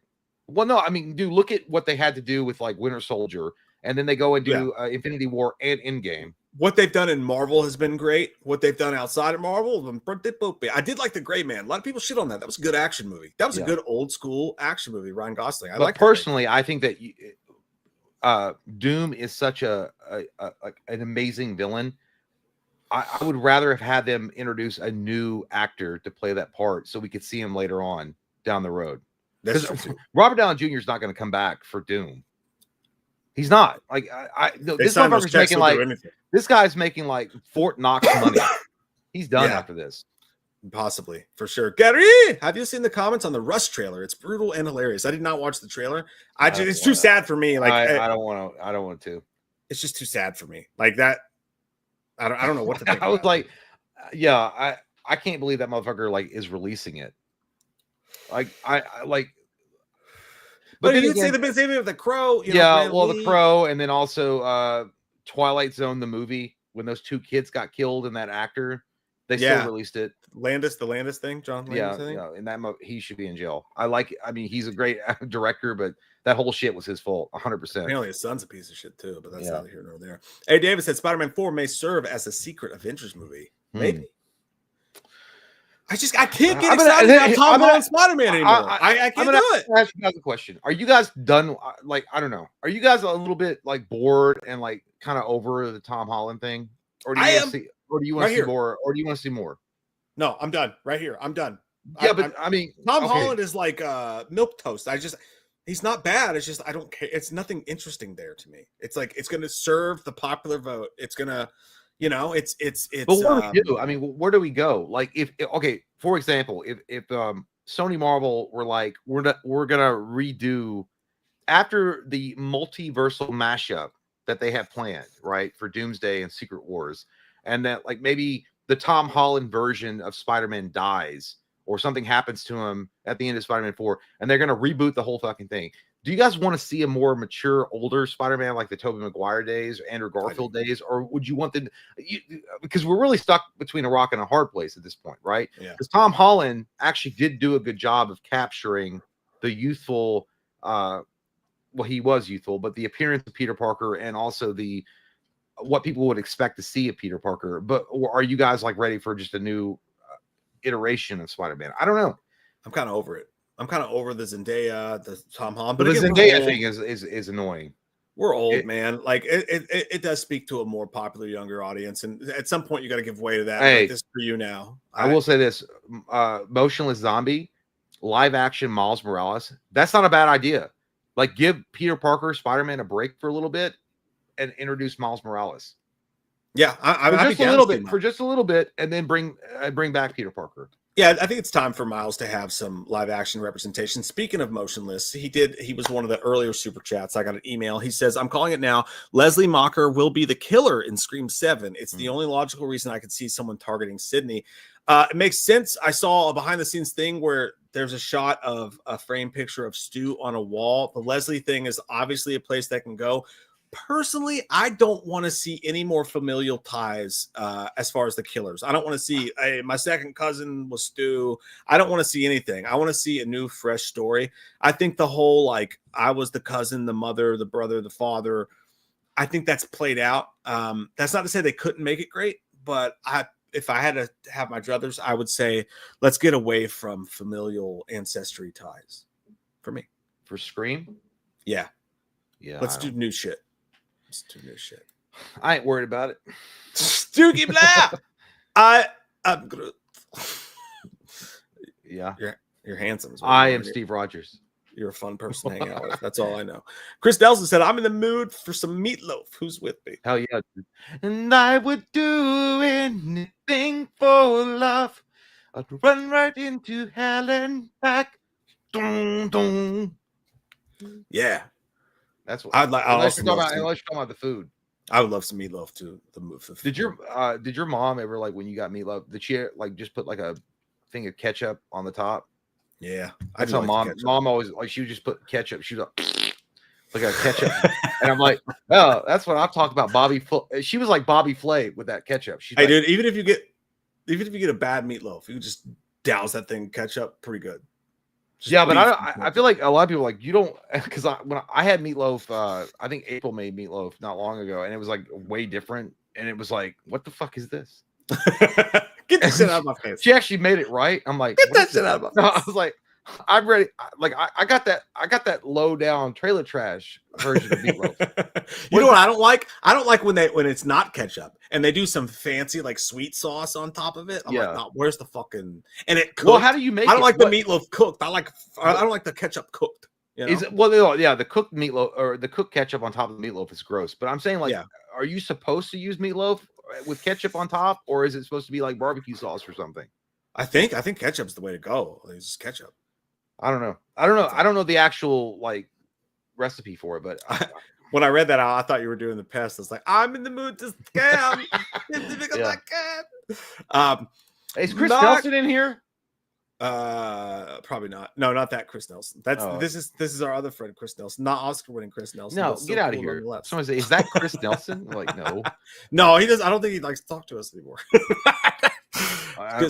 [SPEAKER 2] Well, no, I mean, dude, look at what they had to do with like Winter Soldier, and then they go and do Infinity War and Endgame.
[SPEAKER 1] What they've done in Marvel has been great. What they've done outside of Marvel, I did like The Gray Man. A lot of people shit on that. That was a good action movie. That was a good old school action movie. Ryan Gosling.
[SPEAKER 2] Personally, I think that Doom is such an amazing villain. I would rather have had them introduce a new actor to play that part so we could see him later on down the road. Because Robert Downey Jr. is not going to come back for Doom. He's not. Like this motherfucker's making like this guy's making like Fort Knox money. He's done after this.
[SPEAKER 1] Possibly, for sure. Gary, have you seen the comments on the Rust trailer? It's brutal and hilarious. I did not watch the trailer. It's too sad for me. Like
[SPEAKER 2] I don't want to.
[SPEAKER 1] It's just too sad for me. Like that. I don't know what to think.
[SPEAKER 2] I was like, I can't believe that motherfucker like is releasing it. Like
[SPEAKER 1] but you did say the same thing with the Crow.
[SPEAKER 2] The Crow, and then also Twilight Zone, the movie, when those two kids got killed and that actor. They still released it.
[SPEAKER 1] The Landis thing, John Landis thing?
[SPEAKER 2] Yeah, and that he should be in jail. I mean, he's a great director, but that whole shit was his fault, 100%.
[SPEAKER 1] Apparently his son's a piece of shit too, but that's neither here nor there. Hey, David said Spider-Man 4 may serve as a secret Avengers movie. Maybe. I can't get excited about Tom Holland Spider-Man anymore. I can't do it.
[SPEAKER 2] Ask you guys a question. Are you guys done? Like, I don't know. Are you guys a little bit like bored and like kind of over the Tom Holland thing? Or do you want to see more? Or do you want to see more?
[SPEAKER 1] No, I'm done. Right here. I'm done.
[SPEAKER 2] Yeah, I mean,
[SPEAKER 1] Tom Holland is like milk toast. He's not bad. It's just I don't care. It's nothing interesting there to me. It's like it's going to serve the popular vote. It's going to, it's.
[SPEAKER 2] But what do we do? I mean, where do we go? Like, for example, if Sony Marvel were like, we're gonna redo after the multiversal mashup that they have planned, right, for Doomsday and Secret Wars, and that like maybe the Tom Holland version of Spider-Man dies or something happens to him at the end of Spider-Man 4, and they're going to reboot the whole fucking thing. Do you guys want to see a more mature, older Spider-Man like the Tobey Maguire days, or Andrew Garfield days, or would you want because we're really stuck between a rock and a hard place at this point, right?
[SPEAKER 1] Yeah.
[SPEAKER 2] Because Tom Holland actually did do a good job of capturing the youthful well, he was youthful, but the appearance of Peter Parker and also the what people would expect to see of Peter Parker. But are you guys like ready for just a new iteration of Spider-Man? I don't know.
[SPEAKER 1] I'm kind of over it. I'm kind of over the Zendaya, the Tom Holland.
[SPEAKER 2] But the
[SPEAKER 1] again,
[SPEAKER 2] Zendaya thing is annoying.
[SPEAKER 1] We're old, man. Like it does speak to a more popular, younger audience, and at some point you got to give way to that.
[SPEAKER 2] Hey,
[SPEAKER 1] like, this is for you now.
[SPEAKER 2] I will say this: Motionless Zombie, live action Miles Morales. That's not a bad idea. Like, give Peter Parker, Spider-Man a break for a little bit, and introduce Miles Morales.
[SPEAKER 1] Yeah, I'm
[SPEAKER 2] just a little bit for just a little bit, and then bring back Peter Parker.
[SPEAKER 1] Yeah, I think it's time for Miles to have some live action representation. Speaking of motionless, he was one of the earlier super chats. I got an email. He says, I'm calling it now. Leslie Mocker will be the killer in Scream 7. It's the only logical reason I could see someone targeting Sydney. It makes sense. I saw a behind the scenes thing where there's a shot of a frame picture of Stu on a wall. The Leslie thing is obviously a place that can go. Personally, I don't want to see any more familial ties as far as the killers. I don't want to see my second cousin was Stu. I don't want to see anything. I want to see a new, fresh story. I think the whole, like, I was the cousin, the mother, the brother, the father, I think that's played out. That's not to say they couldn't make it great, but if I had to have my druthers, I would say let's get away from familial ancestry ties for me.
[SPEAKER 2] For Scream?
[SPEAKER 1] Yeah.
[SPEAKER 2] Yeah.
[SPEAKER 1] Let's do new shit. Let's do new shit.
[SPEAKER 2] I ain't worried about it.
[SPEAKER 1] Stooky blah. I'm gonna.
[SPEAKER 2] Yeah.
[SPEAKER 1] You're handsome.
[SPEAKER 2] I am Steve Rogers.
[SPEAKER 1] You're a fun person to hang out with. That's all I know. Chris Nelson said, I'm in the mood for some meatloaf. Who's with me?
[SPEAKER 2] Hell yeah. Dude. And I would do anything for love. I'd run right into hell and back. Dun, dun.
[SPEAKER 1] Yeah.
[SPEAKER 2] That's what
[SPEAKER 1] I'd like.
[SPEAKER 2] unless you're talking about the food.
[SPEAKER 1] I would love some meatloaf too.
[SPEAKER 2] Did your mom ever, like, when you got meatloaf, did she like just put like a thing of ketchup on the top?
[SPEAKER 1] Yeah,
[SPEAKER 2] I tell mom always, like, she would just put ketchup. She was like a ketchup, and I'm like, oh, that's what I've talked about. Bobby, she was like Bobby Flay with that ketchup. She's
[SPEAKER 1] hey,
[SPEAKER 2] like,
[SPEAKER 1] dude, even if you get a bad meatloaf, you can just douse that thing in ketchup pretty good. Just
[SPEAKER 2] yeah, but I feel like a lot of people, like, you don't, because when I had meatloaf, I think April made meatloaf not long ago, and it was like way different, and it was like, what the fuck is this?
[SPEAKER 1] Get this shit out of my face.
[SPEAKER 2] She actually made it right. I'm like,
[SPEAKER 1] get that shit out of my face.
[SPEAKER 2] No, I was like, I'm ready. Like, I got that low down trailer trash version of meatloaf.
[SPEAKER 1] You know what I don't like? I don't like when it's not ketchup and they do some fancy, like, sweet sauce on top of it. I'm like, no, where's the fucking, and it cooked.
[SPEAKER 2] Well, how do you make it?
[SPEAKER 1] I don't like the meatloaf cooked. I don't like the ketchup cooked. You know?
[SPEAKER 2] Is it, well, yeah, the cooked meatloaf or the cooked ketchup on top of the meatloaf is gross. But I'm saying, like, are you supposed to use meatloaf with ketchup on top, or is it supposed to be like barbecue sauce or something?
[SPEAKER 1] I think ketchup's the way to go. It's just ketchup.
[SPEAKER 2] I don't know. I don't know the actual, like, recipe for it, but
[SPEAKER 1] when I read that, I thought you were doing the pest. I was like, I'm in the mood to scam.
[SPEAKER 2] Is Chris Nelson in here?
[SPEAKER 1] Probably not. No, not that Chris Nelson. This is our other friend, Chris Nelson, not Oscar-winning Chris Nelson.
[SPEAKER 2] No, get out of here. Someone say, is that Chris Nelson? I'm like, no.
[SPEAKER 1] No, he does. I don't think he likes to talk to us anymore.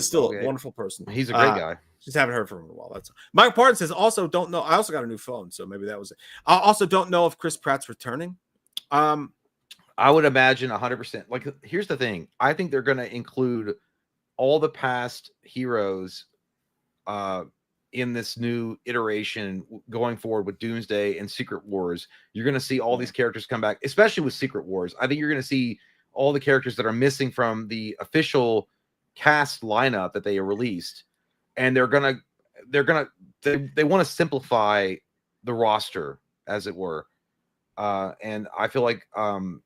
[SPEAKER 1] Still a wonderful person.
[SPEAKER 2] He's a great guy.
[SPEAKER 1] Just haven't heard from him in a while. That's Mike Pardon says, also don't know. I also got a new phone, so maybe that was it. I also don't know if Chris Pratt's returning.
[SPEAKER 2] I would imagine 100%. Like, here's the thing. I think they're going to include all the past heroes in this new iteration going forward with Doomsday and Secret Wars. You're going to see all these characters come back, especially with Secret Wars. I think you're going to see all the characters that are missing from the official cast lineup that they released. And they want to simplify the roster, as it were. And I feel like some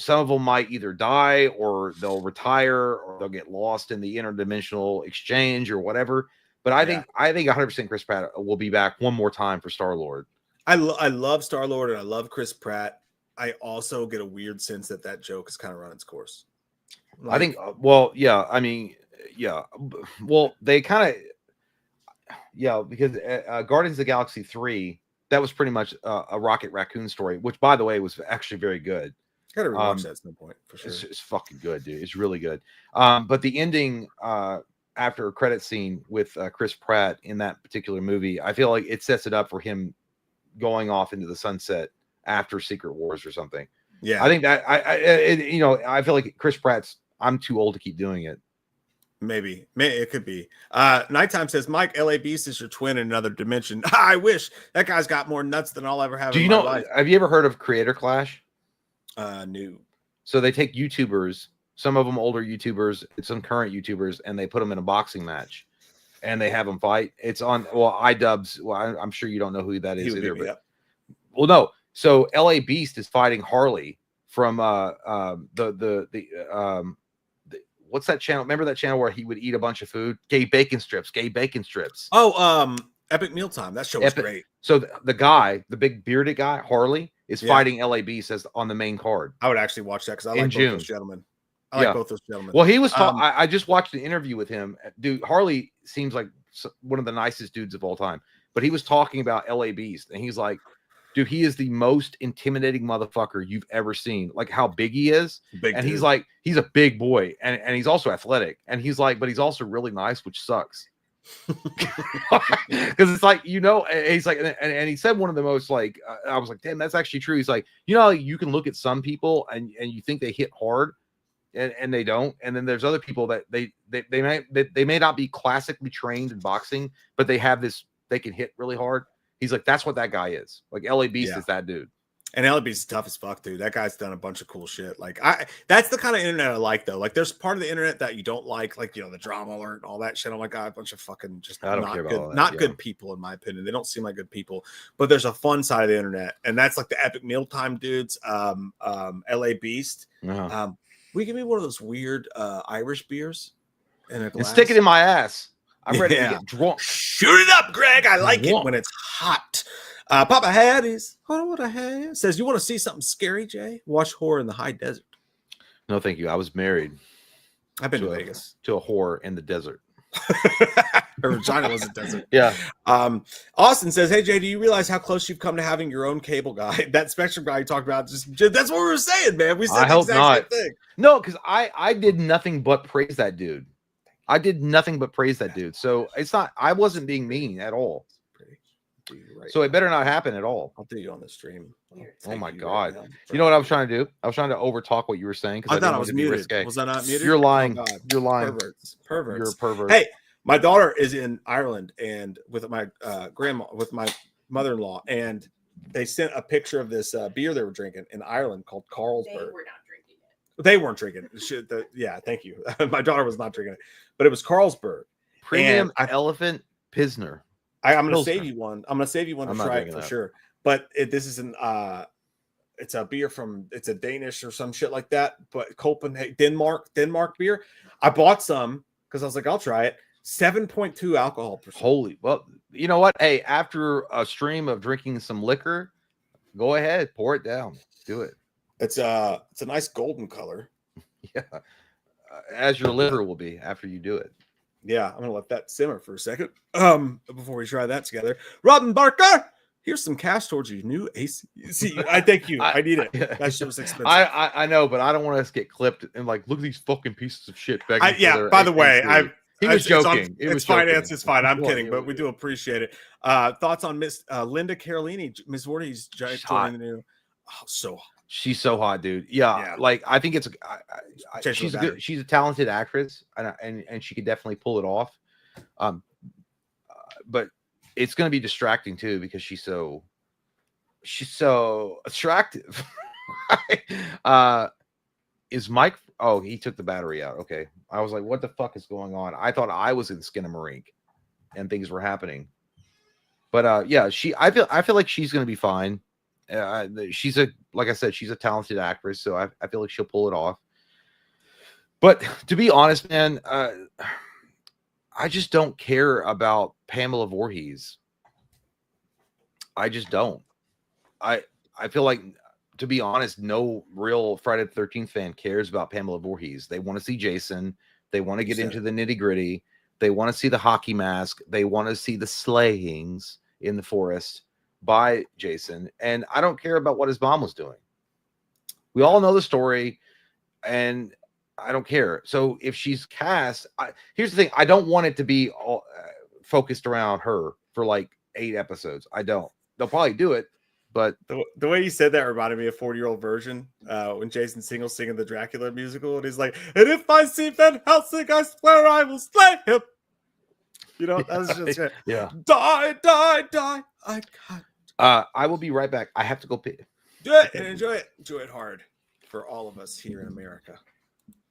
[SPEAKER 2] of them might either die, or they'll retire, or they'll get lost in the interdimensional exchange or whatever. But I think 100% Chris Pratt will be back one more time for Star-Lord.
[SPEAKER 1] I love Star-Lord and I love Chris Pratt. I also get a weird sense that joke has kind of run its course.
[SPEAKER 2] I think, well, yeah, I mean, yeah, well, they kind of, because Guardians of the Galaxy 3, that was pretty much a Rocket Raccoon story, which, by the way, was actually very good.
[SPEAKER 1] Gotta rewatch that at some point for sure.
[SPEAKER 2] It's fucking good, dude. It's really good. But the ending after a credit scene with Chris Pratt in that particular movie, I feel like it sets it up for him going off into the sunset after Secret Wars or something.
[SPEAKER 1] Yeah,
[SPEAKER 2] I think that I feel like Chris Pratt's. I'm too old to keep doing it.
[SPEAKER 1] maybe it could be. Nighttime says, Mike, LA Beast is your twin in another dimension. I wish. That guy's got more nuts than I'll ever have.
[SPEAKER 2] Do you
[SPEAKER 1] in my
[SPEAKER 2] know?
[SPEAKER 1] life.
[SPEAKER 2] Have you ever heard of Creator Clash?
[SPEAKER 1] New.
[SPEAKER 2] So they take YouTubers, some of them older YouTubers, and some current YouTubers, and they put them in a boxing match, and they have them fight. It's on iDubbbz. Well, I'm sure you don't know who that is either. But, well, no. So LA Beast is fighting Harley from what's that channel? Remember that channel where he would eat a bunch of food? Gay bacon strips.
[SPEAKER 1] Oh, Epic Mealtime. That show was great.
[SPEAKER 2] So the guy, the big bearded guy, Harley, is fighting LA Beast as on the main card.
[SPEAKER 1] I would actually watch that because I like both those gentlemen.
[SPEAKER 2] Well, he was. I just watched an interview with him. Dude, Harley seems like one of the nicest dudes of all time. But he was talking about LA Beast, and he's like, dude, he is the most intimidating motherfucker you've ever seen. Like how big he is. And he's like, he's a big boy, and he's also athletic. And he's like, but he's also really nice, which sucks. Because it's like, he's like, and he said one of the most like, I was like, damn, that's actually true. He's like, you can look at some people and you think they hit hard, and they don't. And then there's other people that they may not be classically trained in boxing, but they have this, they can hit really hard. He's like, that's what that guy is. Like LA Beast is that dude.
[SPEAKER 1] And LA Beast is tough as fuck, dude. That guy's done a bunch of cool shit. Like that's the kind of internet I like, though. Like there's part of the internet that you don't like the drama alert and all that shit. I'm like, a bunch of fucking just not good people, in my opinion. They don't seem like good people. But there's a fun side of the internet, and that's like the Epic Mealtime dudes, LA Beast.
[SPEAKER 2] Uh-huh.
[SPEAKER 1] Will you give me one of those weird Irish beers in a glass?
[SPEAKER 2] And stick it in my ass. I'm ready to get drunk.
[SPEAKER 1] Shoot it up, Greg. I like it when it's hot. Papa Hattie's says, you want to see something scary, Jay? Watch Horror in the High Desert.
[SPEAKER 2] No, thank you. I was married.
[SPEAKER 1] I've been to Vegas.
[SPEAKER 2] To a whore in the desert.
[SPEAKER 1] Her vagina was a desert.
[SPEAKER 2] Yeah.
[SPEAKER 1] Austin says, hey, Jay, do you realize how close you've come to having your own cable guy? That Spectrum guy you talked about, that's what we were saying, man. We said the exact same thing.
[SPEAKER 2] No, because I did nothing but praise that dude. So it's not, I wasn't being mean at all. So it better not happen at all.
[SPEAKER 1] I'll do you on the stream.
[SPEAKER 2] Oh my God. You know what I was trying to do? I was trying to overtalk what you were saying.
[SPEAKER 1] I thought I was muted. Was I not muted?
[SPEAKER 2] You're lying.
[SPEAKER 1] Oh,
[SPEAKER 2] you're lying.
[SPEAKER 1] Perverts.
[SPEAKER 2] You're a pervert.
[SPEAKER 1] Hey, my daughter is in Ireland and with my grandma, with my mother-in-law, and they sent a picture of this beer they were drinking in Ireland called Carlsberg.
[SPEAKER 6] They were not drinking it.
[SPEAKER 1] They weren't drinking it. Yeah, thank you. My daughter was not drinking it, but it was Carlsberg.
[SPEAKER 2] Premium Elephant Pilsner.
[SPEAKER 1] I'm going to save you one. I'm going to save you one to try it for sure. But this is it's a beer it's a Danish or some shit like that. But Copenhagen, Denmark beer. I bought some because I was like, I'll try it. 7.2 alcohol percent.
[SPEAKER 2] Holy, well, you know what? Hey, after a stream of drinking some liquor, go ahead, pour it down. Do it.
[SPEAKER 1] It's a nice golden color.
[SPEAKER 2] Yeah. As your liver will be after you do it.
[SPEAKER 1] Yeah, I'm gonna let that simmer for a second. Before we try that together. Robin Barker, here's some cash towards your new AC. See, I thank you. I need it. That shit was expensive.
[SPEAKER 2] I know, but I don't want us to get clipped and like, look at these fucking pieces of shit.
[SPEAKER 1] By the way,
[SPEAKER 2] he was joking.
[SPEAKER 1] It's finance. It's fine. I'm kidding, but we do appreciate it. Thoughts on Miss Linda Carolini? Miss Vorty's joining the new. Oh, so hot.
[SPEAKER 2] She's so hot, dude. Yeah. Like I think it's she's a talented actress, and she could definitely pull it off. But it's going to be distracting too because she's so attractive. Is Mike? Oh, he took the battery out. Okay, I was like, what the fuck is going on? I thought I was in Skinamarink, and things were happening. But yeah, I feel like she's going to be fine. Like I said, she's a talented actress, so I feel like she'll pull it off. But to be honest, man, I just don't care about Pamela Voorhees. I just don't. I feel like, to be honest, no real Friday the 13th fan cares about Pamela Voorhees. They want to see Jason. They want to get into the nitty gritty. They want to see the hockey mask. They want to see the slayings in the forest by Jason, and I don't care about what his mom was doing. We all know the story, and I don't care. So if she's cast, here's the thing: I don't want it to be all focused around her for like 8 episodes. I don't. they'll probably do it. But
[SPEAKER 1] the way you said that reminded me of 40-year-old version when Jason Single's singing the Dracula musical, and he's like, "And if I see Van Helsing, I swear I will slay him." You know, that's just
[SPEAKER 2] yeah.
[SPEAKER 1] Die, die, die.
[SPEAKER 2] I will be right back. I have to go pee.
[SPEAKER 1] Do it and enjoy it. Enjoy it hard for all of us here in America.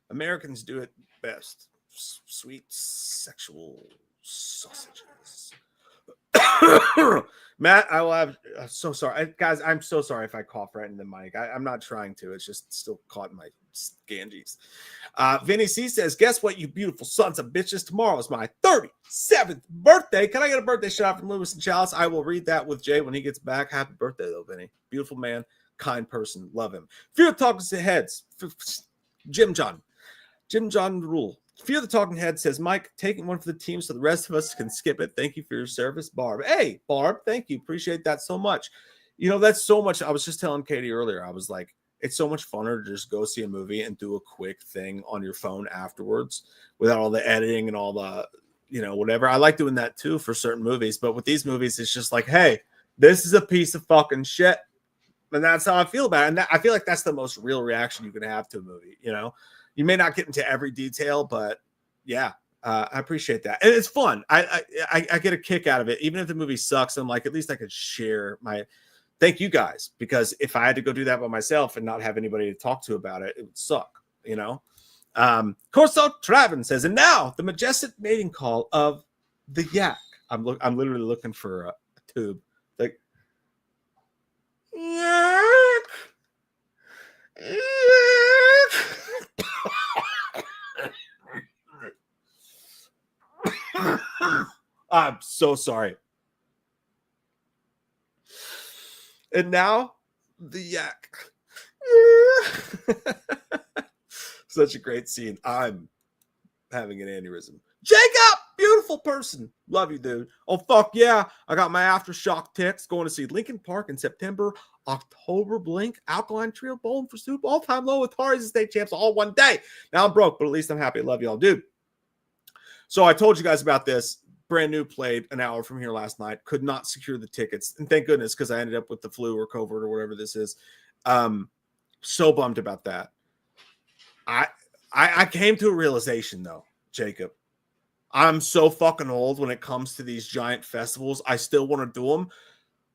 [SPEAKER 1] Americans do it best. Sweet sexual sausages. Matt, I will have. I'm so sorry, guys. I'm so sorry if I cough right in the mic. I'm not trying to. It's just still caught in my Ganges. Vinny C says, "Guess what, you beautiful sons of bitches? Tomorrow is my 37th birthday. Can I get a birthday shout out from Lewis and Chalice? I will read that with Jay when he gets back. Happy birthday, though, Vinny. Beautiful man, kind person, love him. Fear talking to heads. Jim John rule. Fear the Talking Head says, Mike, taking one for the team so the rest of us can skip it. Thank you for your service, Barb. Hey, Barb, thank you. Appreciate that so much. You know, that's so much. I was just telling Katie earlier, I was like, it's so much funner to just go see a movie and do a quick thing on your phone afterwards without all the editing and all the, you know, whatever. I like doing that too for certain movies. But with these movies, it's just like, hey, this is a piece of fucking shit. And that's how I feel about it. And I feel like that's the most real reaction you can have to a movie, you know? You may not get into every detail, but yeah, I appreciate that. And it's fun. I get a kick out of it. Even if the movie sucks, I'm like, at least I could share my thank you guys. Because if I had to go do that by myself and not have anybody to talk to about it, it would suck, you know? Corso Travin says, and now the majestic mating call of the yak. I'm literally looking for a tube. Like, yak. I'm so sorry. And now the yak. Such a great scene. I'm having an aneurysm. Jacob, beautiful person. Love you, dude. Oh, fuck yeah. I got my aftershock ticks going to see Linkin Park in September. October Blink, Alkaline Trio, Bowling for Soup, all-time low with Atari's state champs all one day. Now I'm broke, but at least I'm happy. Love y'all, dude. So I told you guys about this. Brand new, played an hour from here last night. Could not secure the tickets, and thank goodness, because I ended up with the flu or COVID or whatever this is. So bummed about that. I came to a realization though, Jacob. I'm so fucking old when it comes to these giant festivals. I still want to do them.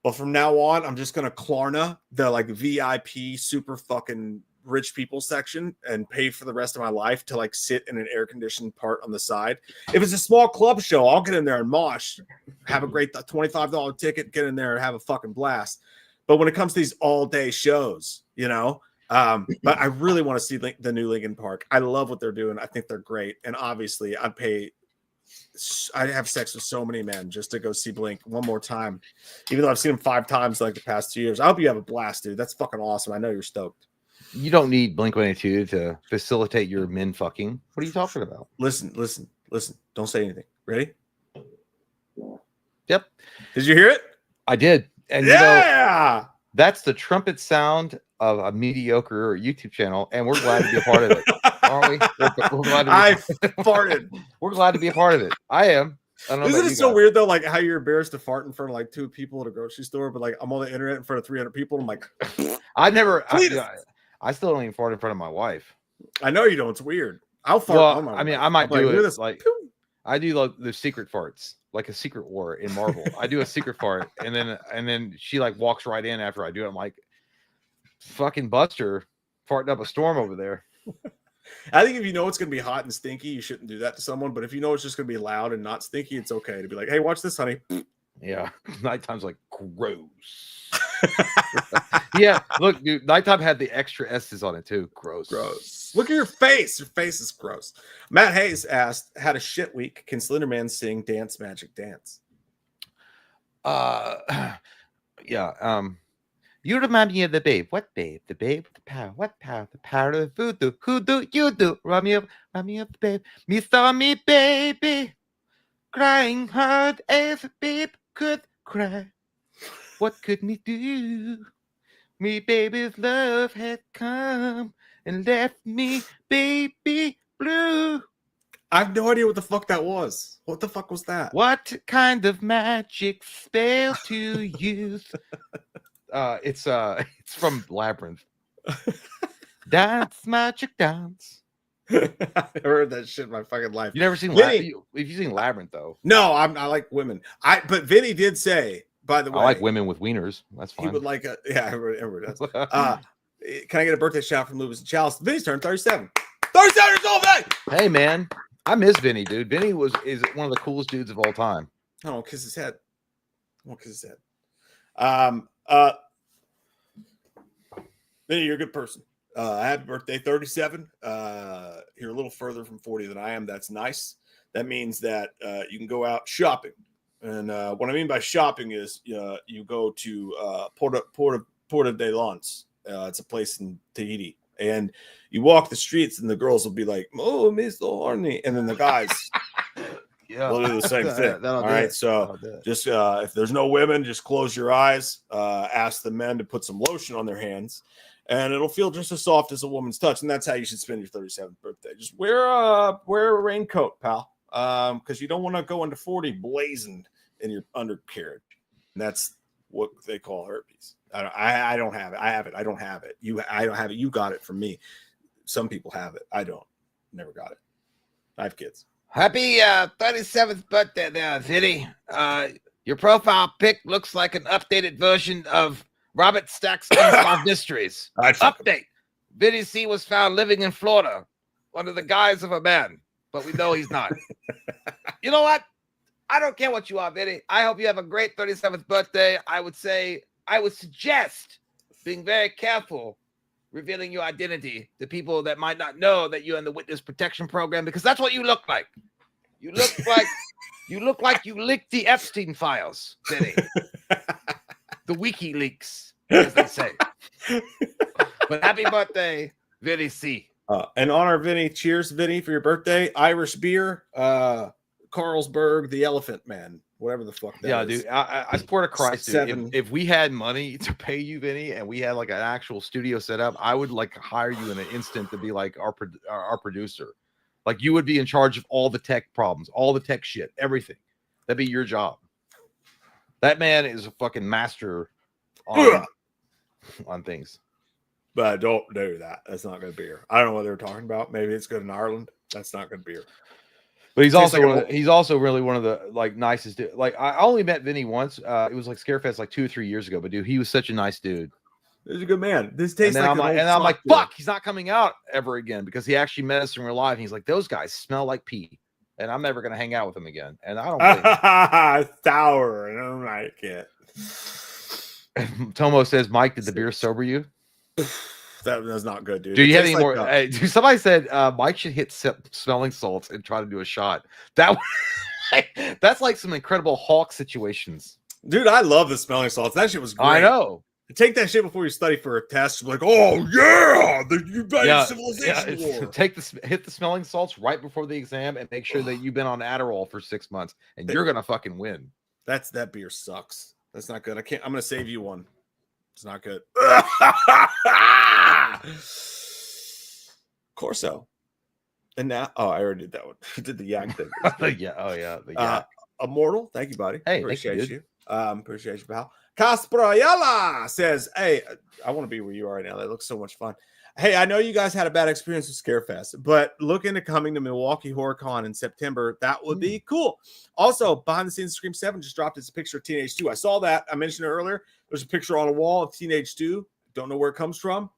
[SPEAKER 1] But from now on, I'm just going to Klarna the like VIP super fucking rich people section and pay for the rest of my life to like sit in an air conditioned part on the side. If it's a small club show, I'll get in there and mosh, have a great $25 ticket, get in there and have a fucking blast. But when it comes to these all day shows, you know, but I really want to see the new Linkin Park. I love what they're doing. I think they're great. And obviously I have sex with so many men just to go see Blink one more time, even though I've seen them 5 times like the past 2 years. I hope you have a blast, dude. That's fucking awesome. I know you're stoked. You don't need Blink-182 to facilitate your men fucking. What are you talking about? Listen. Don't say anything. Ready? Yep. Did you hear it? I did. And yeah, you know, that's the trumpet sound of a mediocre YouTube channel, and we're glad to be a part of it. Aren't we? We're glad to be farted. We're glad to be a part of it. I am. I don't know. Isn't it so weird though? Like how you're embarrassed to fart in front of like 2 people at a grocery store, but like I'm on the internet in front of 300 people. And I'm like, I still don't even fart in front of my wife. I know you don't. It's weird. I'll fart. Well, I mean, I might do it. Like I do like the secret farts, like a secret war in Marvel. I do a secret fart, and then she like walks right in after I do it. I'm like, fucking Buster farting up a storm over there. I think if you know it's going to be hot and stinky, you shouldn't do that to someone. But if you know it's just going to be loud and not stinky, it's okay to be like, hey, watch this, honey. Yeah. Nighttime's like gross. Yeah. Look, dude, Nighttime had the extra S's on it too. Gross. Look at your face. Your face is gross. Matt Hayes asked, had a shit week. Can Slenderman sing Dance Magic Dance? Yeah. You remind me of the babe. What babe? The babe with the power. What power? The power of voodoo. Who do you do? Rub me up, the babe. Me saw me baby crying hard as a babe could cry. What could me do? Me baby's love had come and left me baby blue. I have no idea what the fuck that was. What the fuck was that?
[SPEAKER 2] What kind of magic spell to use? It's from Labyrinth. Dance, magic dance.
[SPEAKER 1] I heard that shit in my fucking life.
[SPEAKER 2] You never seen
[SPEAKER 1] Vinny-
[SPEAKER 2] If you've seen Labyrinth though.
[SPEAKER 1] No, I like women. But Vinny did say, by the way,
[SPEAKER 2] I like women with wieners. That's
[SPEAKER 1] he
[SPEAKER 2] fine.
[SPEAKER 1] would like a everybody does. Can I get a birthday shout from Lewis and Chalice? Vinny's turned 37. 37 years old, Vinny!
[SPEAKER 2] Hey man, I miss Vinny, dude. Vinny is one of the coolest dudes of all time.
[SPEAKER 1] I won't kiss his head. I won't kiss his head. Vinny, you're a good person. Happy birthday, 37. You're a little further from 40 than I am. That's nice. That means that you can go out shopping. And what I mean by shopping is you go to Porta de Lons. It's a place in Tahiti. And you walk the streets and the girls will be like, oh, Mr. Horny. And then the guys will do the same thing. All right. So just if there's no women, just close your eyes. Ask the men to put some lotion on their hands. And it'll feel just as soft as a woman's touch. And that's how you should spend your 37th birthday. Just wear a raincoat, pal. Because you don't want to go into 40 blazoned in your undercarriage. And that's what they call herpes. I don't have it. I have it. I don't have it. I don't have it. You got it from me. Some people have it. I don't. Never got it. I have kids.
[SPEAKER 2] Happy 37th birthday there, Vinny. Your profile pic looks like an updated version of Robert Stack's Unsolved Mysteries. Update. Vinny C was found living in Florida under the guise of a man, but we know he's not. You know what? I don't care what you are, Vinny. I hope you have a great 37th birthday. I would suggest being very careful revealing your identity to people that might not know that you're in the witness protection program, because that's what you look like. You look like you leaked the Epstein files, Vinny. The WikiLeaks, as they say. But happy birthday, Vinny C.
[SPEAKER 1] And honor Vinny. Cheers, Vinny, for your birthday. Irish beer, Carlsberg, the Elephant Man, whatever the fuck that is.
[SPEAKER 2] Dude. I swear to Christ, dude, if we had money to pay you, Vinny, and we had like an actual studio set up, I would like hire you in an instant to be like our producer. Like you would be in charge of all the tech problems, all the tech shit, everything. That'd be your job. That man is a fucking master on things.
[SPEAKER 1] But don't do that. That's not good beer. I don't know what they're talking about. Maybe it's good in Ireland. That's not good beer.
[SPEAKER 2] But he's also really one of the like nicest dude. Like I only met Vinny once. It was like Scarefest like 2 or 3 years ago. But dude, he was such a nice dude.
[SPEAKER 1] He's a good man. This tastes
[SPEAKER 2] and
[SPEAKER 1] like
[SPEAKER 2] I'm like, fuck, he's not coming out ever again, because he actually met us in real life. And he's like, those guys smell like pee, and I'm never gonna hang out with him again. And I don't think
[SPEAKER 1] sour. I don't like it.
[SPEAKER 2] Tomo says, Mike, did the beer sober you?
[SPEAKER 1] That's not good, dude.
[SPEAKER 2] Do you have any more? Hey, dude, somebody said Mike should hit smelling salts and try to do a shot. That's like some Incredible Hulk situations.
[SPEAKER 1] Dude, I love the smelling salts. That shit was great.
[SPEAKER 2] I know.
[SPEAKER 1] Take that shit before you study for a test. Like, oh yeah, the United Civilization War.
[SPEAKER 2] Hit the smelling salts right before the exam and make sure that you've been on Adderall for 6 months, and you're gonna fucking win.
[SPEAKER 1] That beer sucks. That's not good. I'm gonna save you one. It's not good. Corso. And now, I already did that one. I did the yak thing.
[SPEAKER 2] The yak.
[SPEAKER 1] Immortal. Thank you, buddy.
[SPEAKER 2] Hey,
[SPEAKER 1] appreciate you. Appreciate you, pal. Casprayala says, hey, I want to be where you are right now. That looks so much fun. Hey, I know you guys had a bad experience with Scarefest, but look into coming to Milwaukee HorrorCon in September. That would be cool. Also, behind the scenes, Scream 7 just dropped its picture of Teenage 2. I saw that. I mentioned it earlier. There's a picture on a wall of Teenage 2. Don't know where it comes from.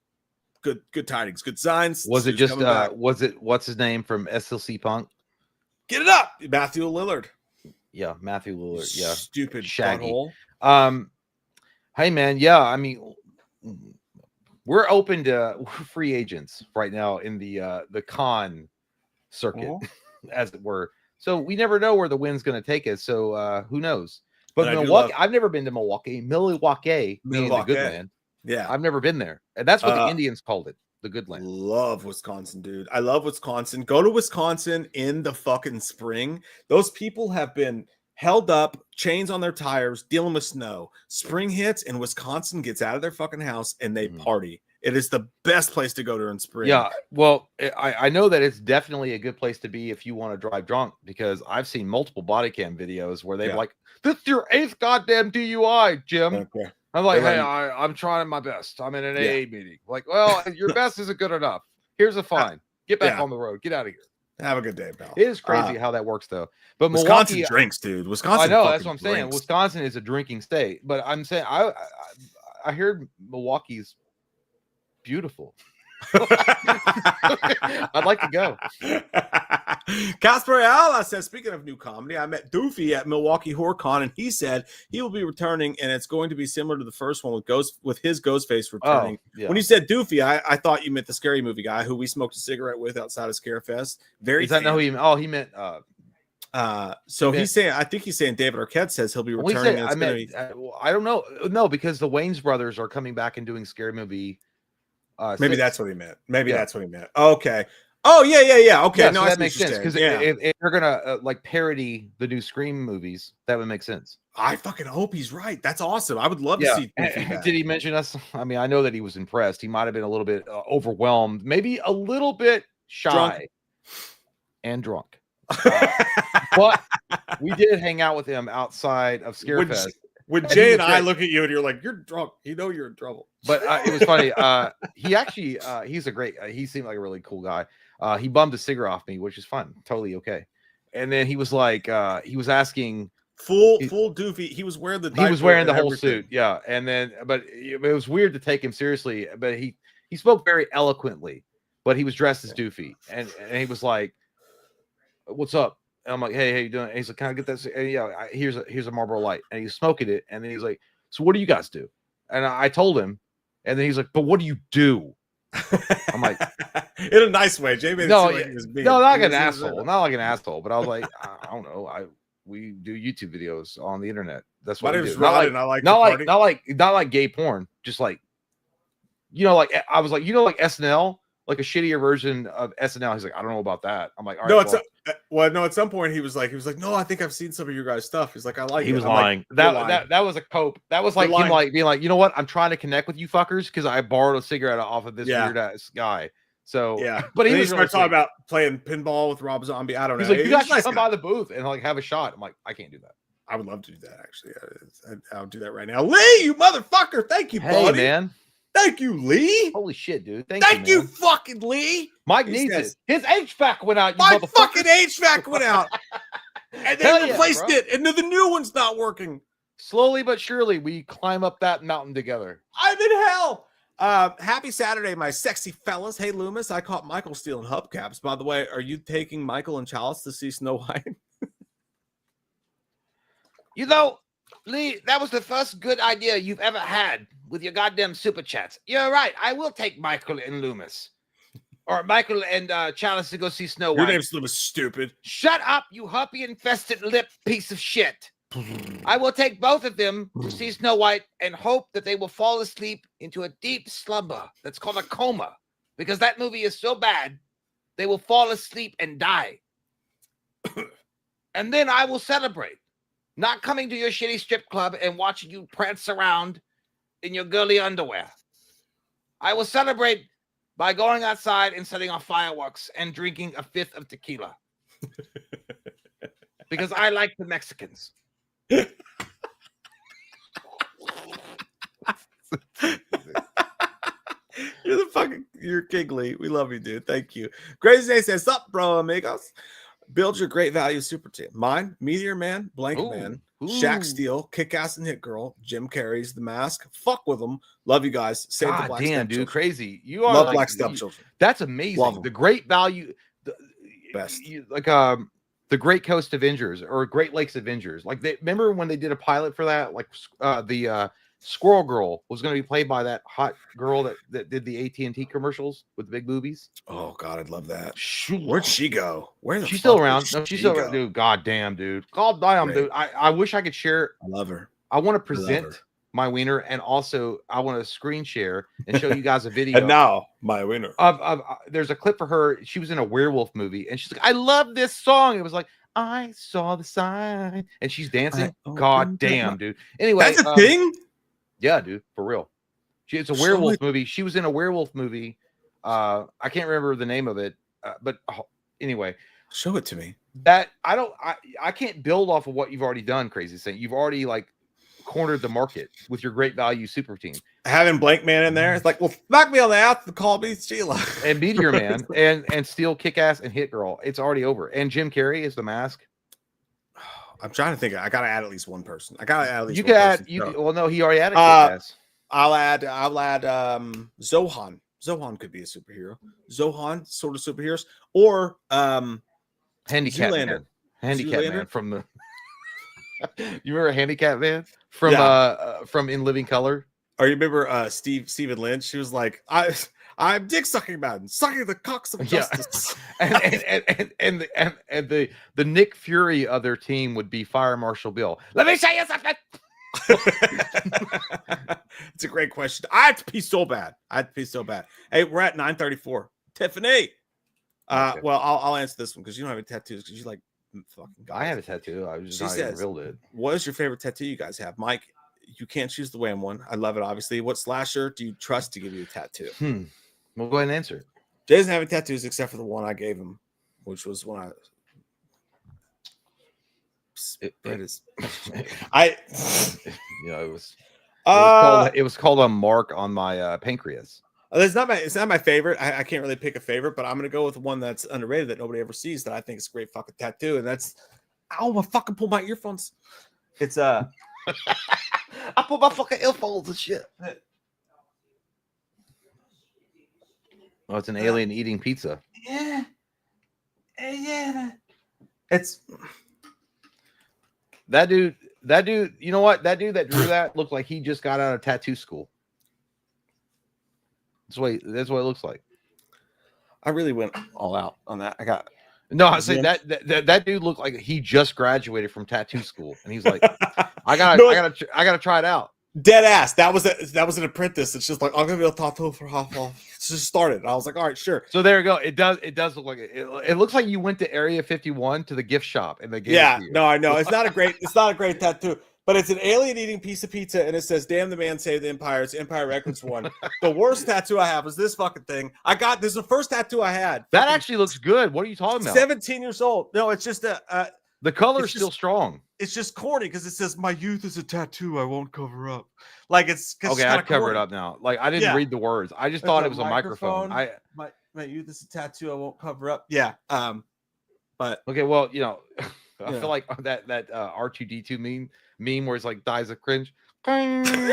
[SPEAKER 1] Good tidings, good signs.
[SPEAKER 2] Was it just what's his name from SLC Punk?
[SPEAKER 1] Get it up, Matthew Lillard.
[SPEAKER 2] Yeah, Matthew Lillard. Yeah,
[SPEAKER 1] stupid
[SPEAKER 2] shaggy.
[SPEAKER 1] butthole.
[SPEAKER 2] Hey man, yeah, I mean, we're open to free agents right now in the con circuit, as it were. So we never know where the wind's going to take us. So who knows? But Milwaukee, I've never been to Milwaukee. Milwaukee, meaning the good land.
[SPEAKER 1] Yeah,
[SPEAKER 2] I've never been there, and that's what the Indians called it, the good land.
[SPEAKER 1] Love Wisconsin, dude. I love Wisconsin. Go to Wisconsin in the fucking spring. Those people have been held up, chains on their tires, dealing with snow. Spring hits and Wisconsin gets out of their fucking house and they party. It is the best place to go during spring.
[SPEAKER 2] Yeah, well, I know that it's definitely a good place to be if you want to drive drunk, because I've seen multiple body cam videos where they've like, this is your 8th goddamn DUI, Jim.
[SPEAKER 1] Okay.
[SPEAKER 2] I'm like,
[SPEAKER 1] They're
[SPEAKER 2] hey,
[SPEAKER 1] like-
[SPEAKER 2] I'm trying my best. I'm in an AA meeting. Like, well, your best isn't good enough. Here's a fine. Get back on the road. Get out of here.
[SPEAKER 1] Have a good day, pal.
[SPEAKER 2] It is crazy how that works, though. But
[SPEAKER 1] Wisconsin
[SPEAKER 2] Milwaukee
[SPEAKER 1] drinks, dude. Wisconsin.
[SPEAKER 2] I know, that's
[SPEAKER 1] fucking
[SPEAKER 2] what I'm saying.
[SPEAKER 1] drinks.
[SPEAKER 2] Wisconsin is a drinking state, but I'm saying I heard Milwaukee's beautiful. I'd like to go.
[SPEAKER 1] Casper Ayala says, speaking of new comedy, I met Doofy at Milwaukee HorCon, and he said he will be returning, and it's going to be similar to the first one with his Ghostface returning. When you said Doofy, I thought you meant the scary movie guy who we smoked a cigarette with outside of Scarefest. Very.
[SPEAKER 2] Is that know who he meant?
[SPEAKER 1] So he's saying, I think he's saying David Arquette says he'll be returning.
[SPEAKER 2] I don't know. No, because the Wayans brothers are coming back and doing scary movie.
[SPEAKER 1] Maybe that's what he meant. Maybe that's what he meant. Okay. Oh yeah. Okay,
[SPEAKER 2] yeah,
[SPEAKER 1] no,
[SPEAKER 2] so that makes sense, because if they're gonna like parody the new Scream movies, that would make sense.
[SPEAKER 1] I fucking hope he's right. That's awesome. I would love to see.
[SPEAKER 2] Did he mention us? I mean, I know that he was impressed. He might have been a little bit overwhelmed, maybe a little bit shy and drunk. But we did hang out with him outside of Scarefest.
[SPEAKER 1] When Jay and I look at you and you're like, you're drunk, you know you're in trouble.
[SPEAKER 2] But it was funny. He actually, he's a great. He seemed like a really cool guy. He bummed a cigarette off me, which is fun, totally okay. And then he was like, he was asking
[SPEAKER 1] full doofy. He was wearing the
[SPEAKER 2] whole suit, yeah. And then, but it was weird to take him seriously. But he spoke very eloquently, but he was dressed as Doofy, and he was like, "What's up?" And I'm like, "Hey, how you doing?" And he's like, "Can I get that?" And, yeah, here's a Marlboro Light, and he's smoking it, and then he's like, "So what do you guys do?" And I told him, and then he's like, "But what do you do?" I'm like,
[SPEAKER 1] in a nice way. Jay made it seem like he was being,
[SPEAKER 2] not like an asshole, not like an asshole, but I was like, I don't know, we do YouTube videos on the internet. That's what
[SPEAKER 1] my
[SPEAKER 2] we
[SPEAKER 1] name's
[SPEAKER 2] do.
[SPEAKER 1] Rod, and I like
[SPEAKER 2] not like gay porn, just like, like I was like, like SNL, like a shittier version of SNL. He's like, I don't know about that. I'm like, all right,
[SPEAKER 1] no, at some point he was like, no, I think I've seen some of your guys' stuff. He's like, I like.
[SPEAKER 2] He was lying. Like, that was a cope. That was like him, like being like, you know what? I'm trying to connect with you fuckers because I borrowed a cigarette off of this weird ass guy. So
[SPEAKER 1] yeah,
[SPEAKER 2] but he was
[SPEAKER 1] started talking about playing pinball with Rob Zombie. I don't know.
[SPEAKER 2] He's like, you guys should come by the booth and like have a shot. I'm like, I can't do that.
[SPEAKER 1] I would love to do that actually. I'll do that right now. Lee, you motherfucker! Thank you, buddy.
[SPEAKER 2] Man.
[SPEAKER 1] Thank you, Lee.
[SPEAKER 2] Holy shit, dude.
[SPEAKER 1] Thank you, fucking Lee.
[SPEAKER 2] Mike needs it. His HVAC went out.
[SPEAKER 1] My fucking HVAC went out. And they replaced it. And the new one's not working.
[SPEAKER 2] Slowly but surely, we climb up that mountain together.
[SPEAKER 1] I'm in hell. Happy Saturday, my sexy fellas. Hey, Loomis, I caught Michael stealing hubcaps. By the way, are you taking Michael and Chalice to see Snow White?
[SPEAKER 9] You know, Lee, that was the first good idea you've ever had with your goddamn super chats. You're right. I will take Michael and Loomis. Or Michael and Chalice to go see Snow White.
[SPEAKER 1] Your name's Loomis, stupid.
[SPEAKER 9] Shut up, you herpy-infested lip piece of shit. I will take both of them to see Snow White and hope that they will fall asleep into a deep slumber that's called a coma. Because that movie is so bad, they will fall asleep and die. And then I will celebrate. Not coming to your shitty strip club and watching you prance around in your girly underwear. I will celebrate by going outside and setting off fireworks and drinking a fifth of tequila. Because I like the Mexicans.
[SPEAKER 1] You're King Lee. We love you, dude. Thank you. Crazy Day says, "Sup, bro, amigos? Build your great value super team. Mine, Meteor Man, Blank Man, Shaq Steele, Kick Ass and Hit Girl, Jim Carrey's The Mask. Fuck with them. Love you guys. Save the black
[SPEAKER 2] damn,
[SPEAKER 1] step
[SPEAKER 2] dude,
[SPEAKER 1] children.
[SPEAKER 2] Crazy. You are
[SPEAKER 1] love
[SPEAKER 2] like,
[SPEAKER 1] black stepchildren.
[SPEAKER 2] That's amazing. The great value,
[SPEAKER 1] best.
[SPEAKER 2] The Great Coast Avengers or Great Lakes Avengers. Like, remember when they did a pilot for that? Like the Squirrel Girl was going to be played by that hot girl that did the AT&T commercials with the big boobies.
[SPEAKER 1] Oh God, I'd love that. Where'd she go?
[SPEAKER 2] She's still around. No, she's still around, dude. God damn, dude. God damn, dude. I wish I could share.
[SPEAKER 1] I love her.
[SPEAKER 2] I want to present my wiener, and also I want to screen share and show you guys a video.
[SPEAKER 1] And now my winner.
[SPEAKER 2] There's a clip for her. She was in a werewolf movie, and she's like, "I love this song." It was like, "I saw the sign," and she's dancing. God damn, dude. Anyway,
[SPEAKER 1] that's a thing.
[SPEAKER 2] Yeah, dude, for real. It's a werewolf movie. She was in a werewolf movie. I can't remember the name of it, but anyway,
[SPEAKER 1] show it to me.
[SPEAKER 2] That I can't build off of what you've already done, Crazy Saint. You've already like cornered the market with your great value super team.
[SPEAKER 1] Having Blank Man in there, it's like, well, knock me on the ass and call me Sheila.
[SPEAKER 2] And Meteor Man and Steel, Kick-Ass, and Hit Girl. It's already over. And Jim Carrey is the Mask.
[SPEAKER 1] I'm trying to think. I gotta add at least one person. I gotta add at least.
[SPEAKER 2] You
[SPEAKER 1] one
[SPEAKER 2] can add.
[SPEAKER 1] person.
[SPEAKER 2] Well, no, he already added Kick-Ass.
[SPEAKER 1] I'll add Zohan. Zohan could be a superhero. Zohan, sort of superheroes, or
[SPEAKER 2] Handicap
[SPEAKER 1] Zoolander.
[SPEAKER 2] Man. Handicap
[SPEAKER 1] Zoolander?
[SPEAKER 2] Man from the. You remember Handicap Man from In Living Color?
[SPEAKER 1] Or you remember Stephen Lynch? She was like, I'm dick sucking man, sucking the cocks of justice.
[SPEAKER 2] and the Nick Fury of their team would be Fire Marshal Bill. Let me show you something.
[SPEAKER 1] It's a great question. I have to pee so bad. Hey, we're at 9:34. Tiffany.
[SPEAKER 2] Okay.
[SPEAKER 1] Well, I'll answer this one because you don't have any tattoos because you like fucking guys.
[SPEAKER 2] I have a tattoo. I was just not even revealed it.
[SPEAKER 1] What is your favorite tattoo you guys have? Mike, you can't choose the Wham one. I love it, obviously. What slasher do you trust to give you a tattoo?
[SPEAKER 2] We'll go ahead and answer.
[SPEAKER 1] Jay doesn't have any tattoos except for the one I gave him, which was when I. It
[SPEAKER 2] was called a mark on my pancreas.
[SPEAKER 1] It's not my favorite. I can't really pick a favorite, but I'm gonna go with one that's underrated that nobody ever sees that I think is a great fucking tattoo, and that's I fucking pull my earphones. It's I
[SPEAKER 2] pull my fucking earphones and shit. Oh, it's an alien eating pizza.
[SPEAKER 1] Yeah. It's
[SPEAKER 2] that dude. You know what? That dude that drew that looked like he just got out of tattoo school. That's what it looks like.
[SPEAKER 1] I really went all out on that.
[SPEAKER 2] I say that dude looked like he just graduated from tattoo school, and he's like, I gotta try it out.
[SPEAKER 1] Dead ass. That was an apprentice. It's just like I'm gonna be a tattoo for half off. Just started. I was like, all right, sure.
[SPEAKER 2] So there you go. It does look like it. It looks like you went to Area 51 to the gift shop and they gave it to you.
[SPEAKER 1] No, I know it's not a great tattoo, but it's an alien eating piece of pizza and it says, "Damn the man saved the empire." It's Empire Records one. The worst tattoo I have is this fucking thing. This is the first tattoo I had.
[SPEAKER 2] That actually looks good. What are you talking about?
[SPEAKER 1] 17 years old. No, it's just
[SPEAKER 2] the color's still strong.
[SPEAKER 1] It's just corny because it says, "My youth is a tattoo I won't cover up." Like it's
[SPEAKER 2] okay. I've covered it up now. Like I didn't read the words. I just thought it was a microphone.
[SPEAKER 1] My youth is a tattoo I won't cover up. Yeah. But
[SPEAKER 2] okay. Well, I feel like that R2D2 meme where it's like dies of cringe.
[SPEAKER 1] I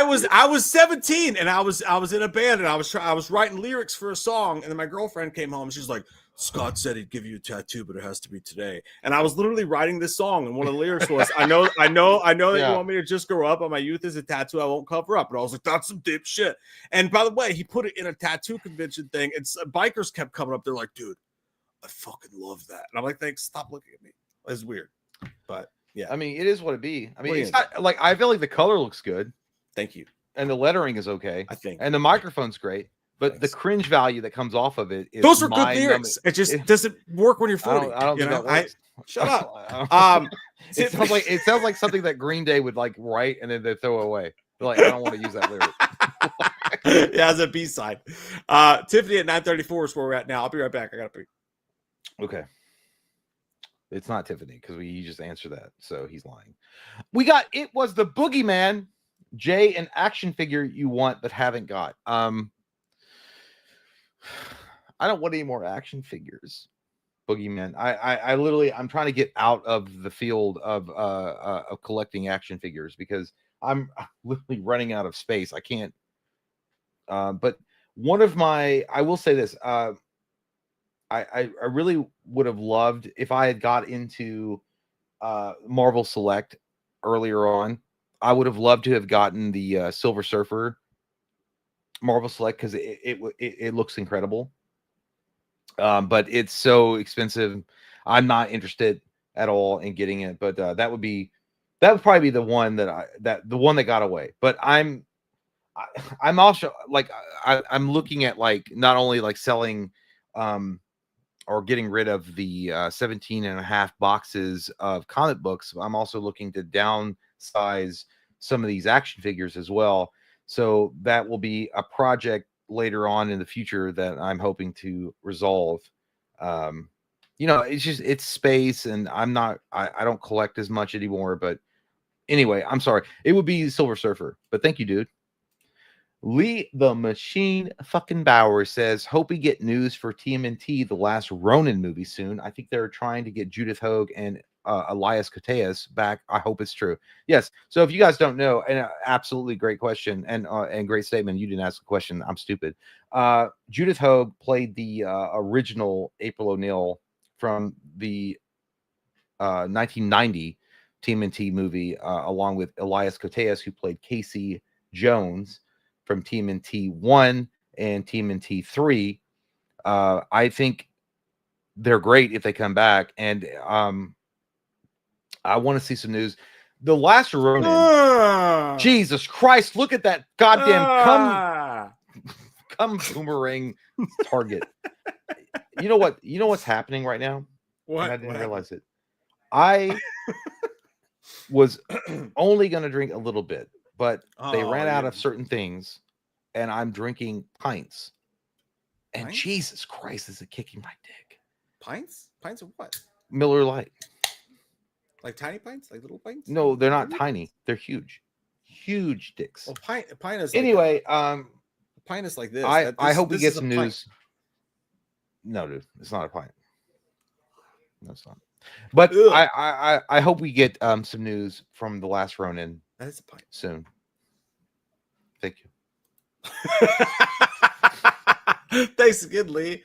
[SPEAKER 1] was 17 and I was in a band and I was writing lyrics for a song and then my girlfriend came home and she's like, Scott said he'd give you a tattoo, but it has to be today. And I was literally writing this song, and one of the lyrics was, "I know that you want me to just grow up, but my youth is a tattoo I won't cover up." And I was like, "That's some deep shit." And by the way, he put it in a tattoo convention thing, and bikers kept coming up. They're like, "Dude, I fucking love that." And I'm like, "Thanks, stop looking at me." It's weird, but yeah.
[SPEAKER 2] I mean, it is what it be. I mean, it's not like I feel like the color looks good.
[SPEAKER 1] Thank you.
[SPEAKER 2] And the lettering is okay.
[SPEAKER 1] I think,
[SPEAKER 2] and the microphone's great. But the cringe value that comes off of it is
[SPEAKER 1] those are good lyrics. It just doesn't work when you're 40.
[SPEAKER 2] I don't think that works.
[SPEAKER 1] Shut up.
[SPEAKER 2] It sounds like something that Green Day would like write and then they throw away. They're like, I don't want to use that lyric.
[SPEAKER 1] Yeah, as a B-side. Tiffany at 9:34 is where we're at now. I'll be right back. I gotta pee.
[SPEAKER 2] Okay. It's not Tiffany because he just answered that, so he's lying. It was the Boogeyman, Jay, an action figure you want but haven't got. I don't want any more action figures. Boogeyman. I literally I'm trying to get out of the field of collecting action figures because I'm literally running out of space. I can't. But one of my I will say this. I really would have loved if I had got into Marvel Select earlier on. I would have loved to have gotten the Silver Surfer Marvel Select because it looks incredible. But it's so expensive. I'm not interested at all in getting it. But that would probably be the one that got away. But I'm also like I'm looking at like not only like selling or getting rid of the 17 and a half boxes of comic books. I'm also looking to downsize some of these action figures as well. So that will be a project later on in the future that I'm hoping to resolve. It's space, and I don't collect as much anymore. But anyway, I'm sorry. It would be Silver Surfer. But thank you, dude. Lee the Machine fucking Bauer says, hope we get news for TMNT, the last Ronin movie soon. I think they're trying to get Judith Hogue and Elias Koteas back. I hope it's true. Yes. So if you guys don't know, and absolutely great question and great statement. You didn't ask the question. I'm stupid. Judith Hogue played the original April O'Neil from the 1990 TMNT movie, along with Elias Koteas, who played Casey Jones from TMNT 1 and TMNT 3. I think they're great if they come back. And I want to see some news. The last Ronin, Jesus Christ, look at that goddamn come boomerang target. You know what's happening right now?
[SPEAKER 1] What?
[SPEAKER 2] I didn't realize it. I was only going to drink a little bit, but they ran out of certain things, and I'm drinking pints. And
[SPEAKER 1] Pints?
[SPEAKER 2] Jesus Christ, is it kicking my dick?
[SPEAKER 1] Pints? Pints of what?
[SPEAKER 2] Miller Lite.
[SPEAKER 1] Like tiny pints? Like little pints?
[SPEAKER 2] No, they're not tiny. They're huge. Huge dicks.
[SPEAKER 1] Well, pint is like
[SPEAKER 2] Anyway,
[SPEAKER 1] pint is like this.
[SPEAKER 2] I hope we
[SPEAKER 1] this
[SPEAKER 2] get
[SPEAKER 1] is a
[SPEAKER 2] some
[SPEAKER 1] pint.
[SPEAKER 2] news. No, dude, it's not a pint. No, it's not. But
[SPEAKER 1] Ugh.
[SPEAKER 2] I hope we get some news from the last Ronin
[SPEAKER 1] That is a pint.
[SPEAKER 2] soon. Thank you.
[SPEAKER 1] Thanks again, Lee.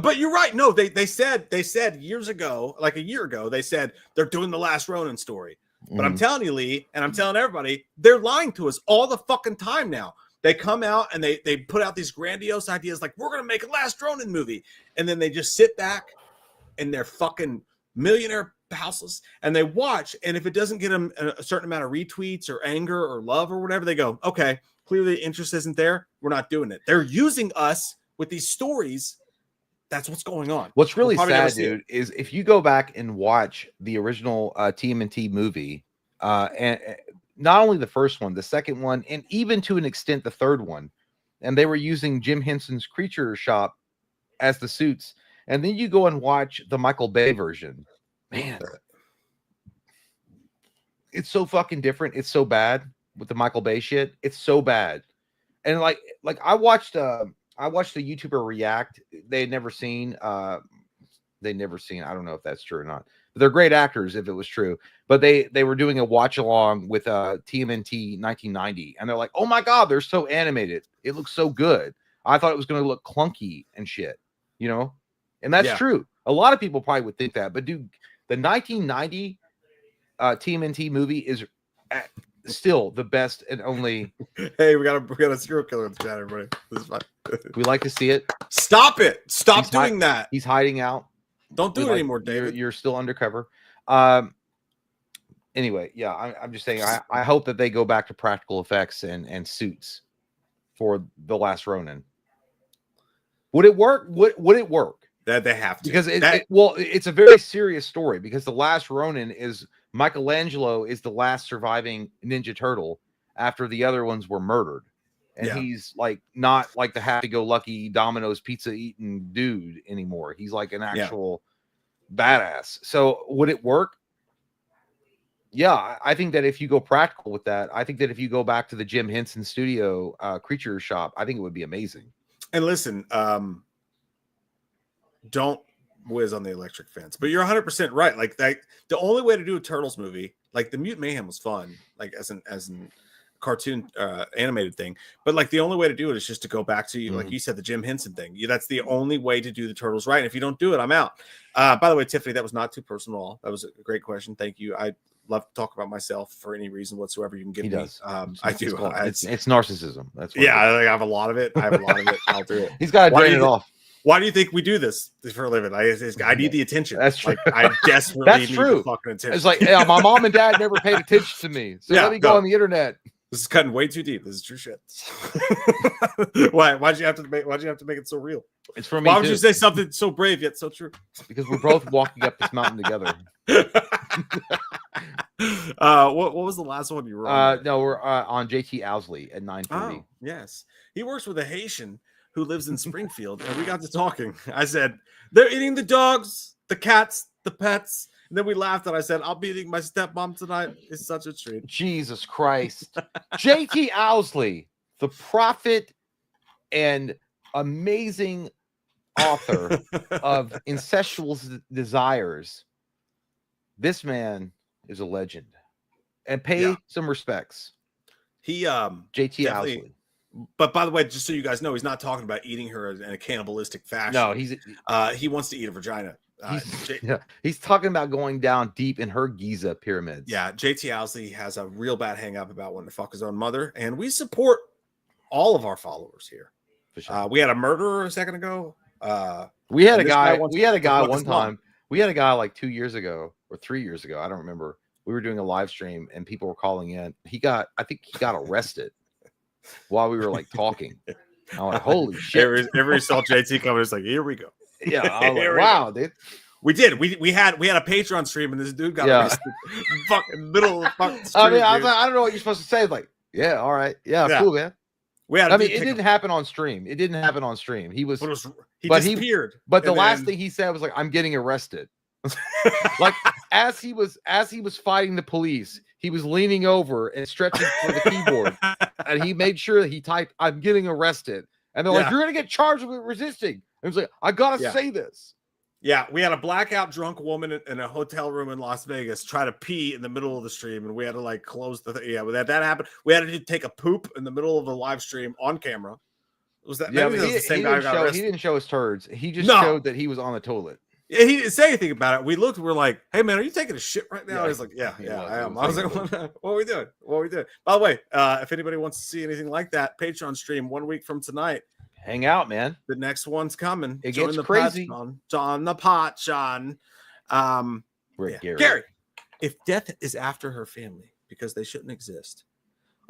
[SPEAKER 1] But you're right. No, they said years ago, like a year ago, they said they're doing the last Ronin story. But I'm telling you, Lee, and I'm telling everybody, they're lying to us all the fucking time now. They come out and they put out these grandiose ideas like, we're going to make a last Ronin movie. And then they just sit back in their fucking millionaire houses and they watch. And if it doesn't get them a certain amount of retweets or anger or love or whatever, they go, okay, clearly the interest isn't there. We're not doing it. They're using us with these stories. That's what's going on.
[SPEAKER 2] What's really
[SPEAKER 1] We'll probably
[SPEAKER 2] sad, dude, is if you go back and watch the original TMNT movie, and not only the first one, the second one, and even to an extent the third one, and they were using Jim Henson's Creature Shop as the suits, and then you go and watch the Michael Bay version, man, it's so fucking different. It's so bad with the Michael Bay shit. It's so bad. And like I watched a YouTuber react. They had never seen, I don't know if that's true or not. But they're great actors if it was true. But they were doing a watch along with TMNT 1990. And they're like, oh my God, they're so animated. It looks so good. I thought it was going to look clunky and shit, you know? And that's true. A lot of people probably would think that. But dude, the 1990 TMNT movie is still the best and only.
[SPEAKER 1] Hey, we got a serial killer in the chat, everybody. This is fine.
[SPEAKER 2] We like to see it.
[SPEAKER 1] Stop it. Stop doing that.
[SPEAKER 2] He's hiding out.
[SPEAKER 1] Don't do it anymore, David.
[SPEAKER 2] You're still undercover. Anyway, yeah, I'm just saying I hope that they go back to practical effects and suits for the last Ronin. Would it work? Would it work?
[SPEAKER 1] That they have to.
[SPEAKER 2] Because it's a very serious story because the last Ronin is Michelangelo is the last surviving Ninja Turtle after the other ones were murdered. And he's like not like the happy-go-lucky Domino's pizza eating dude anymore. He's like an actual badass. So would it work? Yeah, I think that if you go practical with that, I think that if you go back to the Jim Henson Studio Creature Shop, I think it would be amazing.
[SPEAKER 1] And listen, don't whiz on the electric fence, but you're 100% right. Like that, the only way to do a Turtles movie, like the Mutant Mayhem was fun, like as an cartoon animated thing, but like the only way to do it is just to go back to like you said, the Jim Henson thing. That's the only way to do the Turtles right. And if you don't do it, I'm out. By the way, Tiffany, that was not too personal at all. That was a great question. Thank you. I love to talk about myself for any reason whatsoever you can give me. I do.
[SPEAKER 2] It's narcissism. That's what
[SPEAKER 1] I have a lot of it. I'll do it.
[SPEAKER 2] He's got to drain it off.
[SPEAKER 1] Why do you think we do this for a living? I need the attention.
[SPEAKER 2] That's true.
[SPEAKER 1] Like, I desperately need the fucking attention.
[SPEAKER 2] It's like, yeah, my mom and dad never paid attention to me, so let me go on the internet.
[SPEAKER 1] This is cutting way too deep. This is true shit. Why'd you have to make it so real?
[SPEAKER 2] It's for me.
[SPEAKER 1] Why would you say something so brave yet so true?
[SPEAKER 2] Because we're both walking up this mountain together.
[SPEAKER 1] What was the last one you were on?
[SPEAKER 2] No, we're on JT Owsley at 9:40.
[SPEAKER 1] Oh, yes. He works with a Haitian who lives in Springfield, and we got to talking. I said, they're eating the dogs, the cats, the pets. And then we laughed, and I said, I'll be eating my stepmom tonight. It's such a treat.
[SPEAKER 2] Jesus Christ. JT Owsley, the prophet and amazing author of Incestual Desires. This man is a legend. And pay some respects.
[SPEAKER 1] He
[SPEAKER 2] JT
[SPEAKER 1] definitely-
[SPEAKER 2] Owsley.
[SPEAKER 1] But by the way, just so you guys know, he's not talking about eating her in a cannibalistic fashion.
[SPEAKER 2] No,
[SPEAKER 1] he wants to eat a vagina.
[SPEAKER 2] He's talking about going down deep in her Giza pyramids.
[SPEAKER 1] Yeah, JT Owsley has a real bad hang up about wanting to fuck his own mother, and we support all of our followers here.
[SPEAKER 2] For sure.
[SPEAKER 1] We had a murderer a second ago.
[SPEAKER 2] We had a
[SPEAKER 1] and this
[SPEAKER 2] guy.
[SPEAKER 1] wants
[SPEAKER 2] We had a
[SPEAKER 1] to
[SPEAKER 2] guy
[SPEAKER 1] fuck
[SPEAKER 2] one
[SPEAKER 1] his mom.
[SPEAKER 2] time. We had a guy like 2 years ago or 3 years ago. I don't remember. We were doing a live stream and people were calling in. I think he got arrested while we were like talking. I'm like, holy shit!
[SPEAKER 1] Every saw JT coming, it's like, here we go.
[SPEAKER 2] Yeah, I was like,
[SPEAKER 1] Here we
[SPEAKER 2] wow, dude.
[SPEAKER 1] We did. We had a Patreon stream, and this dude got arrested. Fucking middle of the fucking stream.
[SPEAKER 2] I mean, I was
[SPEAKER 1] dude.
[SPEAKER 2] like, I don't know what you're supposed to say. Like, yeah, all right, yeah,
[SPEAKER 1] Yeah.
[SPEAKER 2] cool, man.
[SPEAKER 1] We had.
[SPEAKER 2] I mean, it didn't happen on stream. It didn't happen on stream. He was,
[SPEAKER 1] he
[SPEAKER 2] but
[SPEAKER 1] disappeared.
[SPEAKER 2] But the
[SPEAKER 1] and
[SPEAKER 2] last
[SPEAKER 1] then-
[SPEAKER 2] thing he said was like, "I'm getting arrested." Like as he was fighting the police, he was leaning over and stretching for the keyboard, and he made sure that he typed, "I'm getting arrested," and they're like,
[SPEAKER 1] Yeah.
[SPEAKER 2] "You're gonna get charged with resisting." And he was like, "I gotta
[SPEAKER 1] Yeah.
[SPEAKER 2] say this."
[SPEAKER 1] Yeah, we had a blackout drunk woman in a hotel room in Las Vegas try to pee in the middle of the stream, and we had to like close the. Yeah, that happened. We had to take a poop in the middle of the live stream on camera. Was that?
[SPEAKER 2] Yeah,
[SPEAKER 1] Maybe
[SPEAKER 2] but
[SPEAKER 1] that was the same guy who got
[SPEAKER 2] he
[SPEAKER 1] arrested.
[SPEAKER 2] didn't show his turds. He just
[SPEAKER 1] No.
[SPEAKER 2] showed that he was on the toilet.
[SPEAKER 1] Yeah, he didn't say anything about it. We looked. We're like, "Hey, man, are you taking a shit right now?"
[SPEAKER 2] Yeah,
[SPEAKER 1] He's like, "Yeah,
[SPEAKER 2] he
[SPEAKER 1] yeah,
[SPEAKER 2] was.
[SPEAKER 1] I
[SPEAKER 2] He
[SPEAKER 1] am."
[SPEAKER 2] was
[SPEAKER 1] I was
[SPEAKER 2] taking
[SPEAKER 1] like, "What are we doing? What are we doing?" By the way, if anybody wants to see anything like that, Patreon stream 1 week from tonight.
[SPEAKER 2] Hang out, man.
[SPEAKER 1] The next one's coming.
[SPEAKER 2] It
[SPEAKER 1] Join
[SPEAKER 2] gets
[SPEAKER 1] the
[SPEAKER 2] crazy.
[SPEAKER 1] Patreon. John the pot, John.
[SPEAKER 2] Rick Gary.
[SPEAKER 1] Gary, if death is after her family because they shouldn't exist,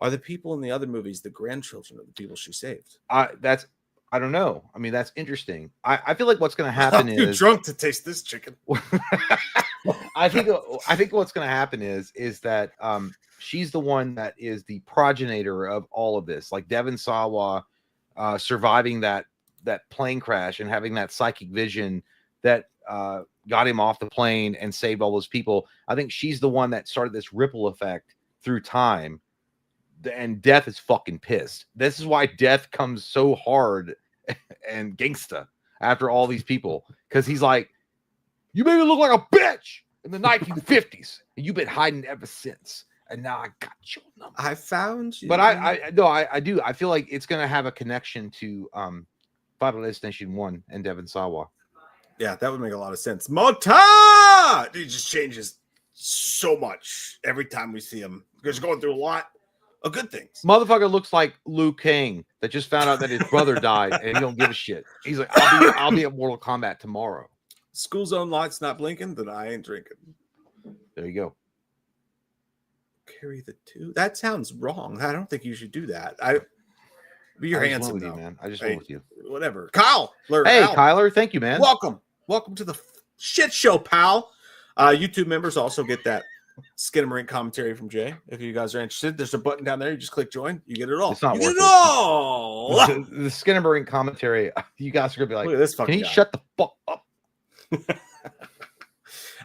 [SPEAKER 1] are the people in the other movies the grandchildren of the people she saved?
[SPEAKER 2] I don't know. I mean, that's interesting. I feel like what's going to happen
[SPEAKER 1] I'm too
[SPEAKER 2] is
[SPEAKER 1] drunk to taste this chicken.
[SPEAKER 2] I think what's going to happen is that she's the one that is the progenitor of all of this, like Devon Sawa surviving that plane crash and having that psychic vision that got him off the plane and saved all those people. I think she's the one that started this ripple effect through time, and Death is fucking pissed. This is why Death comes so hard and gangsta after all these people, because he's like, you made me look like a bitch in the 1950s, and you've been hiding ever since, and now I got your number.
[SPEAKER 1] I found you.
[SPEAKER 2] But I do. I feel like it's gonna have a connection to Final Destination 1 and Devon Sawa.
[SPEAKER 1] Yeah, that would make a lot of sense. Mota! He just changes so much every time we see him. He's going through a lot of good things.
[SPEAKER 2] Motherfucker looks like Liu Kang that just found out that his brother died and he don't give a shit. He's like, I'll be at Mortal Kombat tomorrow.
[SPEAKER 1] School zone lights not blinking, then I ain't drinking.
[SPEAKER 2] There you go.
[SPEAKER 1] Carry the two. That sounds wrong. I don't think you should do that. Be your
[SPEAKER 2] I just
[SPEAKER 1] hands
[SPEAKER 2] went with
[SPEAKER 1] up,
[SPEAKER 2] you,
[SPEAKER 1] though.
[SPEAKER 2] man. I just
[SPEAKER 1] Hey,
[SPEAKER 2] went with you.
[SPEAKER 1] Whatever. Kyle.
[SPEAKER 2] Hey, Kyler. Thank you, man.
[SPEAKER 1] Welcome to the shit show, pal. YouTube members also get that Skinamarink commentary from Jay. If you guys are interested, there's a button down there. You just click join. You get it all.
[SPEAKER 2] It's not
[SPEAKER 1] you
[SPEAKER 2] worth
[SPEAKER 1] get it
[SPEAKER 2] it.
[SPEAKER 1] all.
[SPEAKER 2] The Skinamarink commentary. You guys are gonna be like,
[SPEAKER 1] Look at this fucking
[SPEAKER 2] can you
[SPEAKER 1] guy.
[SPEAKER 2] shut the fuck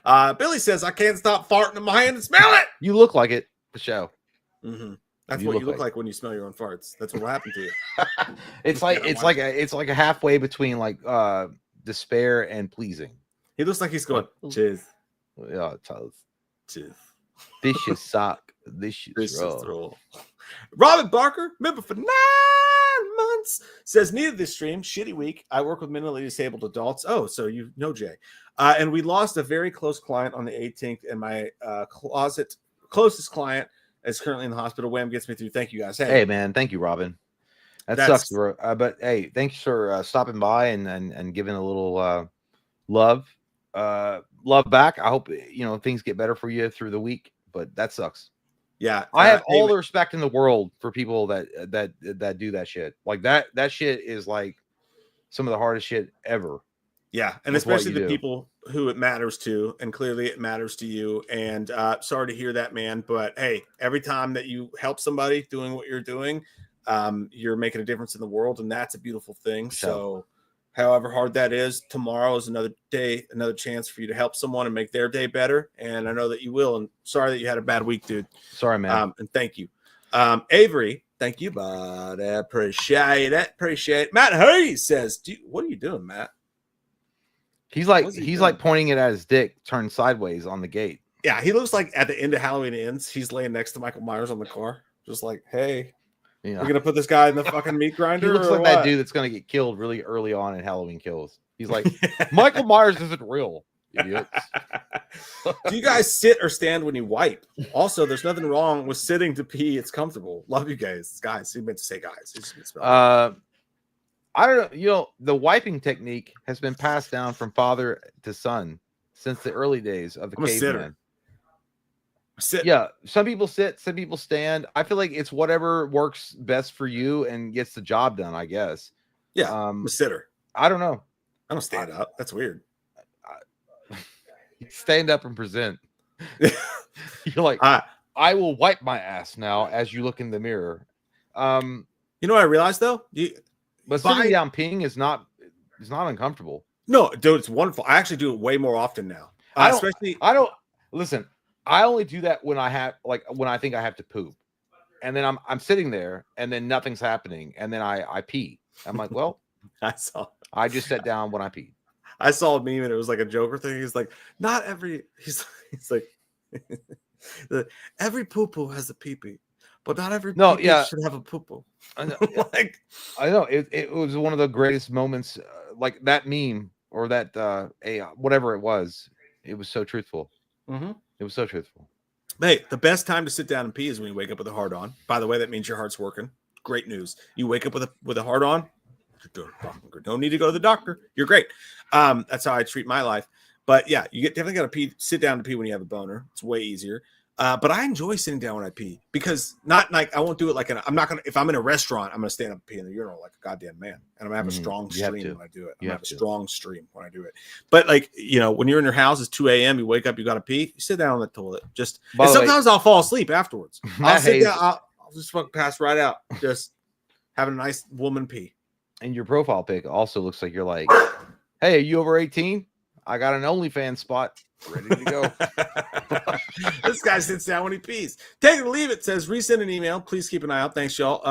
[SPEAKER 2] up?
[SPEAKER 1] Billy says, I can't stop farting in my hand and smell it.
[SPEAKER 2] You look like it. The show.
[SPEAKER 1] Mm-hmm. That's
[SPEAKER 2] You
[SPEAKER 1] what
[SPEAKER 2] look
[SPEAKER 1] you look
[SPEAKER 2] like-
[SPEAKER 1] like when you smell your own farts. That's what will happen to you.
[SPEAKER 2] It's like a halfway between like despair and pleasing.
[SPEAKER 1] He looks like he's going, cheers,
[SPEAKER 2] Yeah, it does.
[SPEAKER 1] cheers.
[SPEAKER 2] Dishes suck. This
[SPEAKER 1] This
[SPEAKER 2] is
[SPEAKER 1] is
[SPEAKER 2] raw.
[SPEAKER 1] roll. Robin Barker, member for 9 months, says, needed this stream. Shitty week. I work with mentally disabled adults. Oh, so you know Jay. And we lost a very close client on the 18th, and my closest client is currently in the hospital. Wham gets me through. Thank you guys.
[SPEAKER 2] Hey man, thank you, Robin. That
[SPEAKER 1] That's-
[SPEAKER 2] sucks, bro. But hey, thanks for stopping by and giving a little love back. I hope things get better for you through the week. But that sucks.
[SPEAKER 1] Yeah,
[SPEAKER 2] I have
[SPEAKER 1] hey,
[SPEAKER 2] all the respect in the world for people that do that shit. Like that shit is like some of the hardest shit ever.
[SPEAKER 1] Yeah, and
[SPEAKER 2] with what
[SPEAKER 1] especially
[SPEAKER 2] you
[SPEAKER 1] the
[SPEAKER 2] do.
[SPEAKER 1] people who it matters to, and clearly it matters to you. And sorry to hear that, man. But hey, every time that you help somebody doing what you're doing, you're making a difference in the world, and that's a beautiful thing. So however hard that is, tomorrow is another day, another chance for you to help someone and make their day better. And I know that you will. And sorry that you had a bad week, dude.
[SPEAKER 2] Sorry, man.
[SPEAKER 1] And thank you. Avery, thank you, bud. I appreciate it. Appreciate it. Matt Hayes says, what are you doing, Matt?
[SPEAKER 2] He's like pointing it at his dick turned sideways on the gate.
[SPEAKER 1] Yeah, he looks like at the end of Halloween Ends, he's laying next to Michael Myers on the car. Just like, hey,
[SPEAKER 2] Yeah.
[SPEAKER 1] we're going to put this guy in the fucking meat grinder.
[SPEAKER 2] He looks
[SPEAKER 1] or
[SPEAKER 2] like
[SPEAKER 1] what?
[SPEAKER 2] that dude that's going to get killed really early on in Halloween Kills. He's like, Michael Myers isn't real, idiots.
[SPEAKER 1] Do you guys sit or stand when you wipe? Also, there's nothing wrong with sitting to pee. It's comfortable. Love you guys. Guys, he meant to say guys. He just misspelled it.
[SPEAKER 2] I don't know. You know, the wiping technique has been passed down from father to son since the early days of the
[SPEAKER 1] I'm a sitter.
[SPEAKER 2] caveman.
[SPEAKER 1] Sit.
[SPEAKER 2] Yeah, some people sit, some people stand. I feel like it's whatever works best for you and gets the job done, I guess.
[SPEAKER 1] Yeah, I'm a sitter.
[SPEAKER 2] I don't know.
[SPEAKER 1] I don't stand up. That's weird.
[SPEAKER 2] Stand up and present. You're like, I will wipe my ass now as you look in the mirror.
[SPEAKER 1] You know what I realized though?
[SPEAKER 2] But sitting down peeing is not uncomfortable.
[SPEAKER 1] No, dude, it's wonderful. I actually do it way more often now.
[SPEAKER 2] I don't listen. I only do that when I think I have to poop, and then I'm sitting there, and then nothing's happening, and then I pee. I'm like, well, I just sat down when I pee.
[SPEAKER 1] I saw a meme and it was like a Joker thing. He's like, not every. He's like, every poo poo has a pee pee, but not every pee should have a poo poo.
[SPEAKER 2] I know, it was one of the greatest moments, like that meme or that whatever it was. It was so truthful.
[SPEAKER 1] Mm-hmm.
[SPEAKER 2] It was so truthful.
[SPEAKER 1] Hey, the best time to sit down and pee is when you wake up with a hard on. By the way, that means your heart's working. Great news. You wake up with a hard on. Don't need to go to the doctor. You're great. That's how I treat my life. But yeah, you definitely got to pee. Sit down to pee when you have a boner. It's way easier. But I enjoy sitting down when I pee because not like I won't do it like I'm not gonna. If I'm in a restaurant, I'm gonna stand up and pee in the urinal like a goddamn man, and I'm gonna have a strong stream when I do it. I'm gonna have a strong stream when I do it. But like when you're in your house, it's 2 a.m. You wake up, you got to pee. You sit down on the toilet. And sometimes I'll fall asleep afterwards. I'll sit down. I'll just fucking pass right out. Just having a nice woman pee.
[SPEAKER 2] And your profile pic also looks like you're like, hey, are you over 18? I got an OnlyFans spot ready to go.
[SPEAKER 1] This guy sits down when he pees. Take it or leave it. Says resend an email. Please keep an eye out. Thanks, y'all.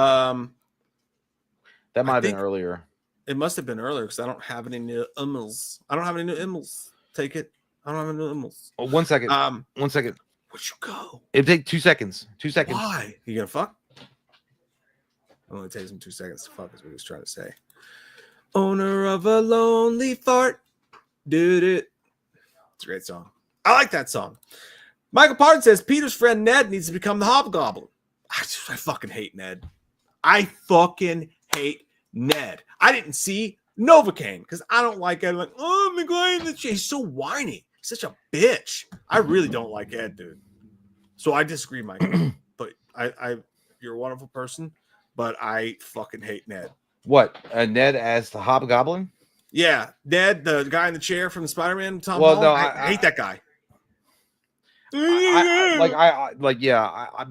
[SPEAKER 2] That might have been earlier.
[SPEAKER 1] It must have been earlier because I don't have any new emails. I don't have any new emails. Take it. I don't have any new emails.
[SPEAKER 2] Oh, 1 second. 1 second.
[SPEAKER 1] Where'd you go?
[SPEAKER 2] It'd take 2 seconds. 2 seconds.
[SPEAKER 1] Why? You gonna fuck? It only takes him 2 seconds to fuck, is what he was trying to say. Owner of a lonely fart. Did it. It's a great song. I like that song. Michael Pardon says Peter's friend Ned needs to become the Hobgoblin. I fucking hate Ned. I fucking hate Ned. I didn't see Novocaine because I don't like Ed. I'm like, oh my god, he's so whiny. He's such a bitch. I really don't like Ed, dude. So I disagree, Michael. But you're a wonderful person, but I fucking hate Ned.
[SPEAKER 2] What? Ned as the Hobgoblin?
[SPEAKER 1] Yeah, Ned, the guy in the chair from Spider-Man. Tom
[SPEAKER 2] Well,
[SPEAKER 1] Holland.
[SPEAKER 2] no,
[SPEAKER 1] I hate that guy.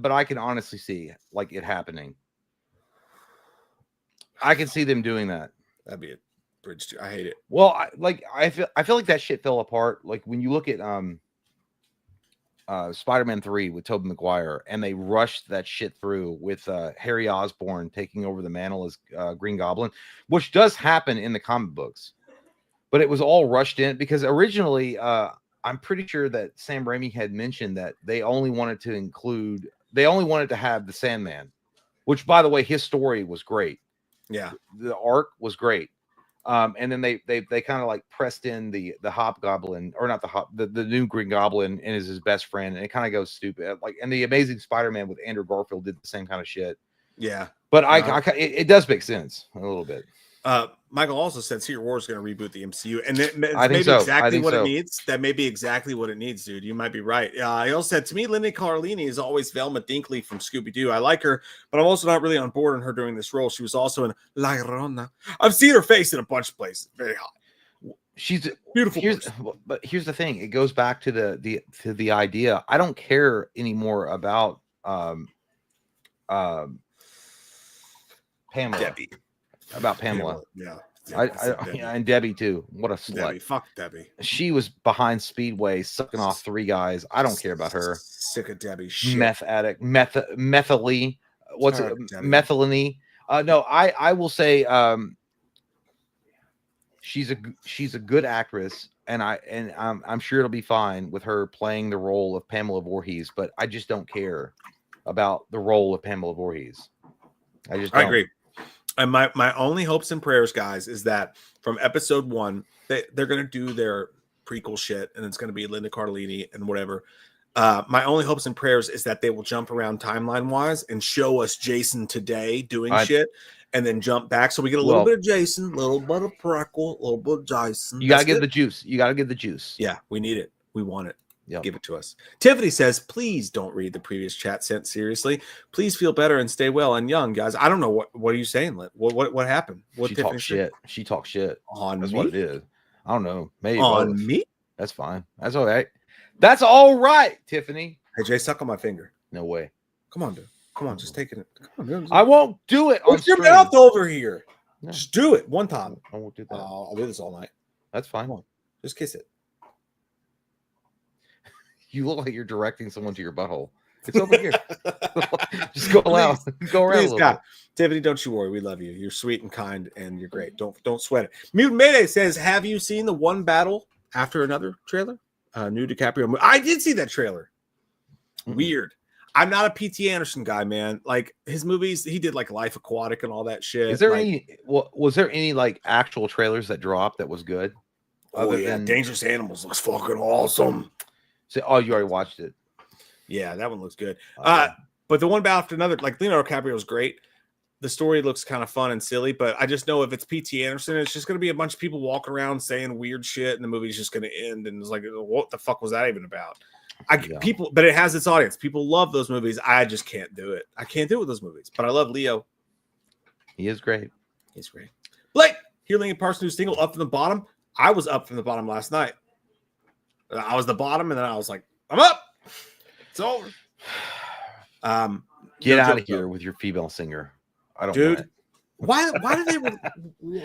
[SPEAKER 2] But I can honestly see like it happening. I can see them doing that.
[SPEAKER 1] That'd be a bridge too. I hate it.
[SPEAKER 2] Well, I feel like that shit fell apart. Like when you look at Spider-Man 3 with Tobey Maguire, and they rushed that shit through with Harry Osborn taking over the mantle as Green Goblin, which does happen in the comic books, but it was all rushed in because originally I'm pretty sure that Sam Raimi had mentioned that they only wanted to have the Sandman, which, by the way, his story was great.
[SPEAKER 1] Yeah,
[SPEAKER 2] the arc was great. And then they kind of like pressed in the Hobgoblin, or not the new Green Goblin, and is his best friend, and it kind of goes stupid. Like, and the Amazing Spider-Man with Andrew Garfield did the same kind of shit.
[SPEAKER 1] Yeah,
[SPEAKER 2] but it does make sense a little bit.
[SPEAKER 1] Michael also said Secret War is going to reboot the MCU, and that may be
[SPEAKER 2] exactly
[SPEAKER 1] what it needs. That may be exactly what it needs, dude. You might be right. He also said, to me, Linda Cardellini is always Velma Dinkley from Scooby-Doo. I like her, but I'm also not really on board on her doing this role. She was also in La Llorona. I've seen her face in a bunch of places. Very hot.
[SPEAKER 2] She's
[SPEAKER 1] Beautiful.
[SPEAKER 2] But here's the thing. It goes back to the idea. I don't care anymore about Pamela.
[SPEAKER 1] Debbie.
[SPEAKER 2] About Pamela.
[SPEAKER 1] Yeah.
[SPEAKER 2] And Debbie too. What a slut.
[SPEAKER 1] Debbie. Fuck Debbie.
[SPEAKER 2] She was behind Speedway sucking off 3 guys. I don't care about her.
[SPEAKER 1] Sick of Debbie. Shit.
[SPEAKER 2] Meth addict. Methylene. What's it? Methylene. No, I will say she's a good actress, and I'm sure it'll be fine with her playing the role of Pamela Voorhees, but I just don't care about the role of Pamela Voorhees. I agree.
[SPEAKER 1] And my only hopes and prayers, guys, is that from episode 1, they're going to do their prequel shit, and it's going to be Linda Cardellini and whatever. My only hopes and prayers is that they will jump around timeline-wise and show us Jason today doing shit, and then jump back so we get a little bit of Jason, a little bit of Prequel, a little bit of Jason.
[SPEAKER 2] You got to give the juice. You got to give the juice.
[SPEAKER 1] Yeah, we need it. We want it.
[SPEAKER 2] Yep.
[SPEAKER 1] Give it to us. Tiffany says, please don't read the previous chat sent seriously. Please feel better and stay well and young, guys. I don't know what are you saying, Lynn? What happened? What
[SPEAKER 2] she talks shit. She talks shit.
[SPEAKER 1] On
[SPEAKER 2] That's
[SPEAKER 1] me?
[SPEAKER 2] What it is. I don't know. Maybe
[SPEAKER 1] on me.
[SPEAKER 2] That's fine. That's all right. That's all right, Tiffany.
[SPEAKER 1] Hey Jay, suck on my finger.
[SPEAKER 2] No way.
[SPEAKER 1] Come on, dude. Come on, just take it. Come on, dude.
[SPEAKER 2] I won't do it.
[SPEAKER 1] Put your mouth over here.
[SPEAKER 2] No.
[SPEAKER 1] Just do it one time.
[SPEAKER 2] I won't do that.
[SPEAKER 1] I'll do this all night.
[SPEAKER 2] That's fine.
[SPEAKER 1] Come on. Just kiss it.
[SPEAKER 2] You look like you're directing someone to your butthole. It's over here. Just go around. Go around.
[SPEAKER 1] Please, God. Tiffany, don't you worry. We love you. You're sweet and kind, and you're great. Don't sweat it. Mutant Mayday says, have you seen the One Battle After Another trailer? New DiCaprio movie. I did see that trailer. Weird. I'm not a P.T. Anderson guy, man. Like his movies, he did like Life Aquatic and all that shit.
[SPEAKER 2] Is there was there any like actual trailers that dropped that was good?
[SPEAKER 1] Other than Dangerous Animals looks fucking awesome.
[SPEAKER 2] So, you already watched it.
[SPEAKER 1] Yeah, that one looks good. But the One Battle After Another, like Leonardo DiCaprio is great. The story looks kind of fun and silly, but I just know if it's P.T. Anderson, it's just going to be a bunch of people walking around saying weird shit, and the movie's just going to end. And it's like, what the fuck was that even about? People, but it has its audience. People love those movies. I just can't do it. I can't do it with those movies. But I love Leo.
[SPEAKER 2] He is great.
[SPEAKER 1] He's great. Blake, here Linkin Park's new single, Up from the Bottom. I was up from the bottom last night. I was the bottom, and then I was like, I'm up. It's over.
[SPEAKER 2] Get out of here with your female singer. I don't.
[SPEAKER 1] Dude, why did they?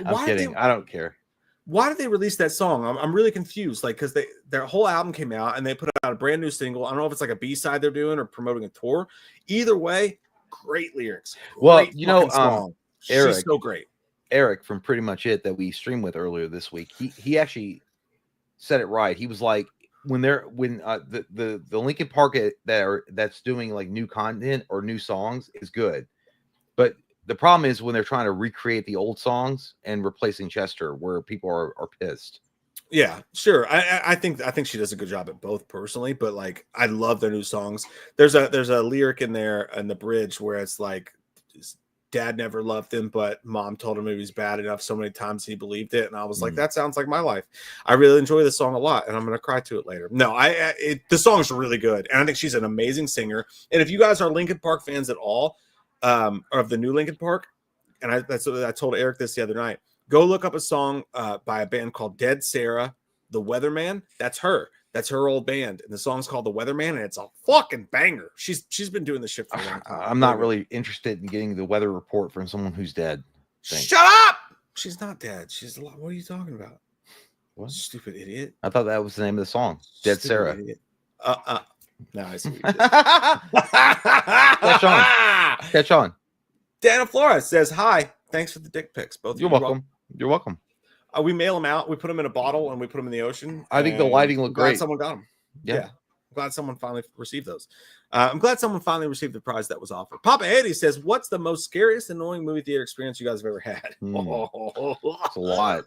[SPEAKER 2] I'm kidding. I don't care.
[SPEAKER 1] Why did they release that song? I'm really confused. Like, because their whole album came out and they put out a brand new single. I don't know if it's like a B-side they're doing or promoting a tour. Either way, great lyrics.
[SPEAKER 2] Well,
[SPEAKER 1] great
[SPEAKER 2] song. Eric,
[SPEAKER 1] she's so great.
[SPEAKER 2] Eric from Pretty Much It that we streamed with earlier this week. He actually said it right. He was like, when the Linkin Park that's doing like new content or new songs is good, but the problem is when they're trying to recreate the old songs and replacing Chester, where people are pissed.
[SPEAKER 1] Yeah, sure. I think she does a good job at both personally, but like I love their new songs. There's a lyric in there in the bridge where it's like, Dad never loved him, but Mom told him he was bad enough so many times he believed it. And I was like, that sounds like my life. I really enjoy the song a lot, and I'm going to cry to it later. No, the song's really good, and I think she's an amazing singer. And if you guys are Linkin Park fans at all, or of the new Linkin Park, and I told Eric this the other night, go look up a song by a band called Dead Sarah, The Weatherman. That's her. That's her old band, and the song's called The Weatherman, and it's a fucking banger. She's been doing this shit for a long time.
[SPEAKER 2] I'm not really interested in getting the weather report from someone who's dead.
[SPEAKER 1] Shut up! She's not dead. She's alive. What are you talking about? What stupid idiot?
[SPEAKER 2] I thought that was the name of the song. Dead
[SPEAKER 1] Stupid
[SPEAKER 2] Sarah.
[SPEAKER 1] Idiot. No, I see what you did.
[SPEAKER 2] Catch on.
[SPEAKER 1] Dana Flores says hi. Thanks for the dick pics. Both.
[SPEAKER 2] You're welcome. You're welcome.
[SPEAKER 1] We mail them out. We put them in a bottle and we put them in the ocean.
[SPEAKER 2] I think the lighting looked great.
[SPEAKER 1] Someone got them.
[SPEAKER 2] Yeah.
[SPEAKER 1] I'm glad someone finally received those. I'm glad someone finally received the prize that was offered. Papa Eddie says, "What's the most scariest, annoying movie theater experience you guys have ever had?"
[SPEAKER 2] It's a lot.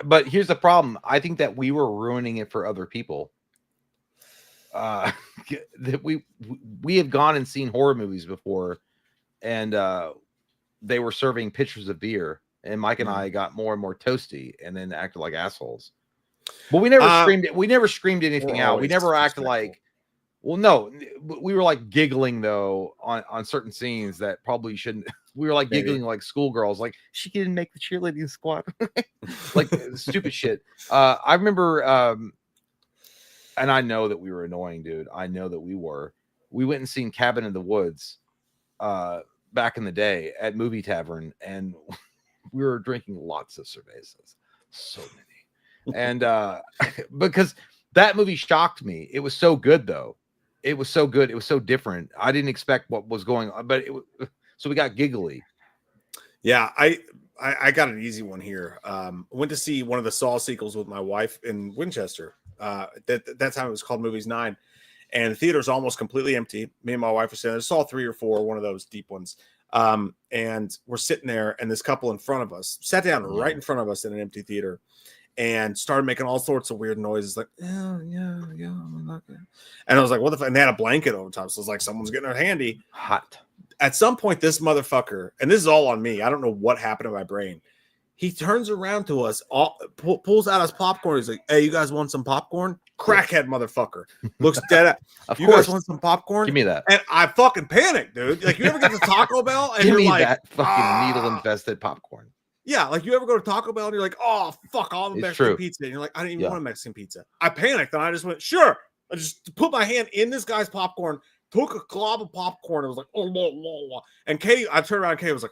[SPEAKER 2] But here's the problem. I think that we were ruining it for other people. That we have gone and seen horror movies before, and they were serving pitchers of beer. And Mike and I got more and more toasty, and then acted like assholes. But we never screamed. We never screamed anything out. We never acted like Well, no, we were like giggling though on certain scenes that probably shouldn't. We were like giggling like schoolgirls, like she didn't make the cheerleading squad, like stupid shit. I remember, and I know that we were annoying, dude. I know that we were. We went and seen Cabin in the Woods back in the day at Movie Tavern, and we were drinking lots of cervezas, so many, and because that movie shocked me. It was so good, though. It was so good. It was so different. I didn't expect what was going on, but so we got giggly.
[SPEAKER 1] Yeah, I got an easy one here. Went to see one of the Saw sequels with my wife in Winchester. That time it was called Movies 9, and the theater's almost completely empty. Me and my wife were sitting there. Saw 3 or 4, one of those deep ones. And we're sitting there, and this couple in front of us sat down right in front of us in an empty theater, and started making all sorts of weird noises, like yeah. I'm not gonna. And I was like, what the fuck? And they had a blanket over top, so it's like someone's getting their handy.
[SPEAKER 2] Hot.
[SPEAKER 1] At some point, this motherfucker, and this is all on me, I don't know what happened to my brain. He turns around to us, pulls out his popcorn. He's like, hey, you guys want some popcorn? Crackhead motherfucker. Looks dead at you
[SPEAKER 2] course.
[SPEAKER 1] guys want some popcorn?
[SPEAKER 2] Give me that.
[SPEAKER 1] And I fucking panicked, dude. Like, you ever get to Taco Bell and
[SPEAKER 2] Give
[SPEAKER 1] you're
[SPEAKER 2] me
[SPEAKER 1] like,
[SPEAKER 2] that fucking needle-infested popcorn.
[SPEAKER 1] Yeah, like you ever go to Taco Bell and you're like, oh, fuck, all the Mexican pizza. And you're like, I didn't even want a Mexican pizza. I panicked and I just went, sure. I just put my hand in this guy's popcorn, took a glob of popcorn. It was like, oh, blah, blah, blah. And Katie, I turned around and Katie was like,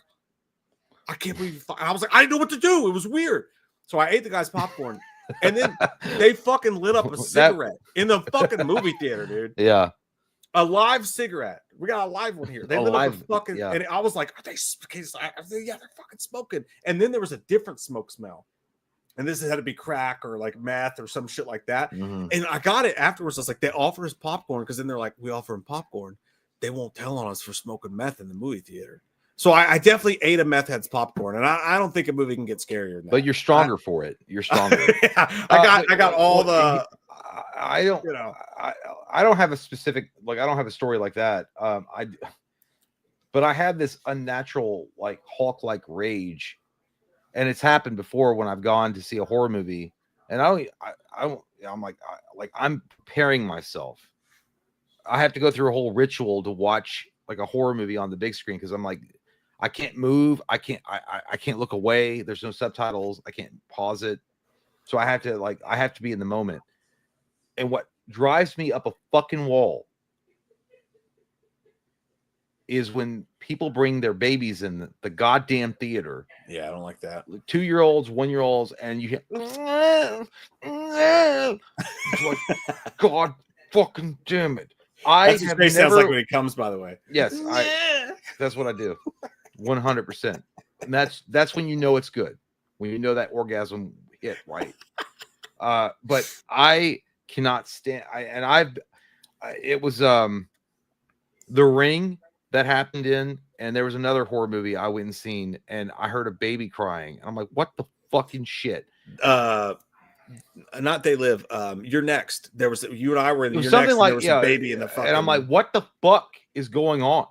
[SPEAKER 1] I can't believe you. I was like, I didn't know what to do. It was weird. So I ate the guy's popcorn. And then they fucking lit up a cigarette in the fucking movie theater, dude.
[SPEAKER 2] Yeah.
[SPEAKER 1] A live cigarette. We got a live one here. They lit up a fucking, and I was like, are they, yeah, they're fucking smoking. And then there was a different smoke smell. And this had to be crack or like meth or some shit like that.
[SPEAKER 2] Mm-hmm.
[SPEAKER 1] And I got it afterwards. I was like, they offer us popcorn because then they're like, we offer them popcorn. They won't tell on us for smoking meth in the movie theater. So I definitely ate a meth head's popcorn, and I don't think a movie can get scarier than that.
[SPEAKER 2] But you're stronger for it. You're stronger.
[SPEAKER 1] Yeah, I got all the.
[SPEAKER 2] I don't. You know, I don't have a specific I don't have a story like that. But I have this unnatural like Hulk-like rage, and it's happened before when I've gone to see a horror movie, and I'm like I'm preparing myself. I have to go through a whole ritual to watch like a horror movie on the big screen because I'm like, I can't move. I can't look away. There's no subtitles. I can't pause it. So I have to be in the moment. And what drives me up a fucking wall is when people bring their babies in the goddamn theater.
[SPEAKER 1] Yeah, I don't like that.
[SPEAKER 2] 2-year-olds, 1-year-olds, and you hear, like, God fucking damn it.
[SPEAKER 1] That's what Space sounds like when he comes, by the way.
[SPEAKER 2] Yes, that's what I do. 100%. And that's when you know it's good. When you know that orgasm hit right. But I cannot stand it was The Ring that happened in, and there was another horror movie I went and seen, and I heard a baby crying. I'm like, what the fucking shit?
[SPEAKER 1] Not They Live. You're Next. There was you and I were in. You're
[SPEAKER 2] something
[SPEAKER 1] Next,
[SPEAKER 2] like
[SPEAKER 1] there was a baby in the fucking.
[SPEAKER 2] And I'm like, what the fuck is going on?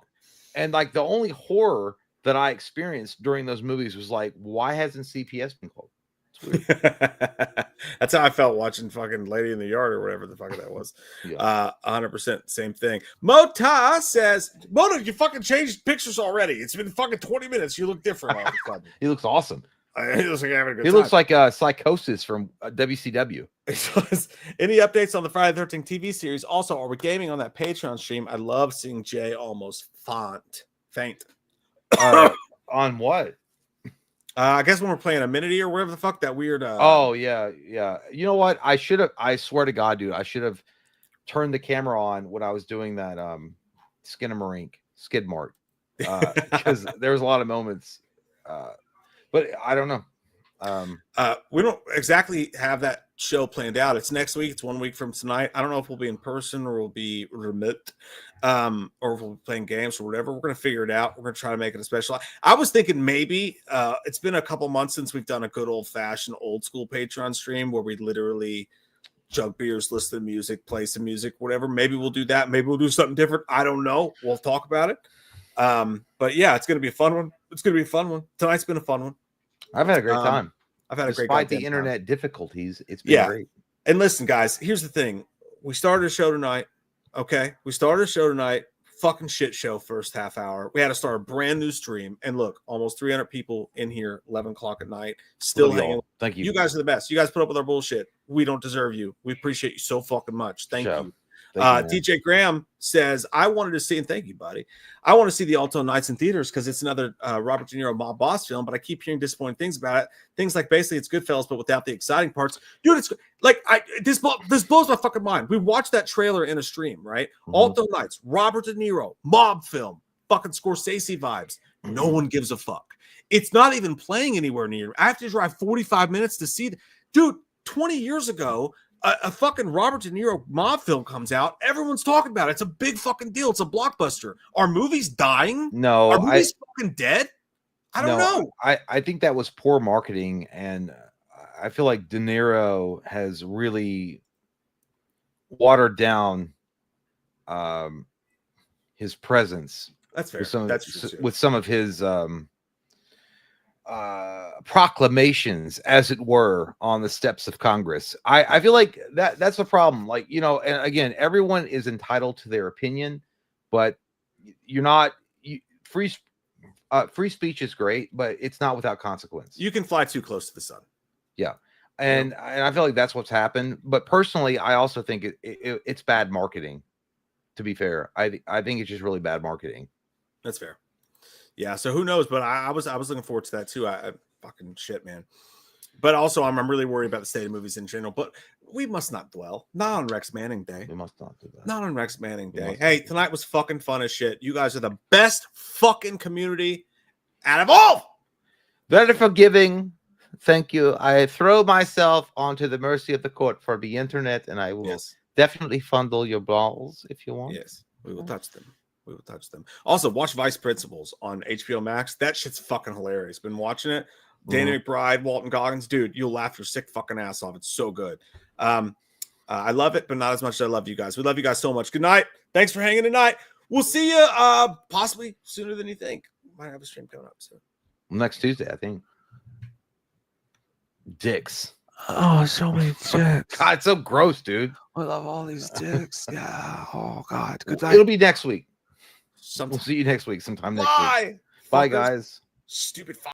[SPEAKER 2] And like the only horror that I experienced during those movies was like, why hasn't CPS been called? It's weird.
[SPEAKER 1] That's how I felt watching fucking Lady in the Yard or whatever the fuck that was. 100% same thing. Mota says, Mota, you fucking changed pictures already. It's been fucking 20 minutes. You look different all of a sudden.
[SPEAKER 2] He looks awesome.
[SPEAKER 1] He looks like having a good
[SPEAKER 2] He
[SPEAKER 1] time.
[SPEAKER 2] looks like Psychosis from WCW.
[SPEAKER 1] Any updates on the Friday the 13th TV series? Also, are we gaming on that Patreon stream? I love seeing Jay almost faint.
[SPEAKER 2] On what?
[SPEAKER 1] I guess when we're playing Amenity or whatever the fuck that weird.
[SPEAKER 2] Oh yeah. You know what? I swear to God, dude, I should have turned the camera on when I was doing that Skinamarink skid mark because there was a lot of moments. But I don't know.
[SPEAKER 1] We don't exactly have that show planned out. It's next week. It's 1 week from tonight. I don't know if we'll be in person or we'll be remote, or if we'll be playing games or whatever. We're going to figure it out. We're going to try to make it a special. I was thinking maybe it's been a couple months since we've done a good old-fashioned old school Patreon stream where we literally chug beers, listen to music, play some music, whatever. Maybe we'll do that. Maybe we'll do something different. I don't know. We'll talk about it. But yeah, it's going to be a fun one. It's going to be a fun one. Tonight's been a fun one.
[SPEAKER 2] I've had a great time.
[SPEAKER 1] I've had a great
[SPEAKER 2] time. Despite the internet difficulties, it's been great.
[SPEAKER 1] And listen, guys, here's the thing. We started a show tonight. Okay, we started a show tonight. Fucking shit show first half hour. We had to start a brand new stream, and look, almost 300 people in here, 11 o'clock at night, still
[SPEAKER 2] Love y'all.
[SPEAKER 1] hanging.
[SPEAKER 2] Thank you.
[SPEAKER 1] You guys are the best. You guys put up with our bullshit. We don't deserve you. We appreciate you so fucking much. Thank
[SPEAKER 2] Show.
[SPEAKER 1] you.
[SPEAKER 2] Thank you, man.
[SPEAKER 1] DJ Graham says, I wanted to see, and thank you, buddy. I want to see the Alto Nights in theaters because it's another Robert De Niro mob boss film, but I keep hearing disappointing things about it. Things like basically it's Goodfellas, but without the exciting parts. Dude, it's like this blows my fucking mind. We watched that trailer in a stream, right? Alto Nights, Robert De Niro, mob film, fucking Scorsese vibes. No one gives a fuck. It's not even playing anywhere near. I have to drive 45 minutes to see. Dude, 20 years ago, a fucking Robert De Niro mob film comes out. Everyone's talking about it. It's a big fucking deal. It's a blockbuster. Are movies dying?
[SPEAKER 2] No,
[SPEAKER 1] Are movies fucking dead? I don't know.
[SPEAKER 2] I think that was poor marketing, and I feel like De Niro has really watered down his presence.
[SPEAKER 1] That's fair.
[SPEAKER 2] With some of his proclamations, as it were, on the steps of Congress. I feel like that's a problem. Like, you know, and again, everyone is entitled to their opinion, but free speech is great, but it's not without consequence.
[SPEAKER 1] You can fly too close to the sun.
[SPEAKER 2] Yeah. And I feel like that's what's happened. But personally, I also think it's bad marketing, to be fair. I think it's just really bad marketing.
[SPEAKER 1] That's fair. Yeah, so who knows? But I was looking forward to that too. I fucking shit, man. But also, I'm really worried about the state of movies in general. But we must not dwell. Not on Rex Manning Day.
[SPEAKER 2] We must not do that.
[SPEAKER 1] Not on Rex Manning Day. Hey, tonight was fucking fun as shit. You guys are the best fucking community out of all.
[SPEAKER 2] Very forgiving. Thank you. I throw myself onto the mercy of the court for the internet, and I will definitely fondle your balls if you want.
[SPEAKER 1] Yes, we will touch them. We will touch them. Also, watch Vice Principals on HBO Max. That shit's fucking hilarious. Been watching it. Danny McBride, Walton Goggins. Dude, you'll laugh your sick fucking ass off. It's so good. I love it, but not as much as I love you guys. We love you guys so much. Good night. Thanks for hanging tonight. We'll see you possibly sooner than you think. Might have a stream coming up soon.
[SPEAKER 2] Next Tuesday, I think. Dicks.
[SPEAKER 3] Oh, so many dicks.
[SPEAKER 2] God, it's so gross, dude.
[SPEAKER 3] I love all these dicks. Yeah. Oh, God. Good night.
[SPEAKER 2] It'll be next week. We'll see you next week, sometime next week. Bye, guys.
[SPEAKER 1] Stupid.